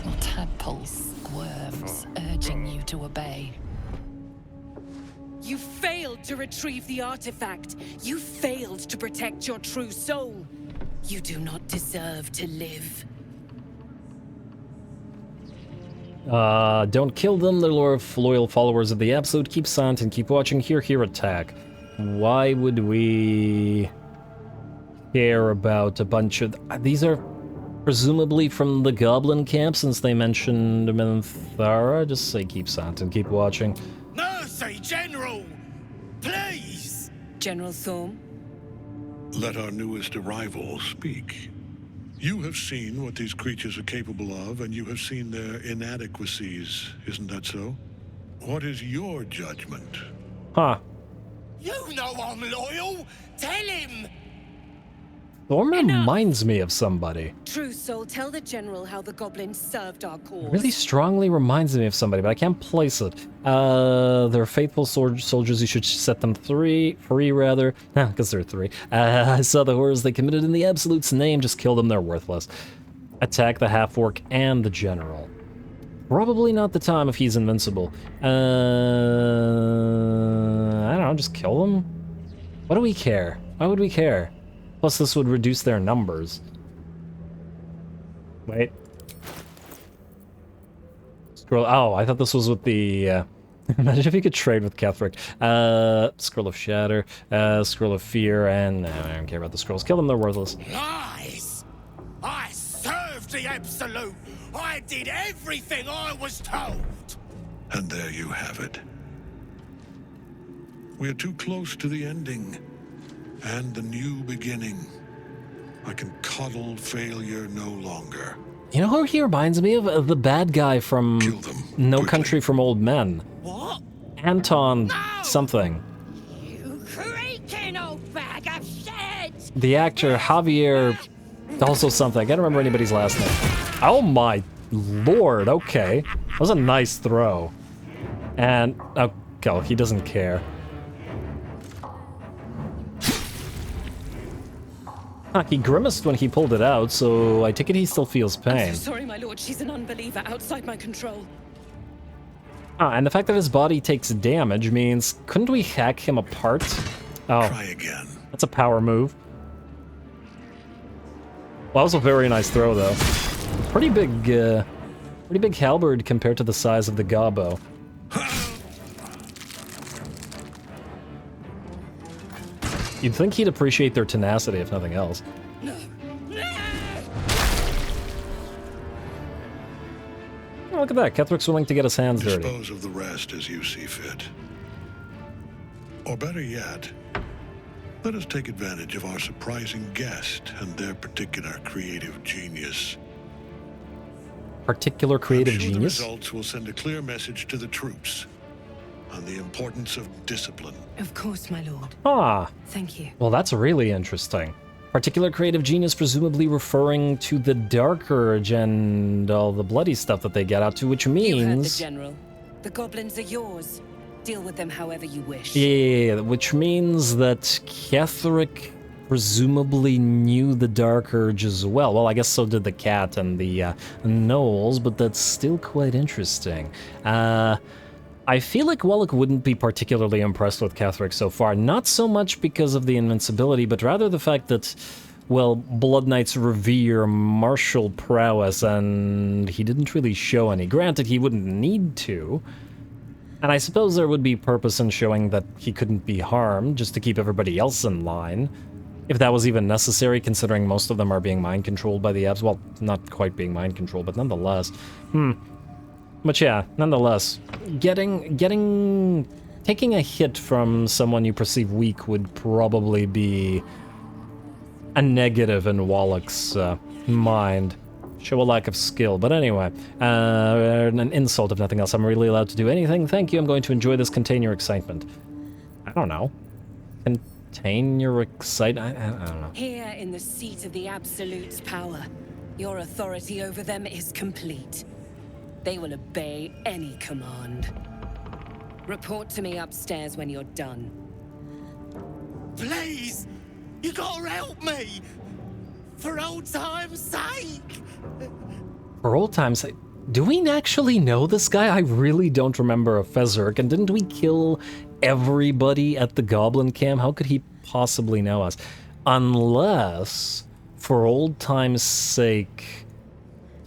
Your tadpole squirms, urging you to obey. You failed to retrieve the artifact. You failed to protect your true soul. You do not deserve to live. Don't kill them, they're loyal followers of the Absolute. Keep silent and keep watching. Here, attack. Why would we care about a bunch of... These are presumably from the Goblin camp, since they mentioned Minthara. Just say keep silent and keep watching. Mercy, General! Please! General Thorm? Let our newest arrival speak. You have seen what these creatures are capable of, and you have seen their inadequacies, isn't that so? What is your judgment? Huh. You know I'm loyal! Tell him! Thorm reminds me of somebody. True soul, tell the General how the goblins served our cause. Really strongly reminds me of somebody, but I can't place it. They're faithful soldiers. You should set them free, rather. Because they're 3. I saw the horrors they committed in the Absolute's name. Just kill them, they're worthless. Attack the half-orc and the General. Probably not the time if he's invincible. I don't know, just kill them? What do we care? Why would we care? Plus, this would reduce their numbers. Wait. Scroll. Oh, I thought this was with the... Imagine if you could trade with Ketheric. Scroll of Shatter, Scroll of Fear, and... No, I don't care about the scrolls. Kill them, they're worthless. Lies! I served the Absolute! I did everything I was told! And there you have it. We are too close to the ending. And the new beginning. I can coddle failure no longer. You know who he reminds me of? The bad guy from No Country for Old Men. What? Anton something. You creaking old bag of shit! The actor Javier also something. I can't remember anybody's last name. Oh my lord, okay. That was a nice throw. And, oh, he doesn't care. He grimaced when he pulled it out, so I take it he still feels pain. I'm so sorry, my lord. She's an unbeliever outside my control. And the fact that his body takes damage means, couldn't we hack him apart? Oh, try again. That's a power move. Well, that was a very nice throw, though. Pretty big halberd compared to the size of the gobbo. You'd think he'd appreciate their tenacity, if nothing else. Oh, look at that. Kethric's willing to get his hands dirty. Dispose of the rest as you see fit. Or better yet, let us take advantage of our surprising guest and their particular creative genius. Particular creative genius? The results will send a clear message to the troops. on the importance of discipline. Of course, my lord. Ah. Thank you. Well, that's really interesting. Particular creative genius presumably referring to the Dark Urge and all the bloody stuff that they get out to, which means... You heard the general. The goblins are yours. Deal with them however you wish. Yeah, which means that Ketheric presumably knew the Dark Urge as well. Well, I guess so did the cat and the gnolls, but that's still quite interesting. I feel like Wallach wouldn't be particularly impressed with Ketheric so far, not so much because of the invincibility, but rather the fact that, well, Blood Knights revere martial prowess, and he didn't really show any. Granted, he wouldn't need to, and I suppose there would be purpose in showing that he couldn't be harmed, just to keep everybody else in line, if that was even necessary, considering most of them are being mind-controlled by the Abs. Well, not quite being mind-controlled, but nonetheless. But yeah, nonetheless, taking a hit from someone you perceive weak would probably be a negative in Wallach's mind. Show a lack of skill, but anyway, an insult if nothing else. I'm really allowed to do anything. Thank you, I'm going to enjoy this. Contain your excitement. I don't know. Contain your excitement? I don't know. Here in the seat of the Absolute's power, your authority over them is complete. They will obey any command. Report to me upstairs when you're done. Please! You gotta help me! For old time's sake! For old time's sake, do we actually know this guy? I really don't remember a Fezeric, and didn't we kill everybody at the Goblin Camp? How could he possibly know us? Unless, for old time's sake,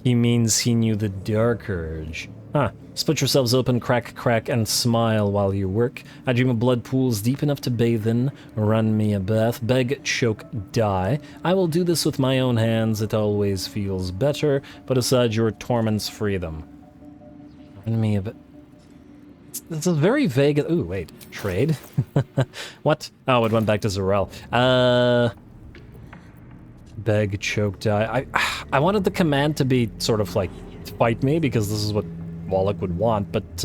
he means he knew the Dark Urge. Huh. Split yourselves open, crack, crack, and smile while you work. I dream of blood pools deep enough to bathe in. Run me a bath. Beg, choke, die. I will do this with my own hands. It always feels better. Put aside your torments, free them. Run me a bit. It's a very vague... Ooh, wait. Trade? What? Oh, it went back to Zarel. Beg, choke, die. I wanted the command to be sort of like, fight me, because this is what Wallach would want, but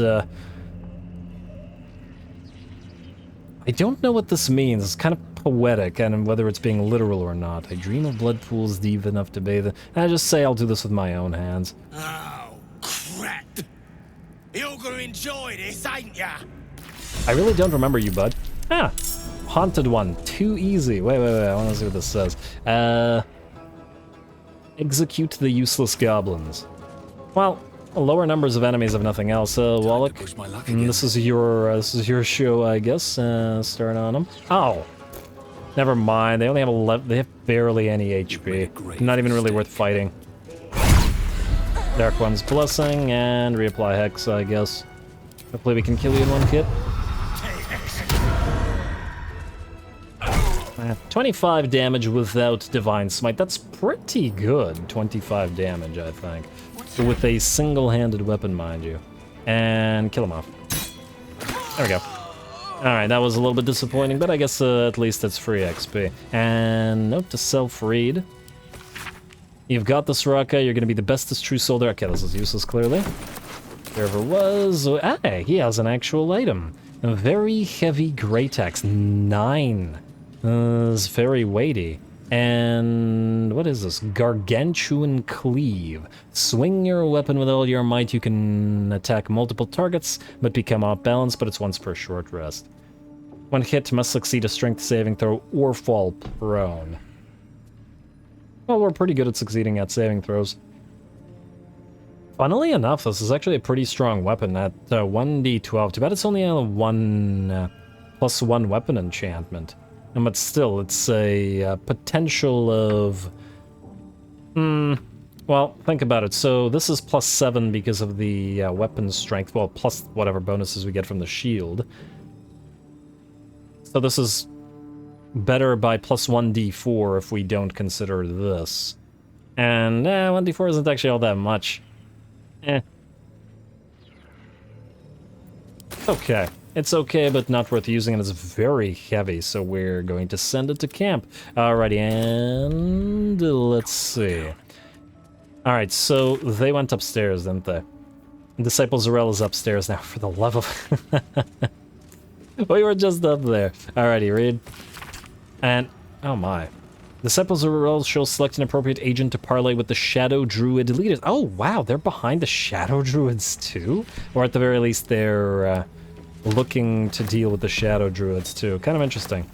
I don't know what this means. It's kind of poetic, and whether it's being literal or not. I dream of blood pools deep enough to bathe in. I just say I'll do this with my own hands. Oh, crap! You're gonna enjoy this, ain't ya? I really don't remember you, bud. Ah! Haunted one. Too easy. Wait. I want to see what this says. Execute the useless goblins. Well, lower numbers of enemies if nothing else. Wallach, this is your show, I guess. Start on them. Oh, never mind. They only have 11. They have barely any HP. Not even really worth fighting. Dark One's Blessing and reapply Hex, I guess. Hopefully we can kill you in one hit. 25 damage without Divine Smite. That's pretty good. 25 damage, I think. With a single-handed weapon, mind you. And kill him off. There we go. Alright, that was a little bit disappointing, but I guess at least it's free XP. And note to self-read. You've got this, Raka. You're going to be the bestest true soldier. Okay, this is useless, clearly. There ever was. Hey, he has an actual item. A very heavy great axe. 9. It's very weighty. And what is this? Gargantuan Cleave. Swing your weapon with all your might. You can attack multiple targets, but become off balance, but it's once per short rest. One hit must succeed a strength saving throw or fall prone. Well, we're pretty good at succeeding at saving throws. Funnily enough, this is actually a pretty strong weapon at 1d12. Too bad it's only a +1 weapon enchantment. But still, it's a potential of... well, think about it. So this is +7 because of the weapon strength. Well, plus whatever bonuses we get from the shield. So this is better by +1d4 if we don't consider this. And 1d4 isn't actually all that much. Okay. It's okay, but not worth using, and it's very heavy, so we're going to send it to camp. Alrighty, and let's see. Alright, so they went upstairs, didn't they? Disciple Zarel is upstairs now, for the love of... We were just up there. Alrighty, read. And, oh my. Disciples of Rel shall select an appropriate agent to parlay with the Shadow Druid leaders. Oh wow, they're behind the Shadow Druids too? Or at the very least, they're looking to deal with the Shadow Druids too. Kind of interesting.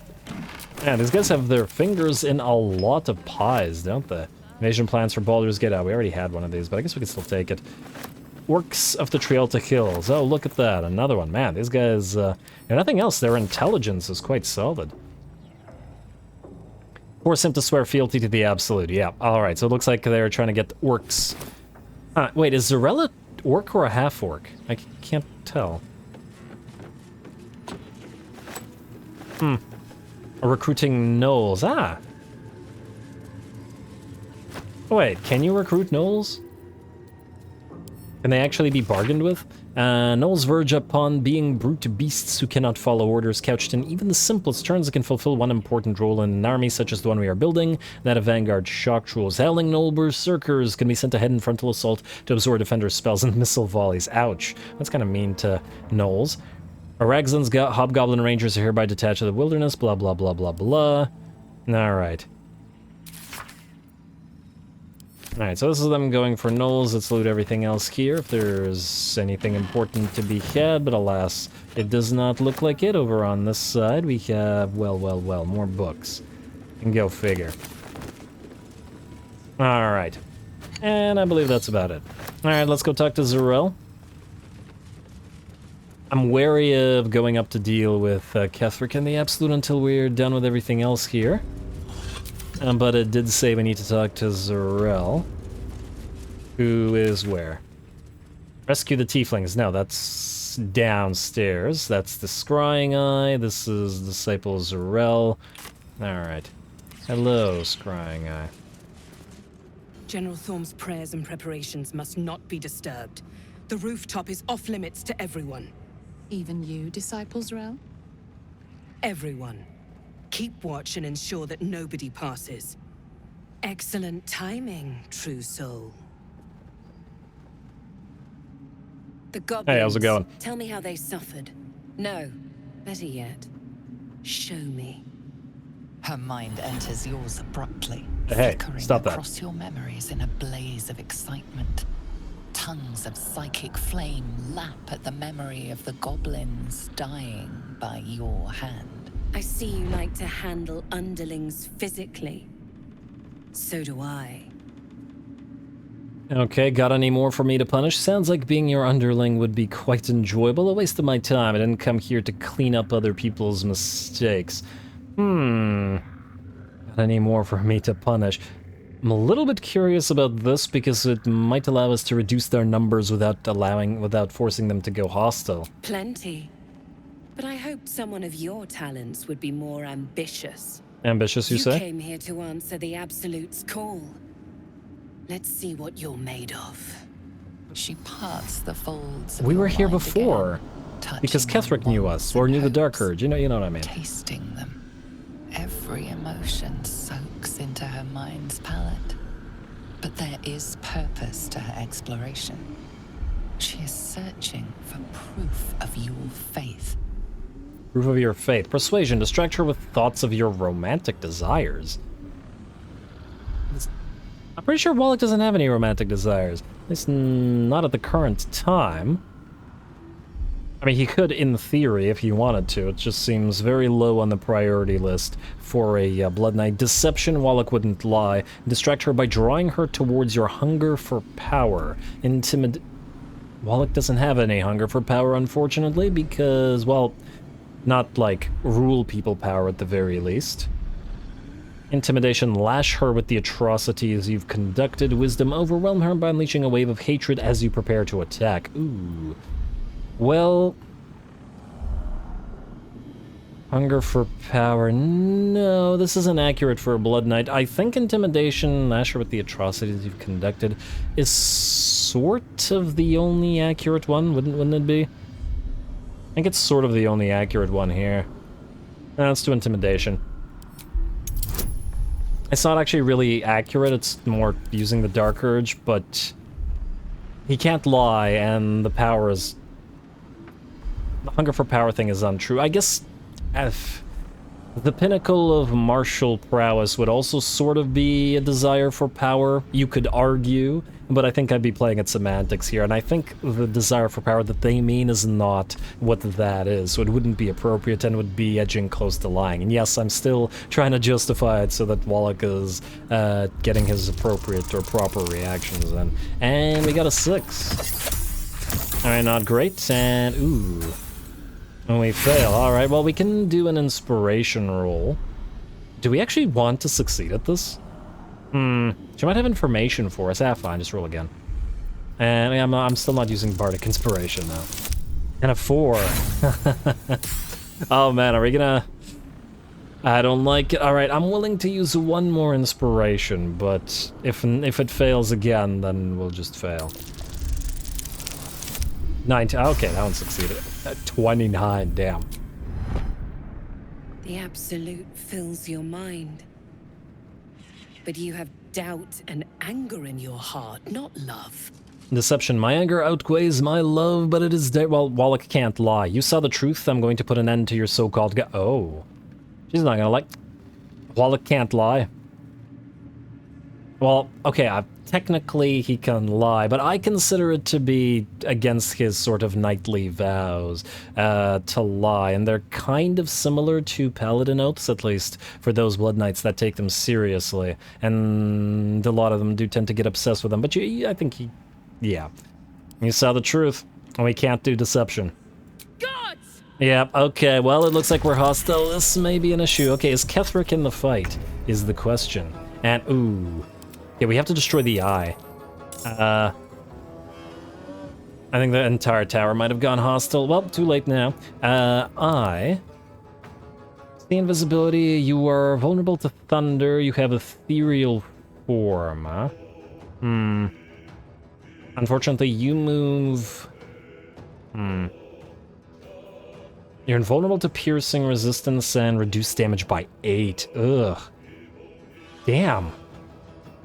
Yeah, these guys have their fingers in a lot of pies, don't they? Invasion plans for Baldur's Gate. We already had one of these, but I guess we can still take it. Orcs of the Trialta Hills. Oh, look at that. Another one. Man, these guys, if nothing else, their intelligence is quite solid. Force him to swear fealty to the Absolute. Yeah, alright. So it looks like they're trying to get orcs. Wait, is Zarella an orc or a half-orc? I can't tell. Recruiting gnolls. Ah! Wait, can you recruit gnolls? Can they actually be bargained with? Gnolls verge upon being brute beasts who cannot follow orders, couched in even the simplest turns that can fulfill one important role in an army such as the one we are building, that of Vanguard shock trools. Howling Gnoll berserkers can be sent ahead in frontal assault to absorb defenders' spells and missile volleys. Ouch. That's kind of mean to gnolls. Aragzan's Hobgoblin Rangers are hereby detached to the wilderness, blah blah blah blah blah. Alright. Alright, so this is them going for gnolls. Let's loot everything else here if there's anything important to be had, but alas, it does not look like it. Over on this side, we have, well, more books. And go figure. Alright. And I believe that's about it. Alright, let's go talk to Zarel. I'm wary of going up to deal with Ketheric and the Absolute until we're done with everything else here. But it did say we need to talk to Zarel. Who is where? Rescue the Tieflings. No, that's downstairs. That's the Scrying Eye. This is Disciple Zarel. Alright. Hello, Scrying Eye. General Thorm's prayers and preparations must not be disturbed. The rooftop is off limits to everyone. Even you, Disciple Zarel? Everyone. Keep watch and ensure that nobody passes. Excellent timing, true soul. The goblins. Hey, how's it going? Tell me how they suffered. No, better yet, show me. Her mind enters yours abruptly, Hey, flickering stop that. across your memories in a blaze of excitement. Tongues of psychic flame lap at the memory of the goblins dying by your hand. I see you like to handle underlings physically. So do I. Okay, got any more for me to punish? Sounds like being your underling would be quite enjoyable. A waste of my time. I didn't come here to clean up other people's mistakes. Got any more for me to punish? I'm a little bit curious about this because it might allow us to reduce their numbers without forcing them to go hostile. Plenty. But I hoped someone of your talents would be more ambitious. Ambitious, you say? You came here to answer the Absolute's call. Let's see what you're made of. She parts the folds. We were here before, because Ketheric knew us, or knew the Dark Urge. You know what I mean. Tasting them. Every emotion soaks into her mind's palate. But there is purpose to her exploration. She is searching for proof of your faith. Proof of your faith. Persuasion. Distract her with thoughts of your romantic desires. I'm pretty sure Wallach doesn't have any romantic desires. At least not at the current time. I mean, he could in theory if he wanted to. It just seems very low on the priority list for a Blood Knight. Deception, Wallach wouldn't lie. Distract her by drawing her towards your hunger for power. Wallach doesn't have any hunger for power, unfortunately, because, well, not like rule people power at the very least. Intimidation, lash her with the atrocities you've conducted. Wisdom, overwhelm her by unleashing a wave of hatred as you prepare to attack. Ooh. Well... Hunger for power. No, this isn't accurate for a Blood Knight. I think Intimidation, lash her with the atrocities you've conducted, is sort of the only accurate one, wouldn't it be? I think it's sort of the only accurate one here. Let's do Intimidation. It's not actually really accurate, it's more using the Dark Urge, but he can't lie, and the power is the hunger for power thing is untrue. I guess if the pinnacle of martial prowess would also sort of be a desire for power, you could argue, but I think I'd be playing at semantics here, and I think the desire for power that they mean is not what that is, so it wouldn't be appropriate and would be edging close to lying. And yes, I'm still trying to justify it so that Wallach is getting his appropriate or proper reactions in. And we got a 6. Alright, not great, and ooh. And we fail. Alright, well, we can do an inspiration roll. Do we actually want to succeed at this? She might have information for us. Ah, fine, just roll again. And I'm still not using Bardic Inspiration now. And a 4. Oh man, are we gonna... I don't like it. Alright, I'm willing to use one more inspiration, but if it fails again, then we'll just fail. 19. Okay, that one succeeded. 29, damn. The Absolute fills your mind. But you have doubt and anger in your heart, not love. Deception. My anger outweighs my love, but it is well, Wallach can't lie. You saw the truth. I'm going to put an end to your so-called oh. She's not gonna like... Wallach can't lie. Well, okay, technically he can lie, but I consider it to be against his sort of knightly vows to lie, and they're kind of similar to paladin oaths, at least for those blood knights that take them seriously, and a lot of them do tend to get obsessed with them, but I think he... Yeah. You saw the truth, and we can't do deception. Gods! Yep, okay, well, it looks like we're hostile. This may be an issue. Okay, is Ketheric in the fight, is the question. And, ooh... Yeah, we have to destroy the eye. I think the entire tower might have gone hostile. Well, too late now. Eye. The invisibility, you are vulnerable to thunder, you have ethereal form, huh? Unfortunately, you move... You're invulnerable to piercing resistance and reduced damage by 8. Ugh. Damn.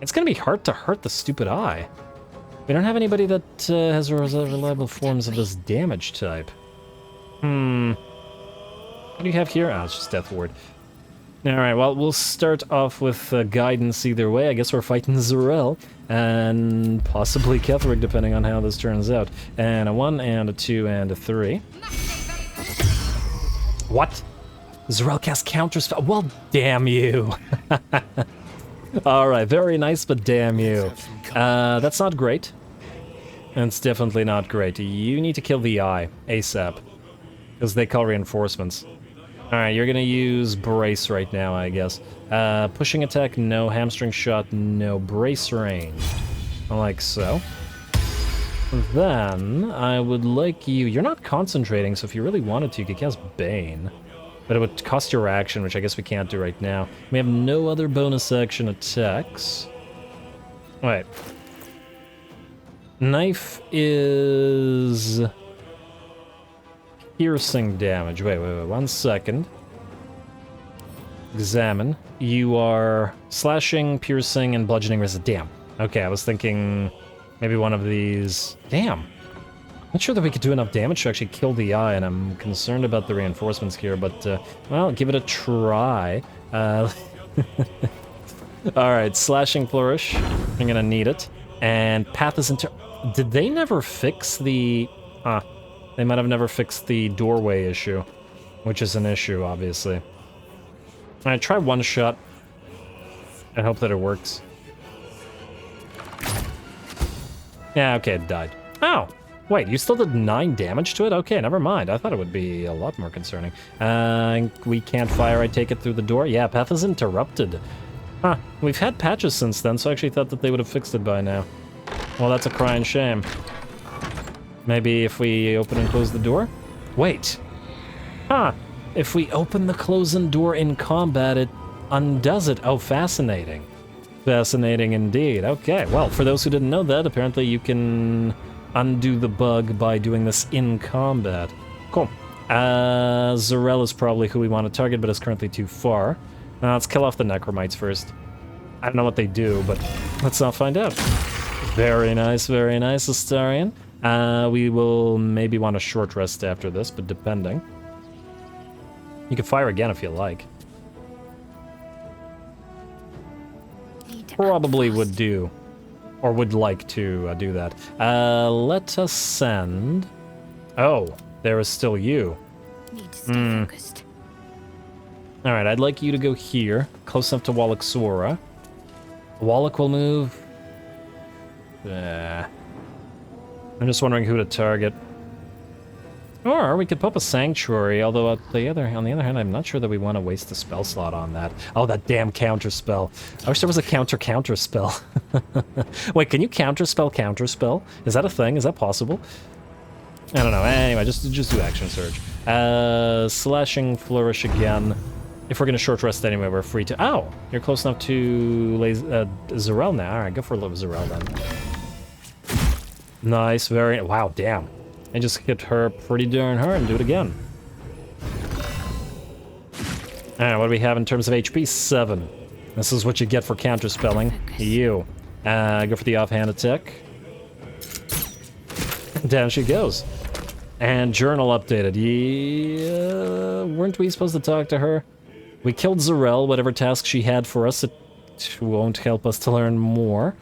It's gonna be hard to hurt the stupid eye. We don't have anybody that has reliable forms of this damage type. What do you have here? Oh, it's just Death Ward. Alright, well, we'll start off with guidance either way. I guess we're fighting Zurel, and possibly Ketheric, depending on how this turns out. And a 1, and a 2, and a 3. What? Zurel casts counterspell? Well, damn you. Alright, very nice, but damn you. That's not great. It's definitely not great. You need to kill the eye, ASAP. Because they call reinforcements. Alright, you're gonna use Brace right now, I guess. Pushing attack, no. Hamstring shot, no. Brace range. Like so. Then, I would like you... You're not concentrating, so if you really wanted to, you could cast Bane. But it would cost your action, which I guess we can't do right now. We have no other bonus action attacks. Wait. Knife is... piercing damage. Wait, 1 second. Examine. You are slashing, piercing, and bludgeoning resist. Damn. Okay, I was thinking maybe one of these... Damn. Not sure that we could do enough damage to actually kill the eye, and I'm concerned about the reinforcements here, but, well, give it a try. Alright, Slashing Flourish. I'm gonna need it. And Path is into... Did they never fix the... They might have never fixed the doorway issue, which is an issue, obviously. Alright, try one shot. I hope that it works. Yeah, okay, it died. Oh! Wait, you still did 9 damage to it? Okay, never mind. I thought it would be a lot more concerning. We can't fire, I take it, through the door? Yeah, path is interrupted. Huh, we've had patches since then, so I actually thought that they would have fixed it by now. Well, that's a crying shame. Maybe if we open and close the door? Wait. Huh, if we open the closing door in combat, it undoes it. Oh, fascinating. Fascinating indeed. Okay, well, for those who didn't know that, apparently you can... undo the bug by doing this in combat. Cool. Zurel is probably who we want to target, but is currently too far. Let's kill off the Necromites first. I don't know what they do, but let's not find out. Very nice, Astarion. We will maybe want a short rest after this, but depending. You can fire again if you like. Probably would do, or would like to do that. Let us send... Oh, there is still you. Need to stay focused. Alright, I'd like you to go here, close enough to Wallach Sora. Wallach will move... I'm just wondering who to target. Or we could pop a Sanctuary, although on the other hand, I'm not sure that we want to waste a spell slot on that. Oh, that damn counter spell. I wish there was a counter spell. Wait, can you counter spell? Is that a thing? Is that possible? I don't know. Anyway, just do Action Surge. Slashing Flourish again. If we're going to short rest anyway, we're free to... Oh! You're close enough to Zarel now. Alright, go for a little Zarel then. Nice, very... Wow, damn. I just hit her pretty darn hard and do it again. Alright, what do we have in terms of HP? 7. This is what you get for counterspelling. You. Go for the offhand attack. Down she goes. And journal updated. Yeah, weren't we supposed to talk to her? We killed Zarel, whatever task she had for us, it won't help us to learn more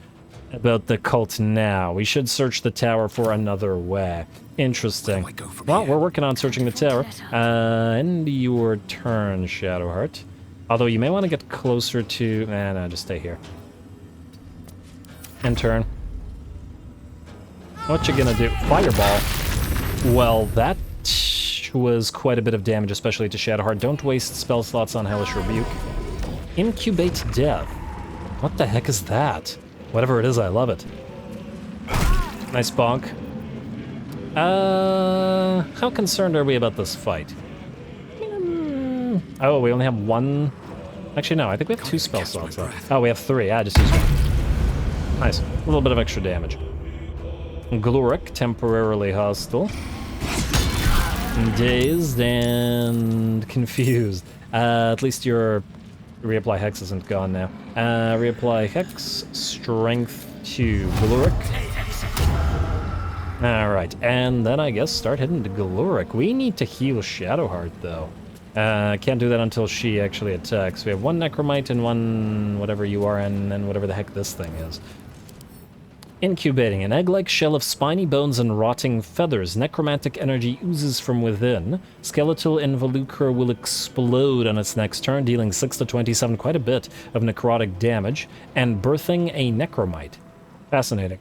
about the cult now. We should search the tower for another way. Interesting. Well, we're working on searching the tower. End your turn, Shadowheart. Although you may want to get closer to... no, just stay here. End turn. What you gonna do? Fireball. Well, that was quite a bit of damage, especially to Shadowheart. Don't waste spell slots on Hellish Rebuke. Incubate Death. What the heck is that? Whatever it is, I love it. Nice bonk. How concerned are we about this fight? Oh, we only have one... Actually, no, I think we have 2 spell slots left. Oh, we have 3. I just used one. Nice. A little bit of extra damage. Gloric, temporarily hostile. Dazed and confused. At least your reapply hex isn't gone now. Reapply hex, strength to Gloric. Alright, and then I guess start heading to Gloric. We need to heal Shadowheart though. Can't do that until she actually attacks. We have 1 Necromite and 1 whatever you are and whatever the heck this thing is. Incubating an egg-like shell of spiny bones and rotting feathers. Necromantic energy oozes from within. Skeletal Involucre will explode on its next turn, dealing 6 to 27, quite a bit of necrotic damage, and birthing a Necromite. Fascinating.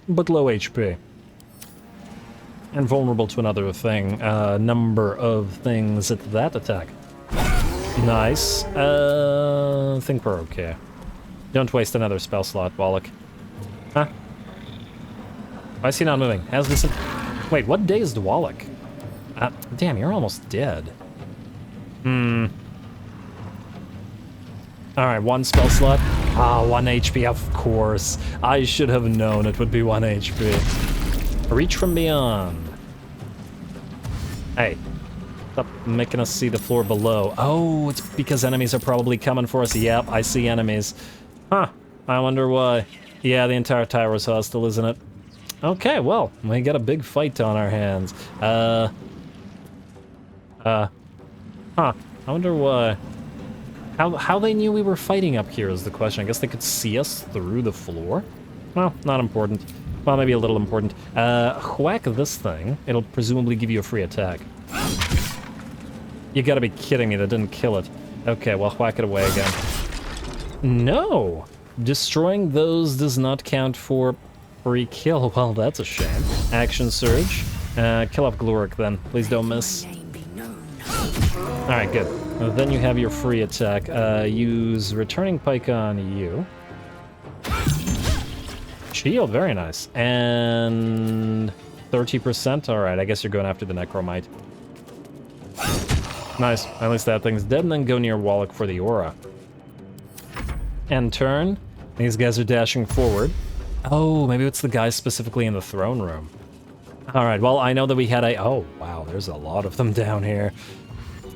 But low HP. And vulnerable to another thing. Number of things at that attack. Nice. I think we're okay. Don't waste another spell slot, Wallach. Huh? Why is he not moving? Has this... Wait, what day is Wallach? Damn, you're almost dead. Alright, 1 spell slot. 1 HP, of course. I should have known it would be 1 HP. Reach from beyond. Hey. Stop making us see the floor below. Oh, it's because enemies are probably coming for us. Yep, I see enemies. Huh. I wonder why. Yeah, the entire tower is hostile, isn't it? Okay, well, we got a big fight on our hands. Huh. I wonder why. How they knew we were fighting up here is the question. I guess they could see us through the floor? Well, not important. Well, maybe a little important. Whack this thing. It'll presumably give you a free attack. You gotta be kidding me, that didn't kill it. Okay, well, whack it away again. No! Destroying those does not count for free kill. Well, that's a shame. Action Surge. Kill off Gloric then. Please don't miss. Alright, good. Then you have your free attack. Use Returning Pike on you. Shield, very nice. And 30%? Alright, I guess you're going after the Necromite. Nice. At least that thing's dead, and then go near Wallach for the aura. End turn. These guys are dashing forward. Oh, maybe it's the guys specifically in the throne room. Alright, well, I know that we had a... Oh, wow, there's a lot of them down here.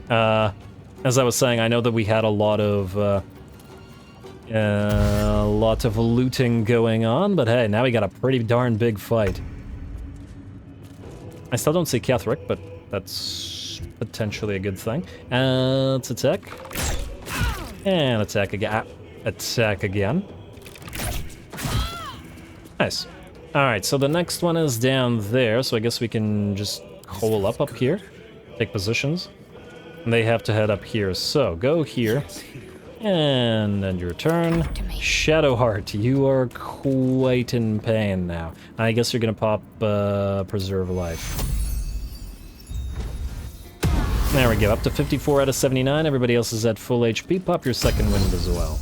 As I was saying, I know that we had a lot of looting going on, but hey, now we got a pretty darn big fight. I still don't see Ketheric, but that's potentially a good thing. Let's attack. And attack again. Attack again. Nice. Alright, so the next one is down there, so I guess we can just hole up here. Take positions. And they have to head up here, so go here. And end your turn. Shadowheart, you are quite in pain now. I guess you're gonna pop Preserve Life. There we go, up to 54 out of 79. Everybody else is at full HP. Pop your second wind as well.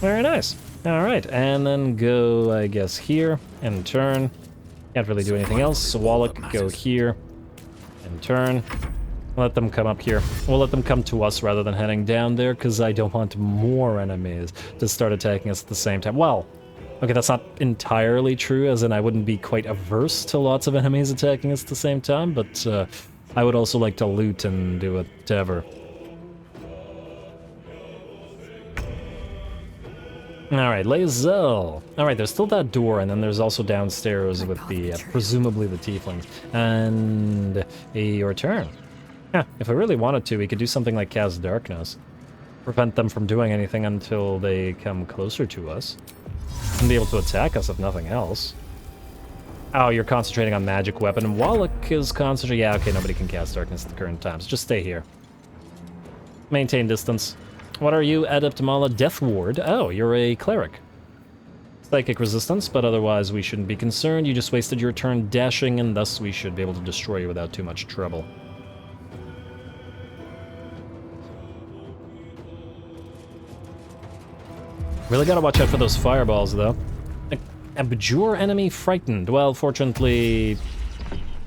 Very nice. Alright, and then go, I guess, here and turn. Can't really do anything else. So Wallach, go here and turn. Let them come up here. We'll let them come to us rather than heading down there, because I don't want more enemies to start attacking us at the same time. Well, okay, that's not entirely true, as in I wouldn't be quite averse to lots of enemies attacking us at the same time, but I would also like to loot and do whatever. Alright, Lae'zel. Alright, there's still that door, and then there's also downstairs with the, presumably the tieflings. And your turn. Yeah, if I really wanted to, we could do something like Cast Darkness. Prevent them from doing anything until they come closer to us. And be able to attack us if nothing else. Oh, you're concentrating on magic weapon, and Wallach is concentrating... Yeah, okay, nobody can cast Darkness at the current times. Just stay here. Maintain distance. What are you, Adept Mala? Death Ward? Oh, you're a cleric. Psychic resistance, but otherwise we shouldn't be concerned. You just wasted your turn dashing, and thus we should be able to destroy you without too much trouble. Really gotta watch out for those fireballs, though. Abjure enemy frightened. Well, fortunately,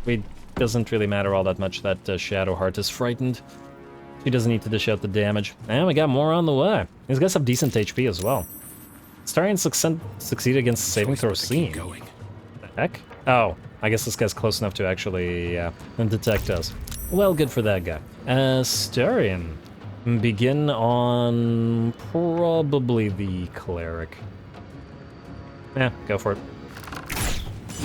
it doesn't really matter all that much that Shadowheart is frightened. She doesn't need to dish out the damage. And we got more on the way. These guys have decent HP as well. Starian succeed against saving throw scene. What the heck? Oh, I guess this guy's close enough to actually detect us. Well, good for that guy. Starian. Begin on probably the cleric. Yeah, go for it.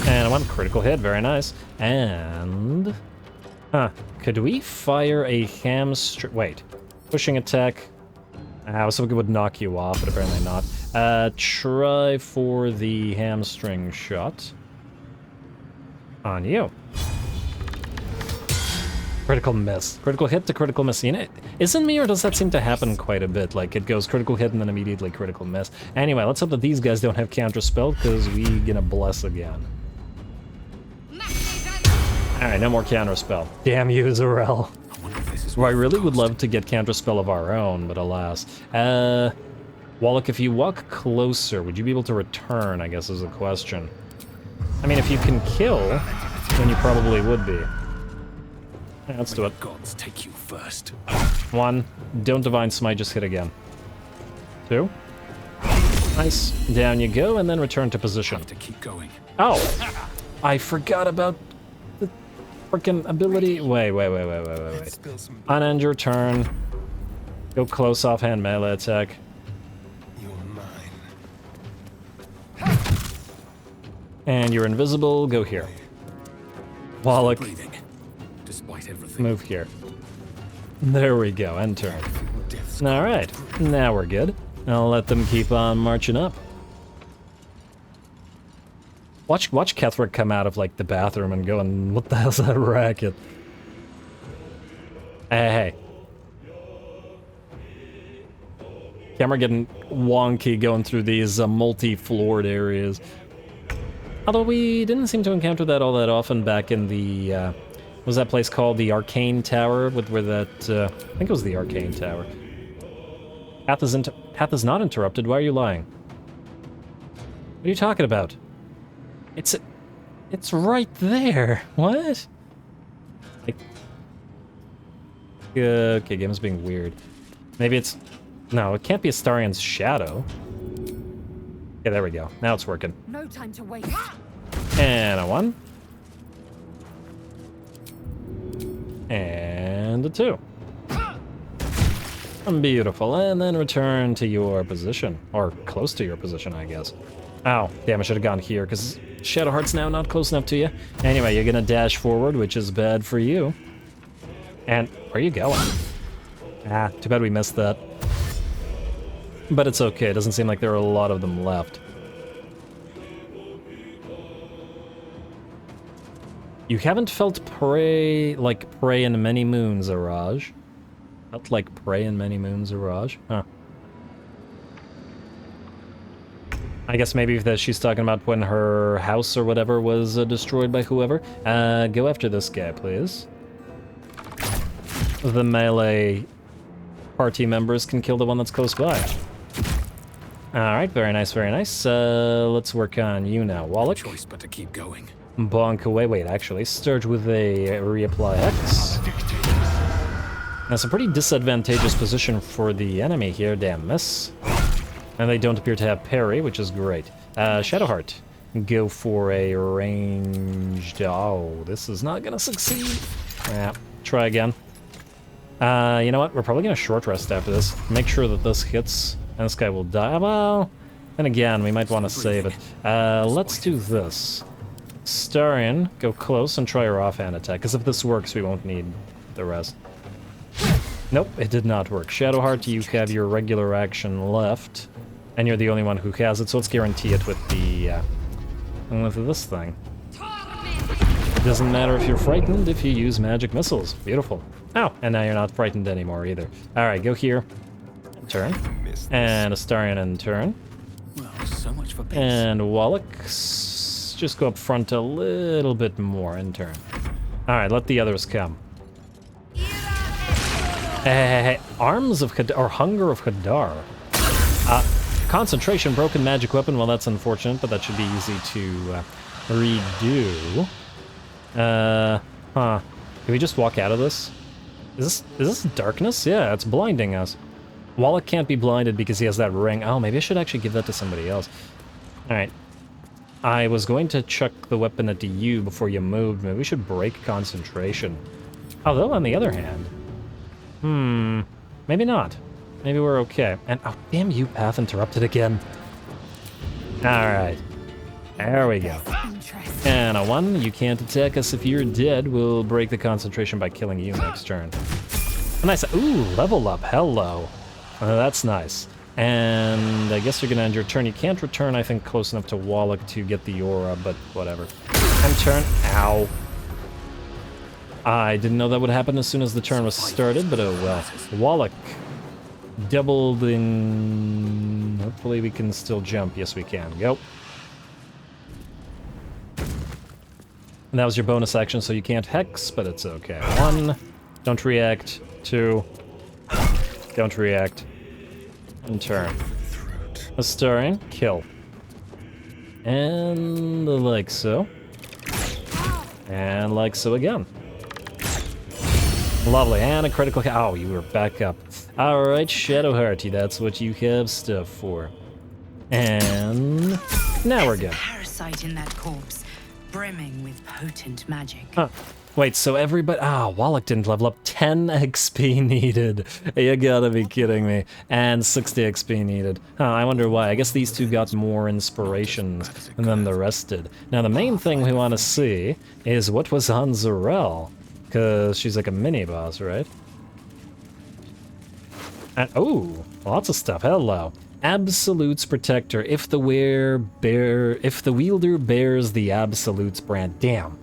And one critical hit, very nice. And... Huh, could we fire a hamstring? Wait, pushing attack. I was hoping it would knock you off, but apparently not. Try for the hamstring shot. On you. Critical miss. Critical hit to critical miss. You know, isn't me, or does that seem to happen quite a bit? Like, it goes critical hit and then immediately critical miss. Anyway, let's hope that these guys don't have counterspell, because we gonna bless again. Alright, no more counterspell. Damn you, Zarel. Well, I really would love to get counterspell of our own, but alas. Wallach, if you walk closer, would you be able to return, I guess is the question. I mean, if you can kill, then you probably would be. Yeah, let's do it. Gods take you first. 1. Don't Divine Smite, just hit again. 2. Nice. Down you go, and then return to position. Have to keep going. Oh! I forgot about the freaking ability. Wait. Unend your turn. Go close offhand melee attack. You're mine. And you're invisible. Go here. Wallach. Despite everything. Move here. There we go. End turn. Alright. Now we're good. I'll let them keep on marching up. Watch Ketheric come out of, like, the bathroom and go, and what the hell's that racket? Hey. Camera getting wonky going through these multi-floored areas. Although we didn't seem to encounter that all that often back in the, what was that place called? The Arcane Tower, where that, I think it was the Arcane Tower. Path is not interrupted, why are you lying? What are you talking about? It's right there. What? Okay, game's being weird. Maybe it's... No, it can't be Astarian's shadow. Okay, there we go. Now it's working. No time to waste. And a 1. And a 2. Beautiful. And then return to your position. Or close to your position, I guess. Ow. Damn, I should have gone here, because Shadowheart's now not close enough to you. Anyway, you're gonna dash forward, which is bad for you. And where are you going? Ah, too bad we missed that. But it's okay, it doesn't seem like there are a lot of them left. You haven't felt prey in many moons, Araj. Felt like prey in many moons, Araj? Huh. I guess maybe that she's talking about when her house or whatever was destroyed by whoever. Go after this guy, please. The melee party members can kill the one that's close by. Alright, very nice, very nice. Let's work on you now. Wallach. Choice but to keep going. Bonk away. Wait, actually, Sturge with a reapply Hex. That's a pretty disadvantageous position for the enemy here. Damn, miss. And they don't appear to have parry, which is great. Shadowheart. Go for a ranged... Oh, this is not gonna succeed. Yeah, try again. You know what? We're probably gonna short rest after this. Make sure that this hits, and this guy will die. Well, and again, we might want to save it. Let's do this. Starion, go close and try her offhand attack, because if this works, we won't need the rest. Nope, it did not work. Shadowheart, you have your regular action left, and you're the only one who has it, so let's guarantee it with the, with this thing. It doesn't matter if you're frightened if you use magic missiles. Beautiful. Oh, and now you're not frightened anymore either. Alright, go here. Turn. And Astarion in turn. Well, so much for peace. And Wallach, just go up front a little bit more in turn. Alright, let the others come. Hey, Arms of Hadar, or Hunger of Hadar. Concentration, broken magic weapon. Well, that's unfortunate, but that should be easy to redo. Can we just walk out of this? Is this darkness? Yeah, it's blinding us. Wallach can't be blinded because he has that ring. Oh, maybe I should actually give that to somebody else. Alright. I was going to chuck the weapon at you before you moved. Maybe we should break concentration. Although, on the other hand... maybe not. Maybe we're okay. And, oh, damn you, Path interrupted again. Alright. There we go. And a 1, you can't attack us if you're dead. We'll break the concentration by killing you next turn. Nice. Ooh, level up. Hello. That's nice. And I guess you're gonna end your turn. You can't return, I think, close enough to Wallach to get the aura, but whatever. End turn. Ow. I didn't know that would happen as soon as the turn was started, but oh well. Wallach. Doubled in... Hopefully we can still jump. Yes, we can. Go. And that was your bonus action, so you can't hex, but it's okay. 1. Don't react. 2. Don't react. And turn. Astarion, kill. And like so. And like so again. Lovely, and a critical... Oh, you were back up. Alright, Shadowhearty, that's what you have stuff for. And... now we're good. Parasite in that corpse, brimming with potent magic. Huh. Wait, so everybody... Wallach didn't level up. 10 XP needed. You gotta be kidding me. And 60 XP needed. I wonder why. I guess these two got more inspirations than the rest did. Now, the main thing we want to see is what was on Zarel. Because she's like a mini-boss, right? And, oh, lots of stuff. Hello. Absolute's Protector. If the wielder bears the Absolute's brand. Damn.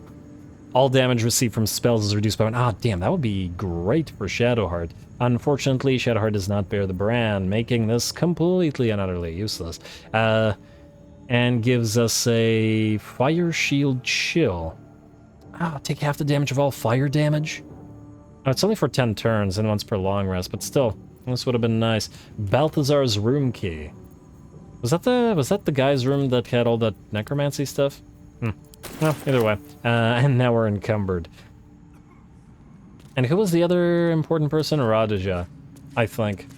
All damage received from spells is reduced by 1. Damn, that would be great for Shadowheart. Unfortunately, Shadowheart does not bear the brand, making this completely and utterly useless. And gives us a Fire Shield Chill. Take half the damage of all fire damage? Oh, it's only for 10 turns and once per long rest, but still, this would have been nice. Balthazar's Room Key. Was that the guy's room that had all that necromancy stuff? Well, either way. And now we're encumbered. And who was the other important person? Radija, I think.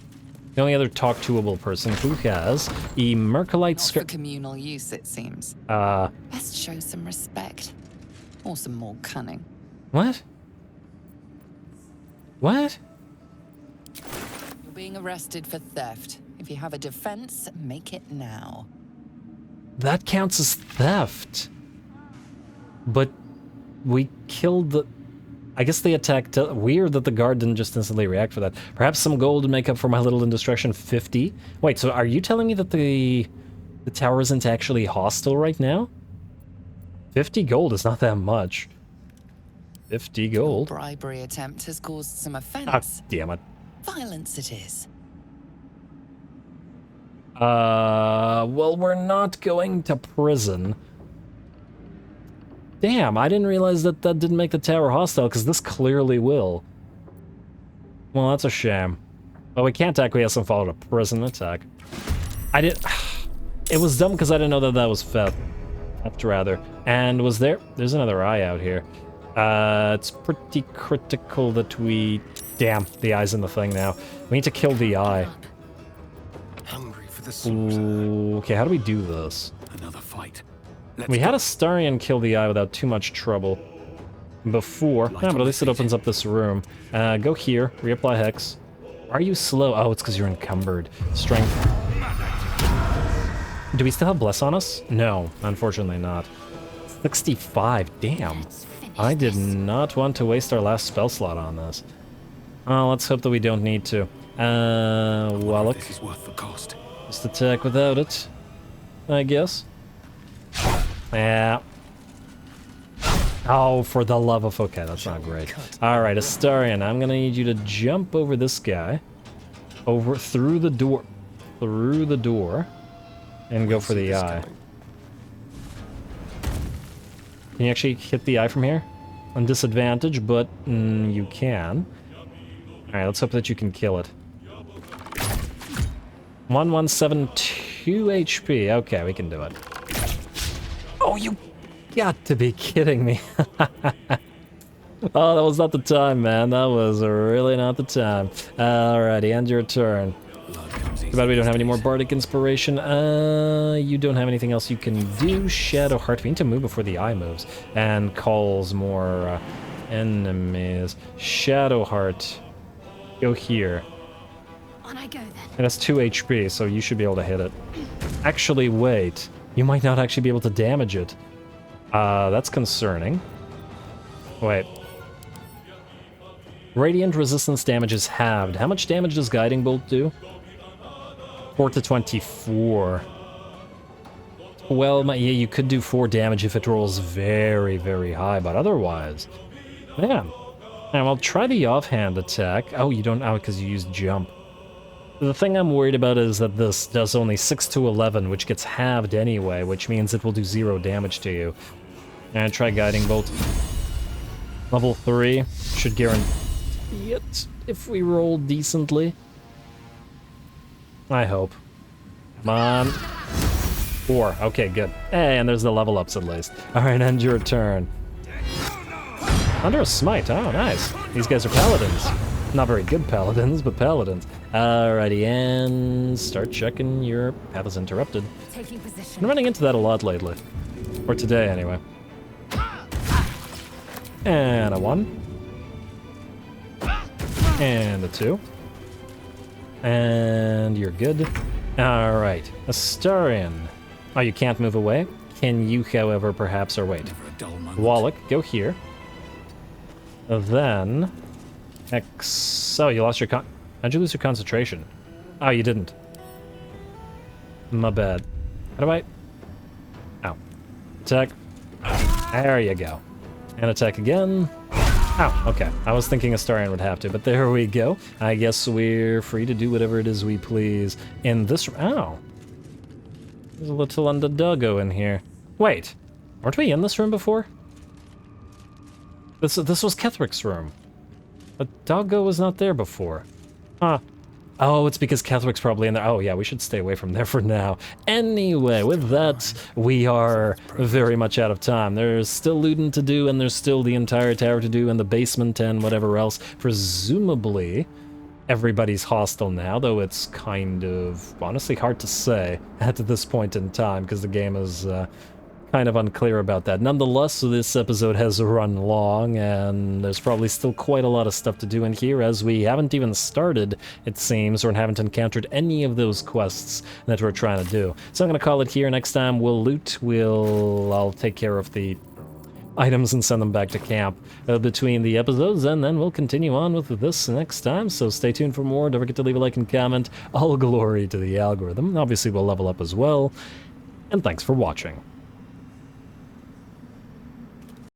The only other talk-to-able person who has a Mercolite Not for communal use, it seems. Best show some respect. Or some more cunning. What? What? You're being arrested for theft. If you have a defense, make it now. That counts as theft. But we killed the... I guess they attacked... Weird that the guard didn't just instantly react for that. Perhaps some gold to make up for my little indistraction. 50? Wait, so are you telling me that the tower isn't actually hostile right now? 50 gold is not that much. 50 gold. Bribery attempt has caused some offense. Ah, damn it. Violence it is. Well, we're not going to prison. Damn, I didn't realize that that didn't make the tower hostile, because this clearly will. Well, that's a shame. But we can't acquiesce and follow a prison attack. I did... It was dumb because I didn't know that that was Feth. That's rather. And was there... There's another eye out here. It's pretty critical that we... Damn, the eye's in the thing now. We need to kill the eye. Hungry for the Ooh, okay, how do we do this? Another fight. We had Astarion kill the eye without too much trouble before. Yeah, but at least it opens up this room. Go here, reapply Hex. Are you slow? Oh, it's because you're encumbered. Strength. Do we still have Bless on us? No, unfortunately not. 65, damn. I did not want to waste our last spell slot on this. Oh, let's hope that we don't need to. Wallach. This is worth the cost. Just attack without it, I guess. Yeah. Oh, for the love of... Okay, that's not great. Alright, Astarion, I'm gonna need you to jump over this guy. Over, through the door. Through the door. And go for the eye. Can you actually hit the eye from here? On disadvantage, but you can. Alright, let's hope that you can kill it. 1172 HP. Okay, we can do it. Oh, you got to be kidding me. Oh, that was not the time, man. That was really not the time. Alrighty, end your turn. Too bad we don't have any more Bardic Inspiration. You don't have anything else you can do. Shadowheart. We need to move before the eye moves. And calls more enemies. Shadowheart. Go here. On I go then. It has 2 HP, so you should be able to hit it. Actually, wait. You might not actually be able to damage it. That's concerning. Wait. Radiant resistance damage is halved. How much damage does Guiding Bolt do? 4 to 24. Well, yeah, you could do 4 damage if it rolls very, very high, but otherwise... Man. And I'll try the offhand attack. Oh, you don't... Oh, because you used jump. The thing I'm worried about is that this does only 6 to 11, which gets halved anyway, which means it will do 0 damage to you. And try Guiding Bolt. Level 3 should guarantee it if we roll decently. I hope. Come on. 4. Okay, good. Hey, and there's the level ups at least. Alright, end your turn. Under a smite. Oh, nice. These guys are paladins. Not very good paladins, but paladins. Alrighty, and start checking your path is interrupted. Taking position. I'm running into that a lot lately. Or today, anyway. And a 1. And a 2. And you're good. Alright, Astarion. Oh, you can't move away? Can you, however, perhaps, or wait. Wallach, go here. Then... Oh, you lost your how'd you lose your concentration? Oh, you didn't. My bad. How do I... Oh. Attack. There you go. And attack again. Oh, okay. I was thinking Astarion would have to, but there we go. I guess we're free to do whatever it is we please in this... Oh. There's a little underdoggo in here. Wait. Weren't we in this room before? This was Kethric's room. But Doggo was not there before. Huh. Oh, it's because Kethric's probably in there. Oh, yeah, we should stay away from there for now. Anyway, with that, we are very much out of time. There's still looting to do, and there's still the entire tower to do, and the basement, and whatever else. Presumably, everybody's hostile now, though it's kind of, honestly, hard to say at this point in time, because the game is... kind of unclear about that. Nonetheless, this episode has run long, and there's probably still quite a lot of stuff to do in here, as we haven't even started, it seems, or haven't encountered any of those quests that we're trying to do. So I'm going to call it here. Next time we'll loot, I'll take care of the items and send them back to camp between the episodes, and then we'll continue on with this next time, so stay tuned for more. Don't forget to leave a like and comment. All glory to the algorithm. Obviously, we'll level up as well, and thanks for watching.